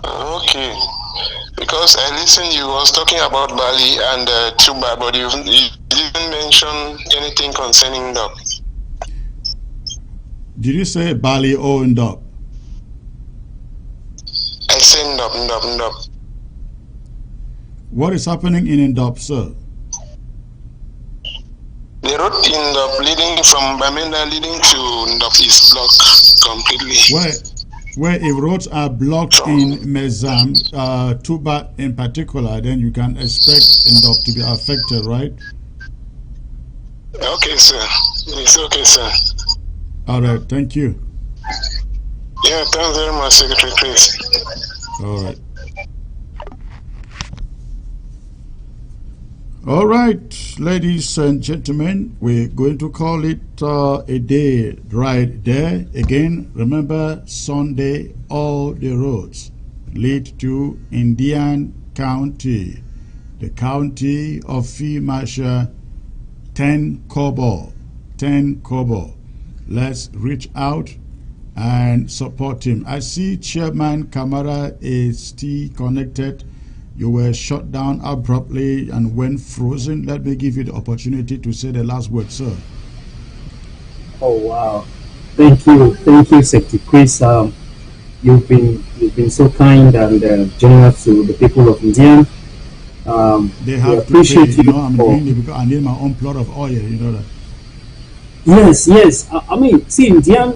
Okay. Because I listened, you was talking about Bali and Tubah, but you didn't mention anything concerning that. Did you say Bali or Ndop? I said Ndop. What is happening in Ndop, sir? The road in Ndop leading from Bamenda leading to Ndop is blocked completely. Where if roads are blocked in Mezam, Tubah in particular, then you can expect Ndop to be affected, right? Okay, sir. It's okay, sir. All right, thank you. Yeah, thanks very much, Secretary, please. All right. All right, ladies and gentlemen, we're going to call it a day right there. Again, remember, Sunday, all the roads lead to Indian County, the county of Fee Marshal, 10 Kobo. Let's reach out and support him. I see Chairman Kamara is still connected. You were shut down abruptly and went frozen. Let me give you the opportunity to say the last word, sir. Oh wow! Thank you, Secretary Chris. You've been so kind and generous to the people of India. They have to pay. You know, I'm doing it because I need my own plot of oil. You know that. Yes. I mean, see, Indian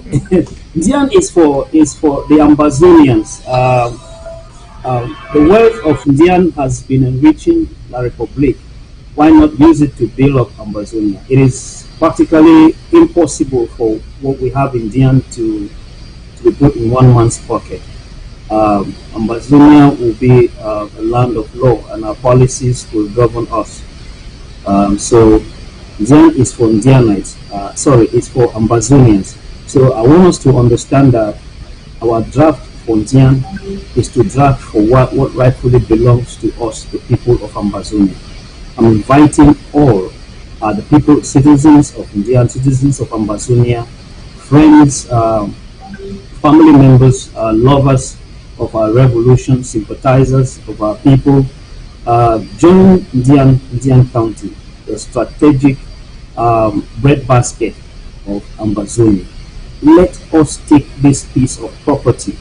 is for the Ambazonians. The wealth of Indian has been enriching La Republic. Why not use it to build up Ambazonia? It is practically impossible for what we have in Indian to be put in one man's pocket. Ambazonia will be a land of law, and our policies will govern us. So Indian is for Indianites. It's for Ambazonians. So I want us to understand that our draft for Indian is to draft for what rightfully belongs to us, the people of Ambazonia. I'm inviting all the people, citizens of India, citizens of Ambazonia, friends, family members, lovers of our revolution, sympathizers of our people, join Indian County, the strategic breadbasket of Ambazonia. Let us take this piece of property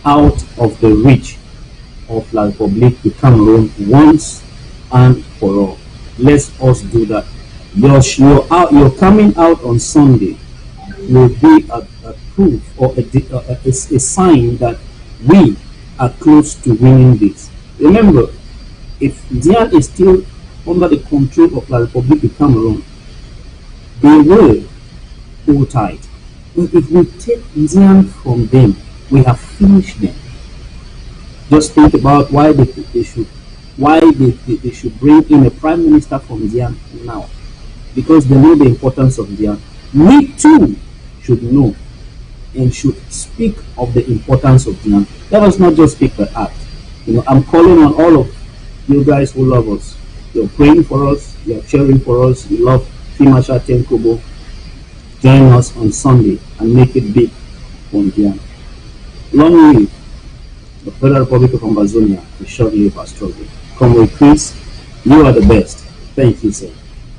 out of the reach of La Republique de Cameroon once and for all. Let us do that. Your coming out on Sunday will be a proof or a sign that we are close to winning this. Remember, if India is still under the control of La Republique de Cameroon, they will hold tight. But if we take India from them, we have finished them. Just think about why they should bring in a prime minister from India now, because they know the importance of India. We too should know and should speak of the importance of India. Let us not just speak the act. I'm calling on all of you guys who love us. You're praying for us. You're cheering for us. You love Fimasha Tenkobo. Join us on Sunday and make it big for India. Long live the Federal Republic of Ambazonia, and short live our struggle. Comrade Chris, you are the best. Thank you, sir.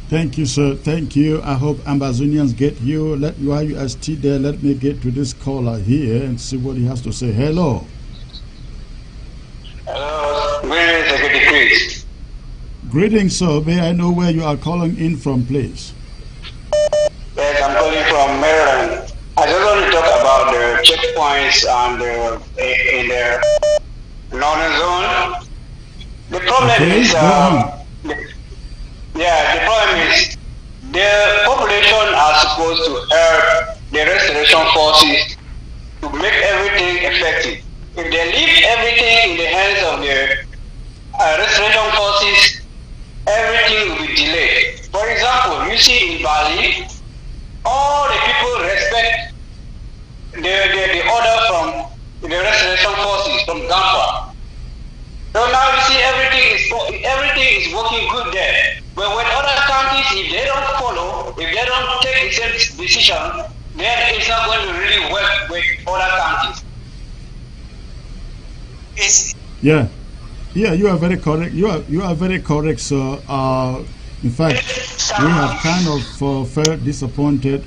Thank you, sir. Thank you. I hope Ambazonians get you. While you are still there, let me get to this caller here and see what he has to say. Hello. Hello. Greetings, Secretary Chris. Greetings, sir. May I know where you are calling in from, please? Yes, I'm calling from Maryland. I just want to talk about the checkpoints and in the northern zone. The problem is Yeah, the problem is the population are supposed to help the restoration forces to make everything effective. If they leave everything in the hands of the restoration forces, everything will be delayed. For example, you see in Bali, all the people respect the order from the restoration forces from Gampa. So now you see everything is working good there. But when other counties, if they don't follow, if they don't take the same decision, then it's not going to really work with other counties. Yeah, you are very correct. You are very correct, sir. In fact, we have kind of felt disappointed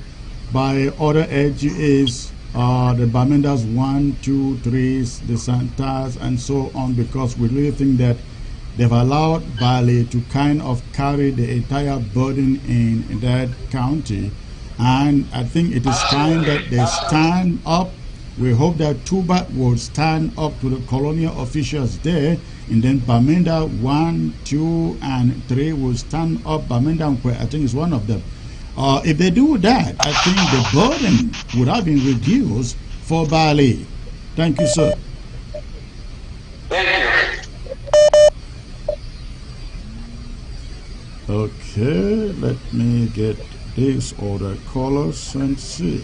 by other LGAs, the Bamendas 1, 2, 3, the Santas, and so on, because we really think that they've allowed Bali to kind of carry the entire burden in that county. And I think it is time that they stand up. We hope that Tubah will stand up to the colonial officials there, and then Bamenda 1, 2, and 3 will stand up. Bamenda, I think, is one of them. If they do that, I think the burden would have been reduced for Bali. Thank you, sir. Thank you. Okay, let me get these other callers and see.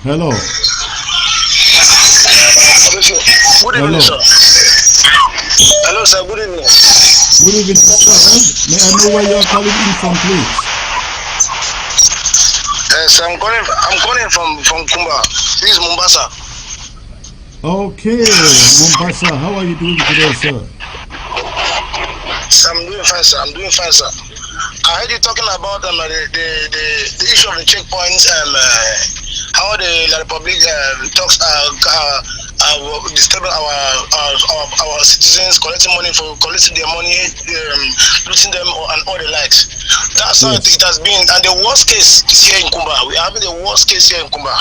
Hello. Good evening, sir. Hello, sir. Good evening. Good evening, sir. May I know where you're calling in from, please? Yes, I'm calling from Kumba. This is Mombasa. Okay, Mombasa. How are you doing today, sir? I'm doing fine, sir. I heard you talking about the issue of the checkpoints and how the La Republic talks disturbing our citizens, collecting their money, looting them, and all the likes. That's how it has been. And the worst case is here in Kumba. We are having the worst case here in Kumba.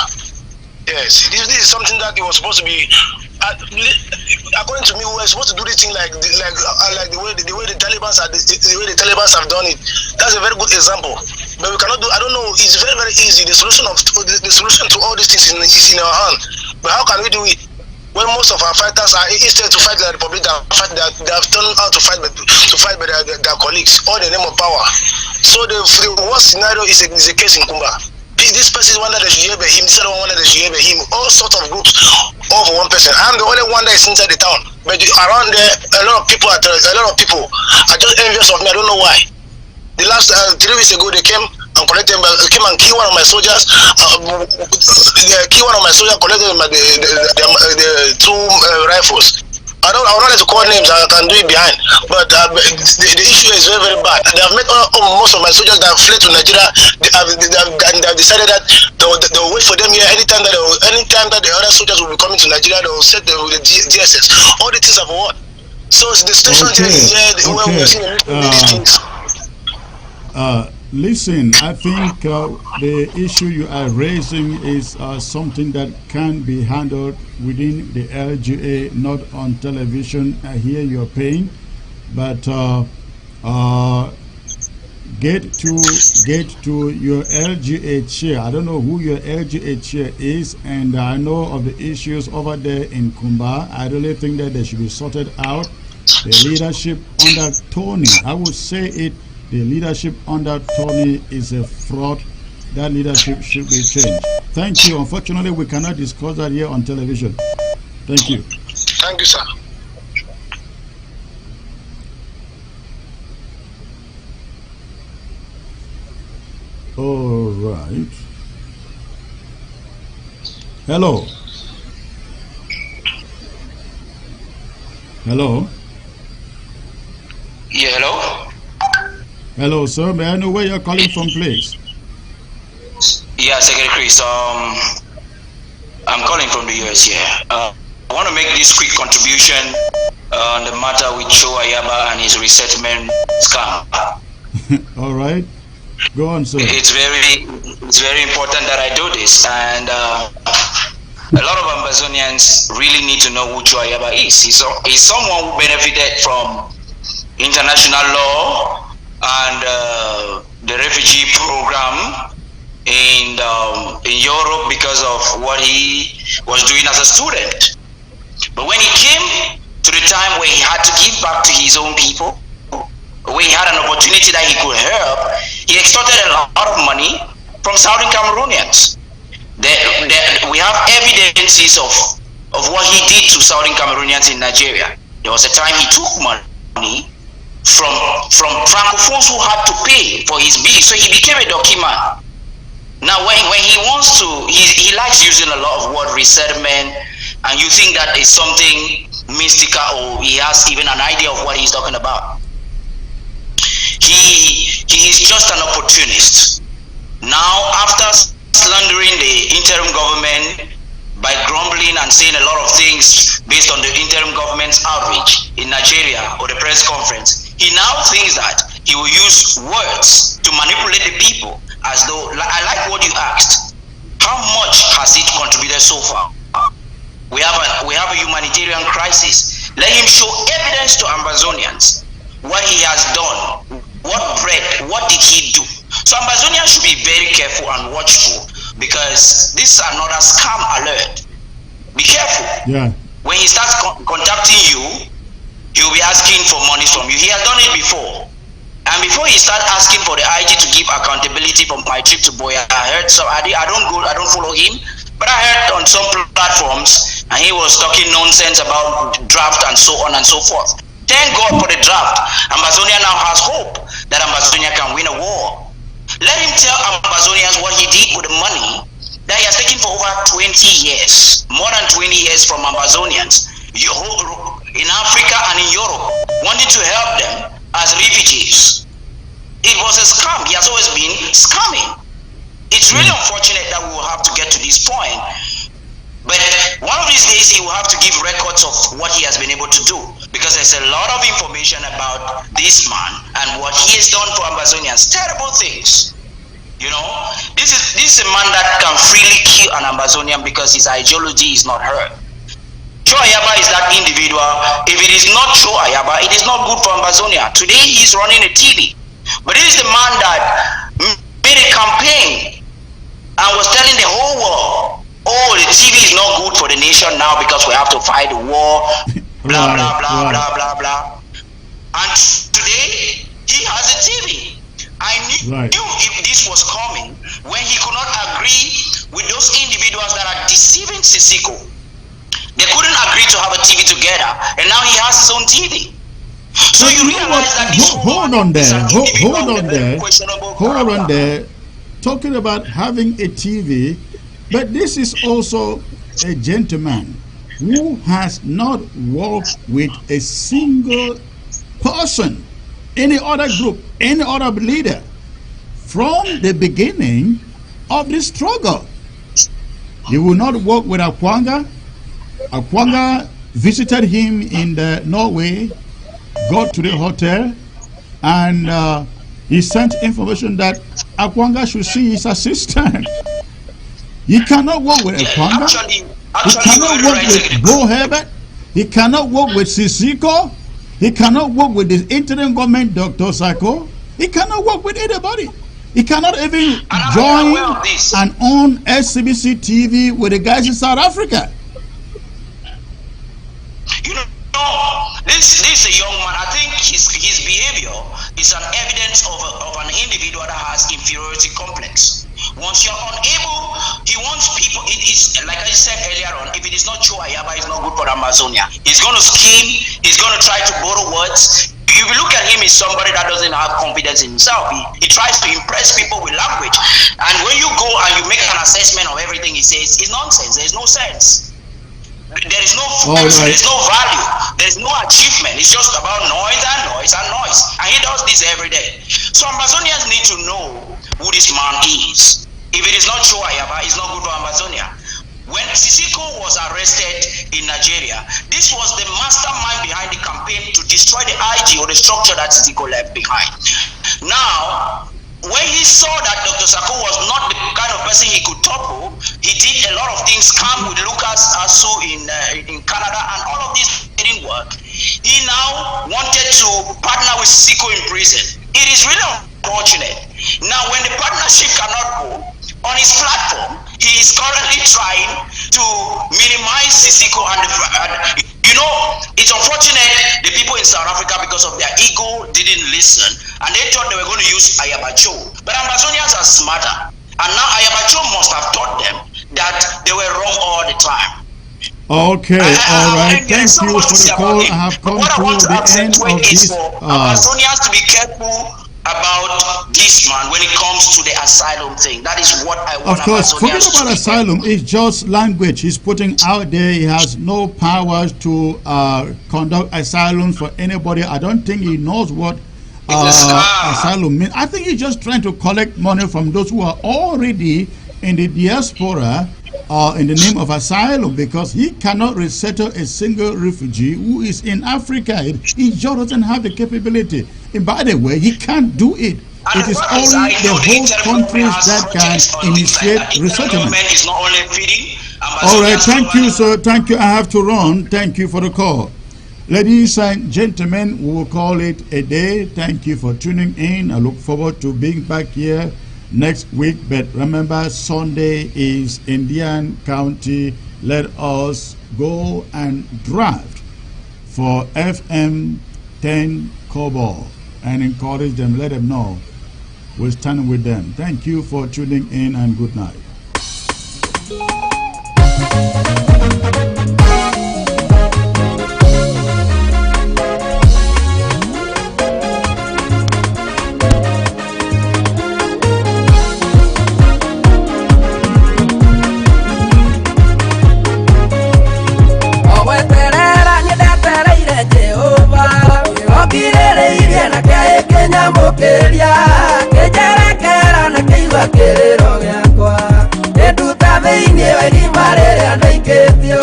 Yes, this is something that it was supposed to be. According to me, we were supposed to do this thing like the way the Taliban have done it. That's a very good example. But we cannot do. I don't know. It's very easy. The solution to all these things is in our hand. But how can we do it when most of our fighters are instead to fight the Republic, they have turned out to fight by their colleagues, all in the name of power. So the worst scenario is a case in Kumba. This person wanted to hear him, this other one wanted to hear him, all sorts of groups, all for one person. I'm the only one that is inside the town. But around there, a lot of people are just envious of me. I don't know why. The last 3 weeks ago, they came and killed one of my soldiers. They killed one of my soldiers, collected the 2 rifles. I don't like to call names, I can do it behind. But the issue is very bad. They have made most of my soldiers that have fled to Nigeria. They have decided that they will wait for them here. Anytime that the other soldiers will be coming to Nigeria, they will set them with the DSS. All the things have what? So the station here where we're seeing these things. Listen, I think the issue you are raising is something that can be handled within the LGA, not on television. I hear your pain, but get to your LGA chair. I don't know who your LGA chair is, and I know of the issues over there in Kumba. I really think that they should be sorted out. The leadership under Tony, I would say it. The leadership under Tony is a fraud. That leadership should be changed. Thank you. Unfortunately, we cannot discuss that here on television. Thank you. Thank you, sir. All right. Hello. Hello. Yeah, hello. Hello, sir. May I know where you're calling from, please? Yeah, Secretary Chris. I'm calling from the US here. I want to make this quick contribution on the matter with Joe Ayaba and his resettlement scam. All right. Go on, sir. It's very important that I do this, and A lot of Ambazonians really need to know who Joe Ayaba is. He's someone who benefited from international law and the refugee program in Europe because of what he was doing as a student. But when he came to the time where he had to give back to his own people, where he had an opportunity that he could help, he extorted a lot of money from Southern Cameroonians. We have evidences of what he did to Southern Cameroonians in Nigeria. There was a time he took money from Francophones who had to pay for his bills, so he became a document. Now, when he wants to, he likes using a lot of word resettlement, and you think that is something mystical, or he has even an idea of what he's talking about. He is just an opportunist. Now, after slandering the interim government by grumbling and saying a lot of things based on the interim government's outreach in Nigeria or the press conference, he now thinks that he will use words to manipulate the people, as though, I like what you asked, how much has it contributed so far? We have a humanitarian crisis. Let him show evidence to Ambazonians what he has done, what did he do. So Ambazonians should be very careful and watchful, because this is another scam alert. Be careful. Yeah. When he starts contacting you, he'll be asking for money from you. He has done it before. And before he started asking for the IG to give accountability for my trip to Boya, I heard I don't follow him, but I heard on some platforms, and he was talking nonsense about draft and so on and so forth. Thank God for the draft. Ambazonia now has hope that Ambazonia can win a war. Let him tell Ambazonians what he did with the money that he has taken for over 20 years, more than 20 years from Ambazonians in Africa and in Europe, wanting to help them as refugees. It was a scam. He has always been scamming. It's really unfortunate that we will have to get to this point. But one of these days he will have to give records of what he has been able to do, because there's a lot of information about this man and what he has done for Ambazonians. Terrible things. You know, this is a man that can freely kill an Ambazonian because his ideology is not heard. Joe Ayaba is that individual. If it is not Joe Ayaba, it is not good for Ambazonia. Today he's running a TV. But this is the man that made a campaign and was telling the whole world, oh, the TV is not good for the nation now because we have to fight the war, blah, blah, blah, blah, blah, blah. And today, he has a TV. I knew if this was coming when he could not agree with those individuals that are deceiving Sisiko. They couldn't agree to have a TV together, and now he has his own TV. So you realize that this hold on there. Talking about having a TV, but this is also a gentleman who has not worked with a single person, any other group, any other leader from the beginning of the struggle. He will not work with Akwanga. Akwanga visited him in Norway, got to the hotel, and he sent information that Akwanga should see his assistant. He cannot work with Akwanga. He cannot work with Bo Herbert. He cannot work with Sisiko. He cannot work with the interim government, Dr. Sako. He cannot work with anybody. He cannot even join and own SCBC TV with the guys in South Africa. You know, this is a young man. I think his behavior is an evidence of an individual that has inferiority complex. Once you're unable, he wants people. It is like I said earlier on. If it is not Joe Ayaba, it's not good for Amazonia. He's going to scheme. He's going to try to borrow words. If you look at him, he's somebody that doesn't have confidence in himself. He tries to impress people with language. And when you go and you make an assessment of everything he says, it's nonsense. There's no sense. There is no force, there is no value, there is no achievement. It's just about noise and noise and noise. And he does this every day. So Ambazonians need to know who this man is. If it is not Joe Ayaba, it's not good for Ambazonia. When Sisiko was arrested in Nigeria, this was the mastermind behind the campaign to destroy the IG or the structure that Sisiko left behind. Now, when he saw that Dr. Sako was not the kind of person he could topple, he did a lot of things, scam with Lucas Asu in Canada, and all of this didn't work. He now wanted to partner with Siko in prison. It is really unfortunate. Now, when the partnership cannot go, on his platform, he is currently trying to minimize Sisiko and you know, it's unfortunate the people in South Africa, because of their ego, didn't listen, and they thought they were going to use Ayabacho. But Ambazonians are smarter, and now Ayabacho must have taught them that they were wrong all the time. Okay, all right. Thank you for the call. I have come to the end of this. Ambazonians to be careful about this, man, when it comes to the asylum thing. That is what I want. Of course, forget about asylum. It's just language he's putting out there. He has no powers to conduct asylums for anybody. I don't think he knows what asylum means. I think he's just trying to collect money from those who are already in the diaspora in the name of asylum, because he cannot resettle a single refugee who is in Africa. He just doesn't have the capability. And by the way, he can't do it. It is only the host countries that can initiate resettlement. All right, thank you, sir. Thank you. I have to run. Thank you for the call. Ladies and gentlemen, we will call it a day. Thank you for tuning in. I look forward to being back here next week. But remember, Sunday is Indian County. Let us go and draft for FM 10 Cobalt and encourage them. Let them know we're standing with them. Thank you for tuning in, and good night. Mokeria kejerekera na keiwa kerero giakwa eduta thĩinĩ wa irima rĩrĩa ndaikĩtio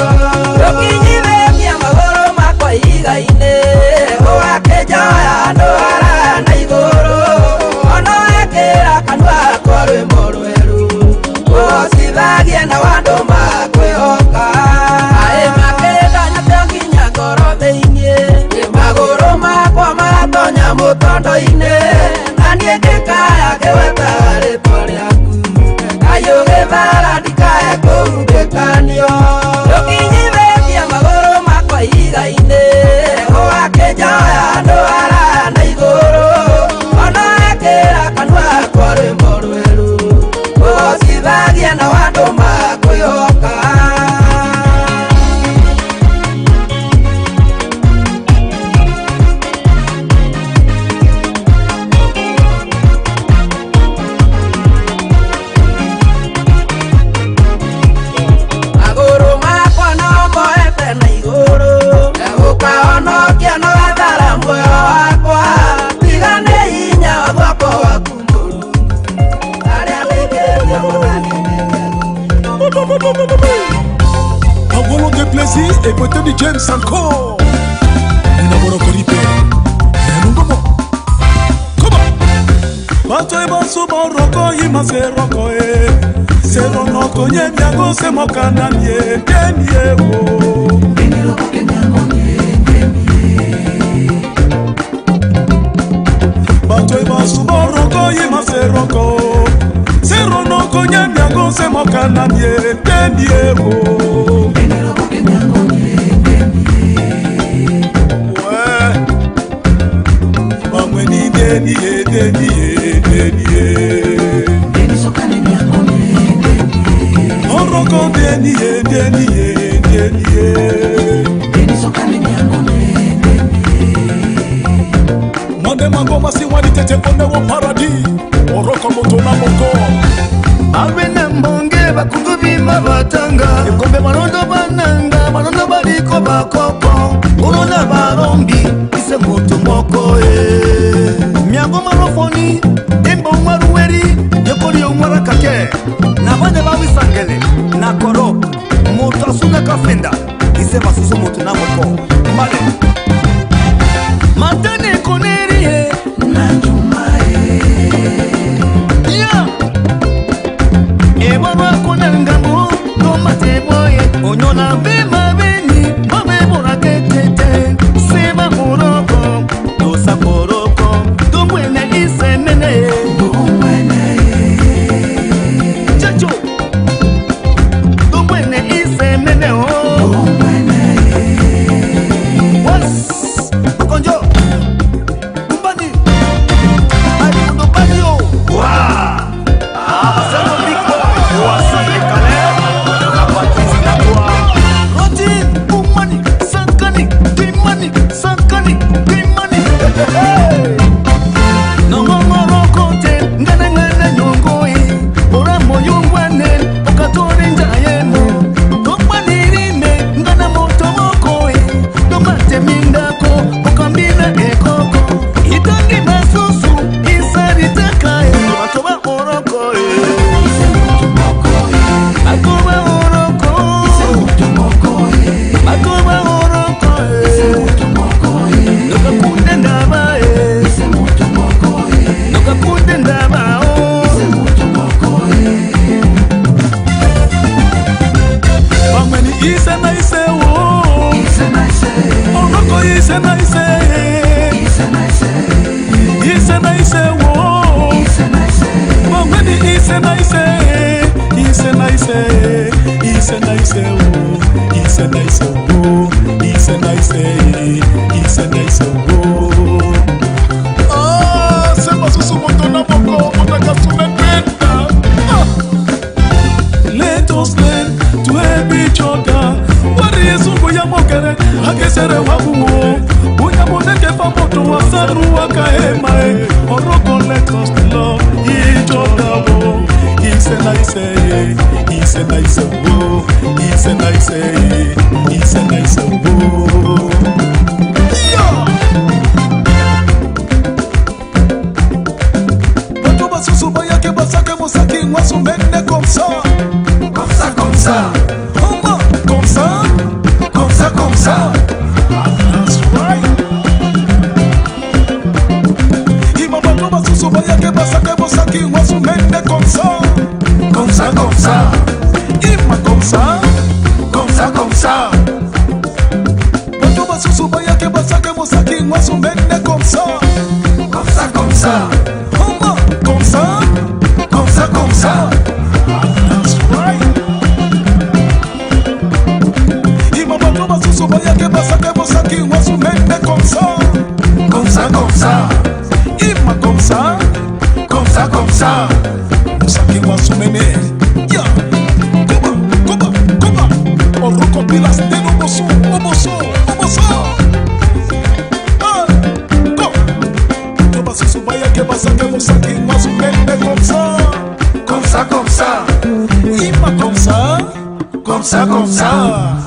rũkinyithĩtie magũrũ makwa iga-inĩ ũgakĩnjoya andũ araya na igũrũ ona wekĩra kanua gakwa rwĩmbo rwerũ ũgocithagie na wandũ makwĩhoka aĩ makĩndanyate nginya ngoro thĩinĩ magũrũ makwa magatonya mũtondo-inĩ na niĩ ngĩkaya ngĩwetaga rĩtwa rĩaku kayũgĩthara ndikae kũhumbĩkanio rũkinyithĩtie magũrũ makwa iga-inĩ ũgakĩnjoya andũ araya na igũrũ ona wekĩra kanua gakwa rwĩmbo rwerũ ũgocithagie na wandũ makwĩhoka. Avolo de plaisir et côté de James encore. Enamoro Coripe. Comment? Bato e basu boroko ima se roko e. Se ronoko nye miago se mokana nye kenye o. Kenye kenyango nye kenye. Bato e basu boroko ima se roko. Se ronoko nye miago se mokana nye kenye o. Kenye kenyango nye kenye. Ouais. Mamwe ni deniye deniye deniye. Deni sokane miago nye deniye. Oroko deniye deniye deniye. Deni sokane miago nye deniye. Mande mangoma si wani tete kone wo paradis. Oroko moto na moko. Abena mbonge bakugubima batanga. Ikombe manondo bananga, manondo baliko bakopo. Urona barombi, ise moto moko e. Miago marofoni, imbo marueri, yokori umara kake. Na bande bawisangele, na koro, moto asuga kafenda. Ise basuso moto na moko. Male. Matane koneri na jumae. Yeah. Eba konanga mo, no mate us learn to help each other. What is Uyamokere? Akesere Wabuo. Uyamone Famoto Wasaru Wakaemae. Oroko, let us love each other. He's a nice, he's a nice, he's a nice, he's a nice, yeah. Susuba que basake mosaki wasu mende comme ça. Comme ça, comme ça. Comme ça. Comme ça, comme ça. That's right. Ima batoba susuba que basake mosaki wasu mende comme ça. Comme ça, comme ça. Ima comme ça. Comme ça, comme ça. Batoba susuba que basake mosaki wasu mende comme ça. Comme ça, comme ça. Comme ça, comme ça, comme ça. That's right. Ima batoba susuba que basake mosaki wasu mende comme ça. Comme ça, comme ça. Ima comme ça. Comme ça, comme ça. Mosaki wasu mende. Yeah. Kuba. Oroko pilas de oboso. Que pasa que vos aquí más mente comme ça, comme ça, comme ça, il m'a comme ça, comme ça, comme ça.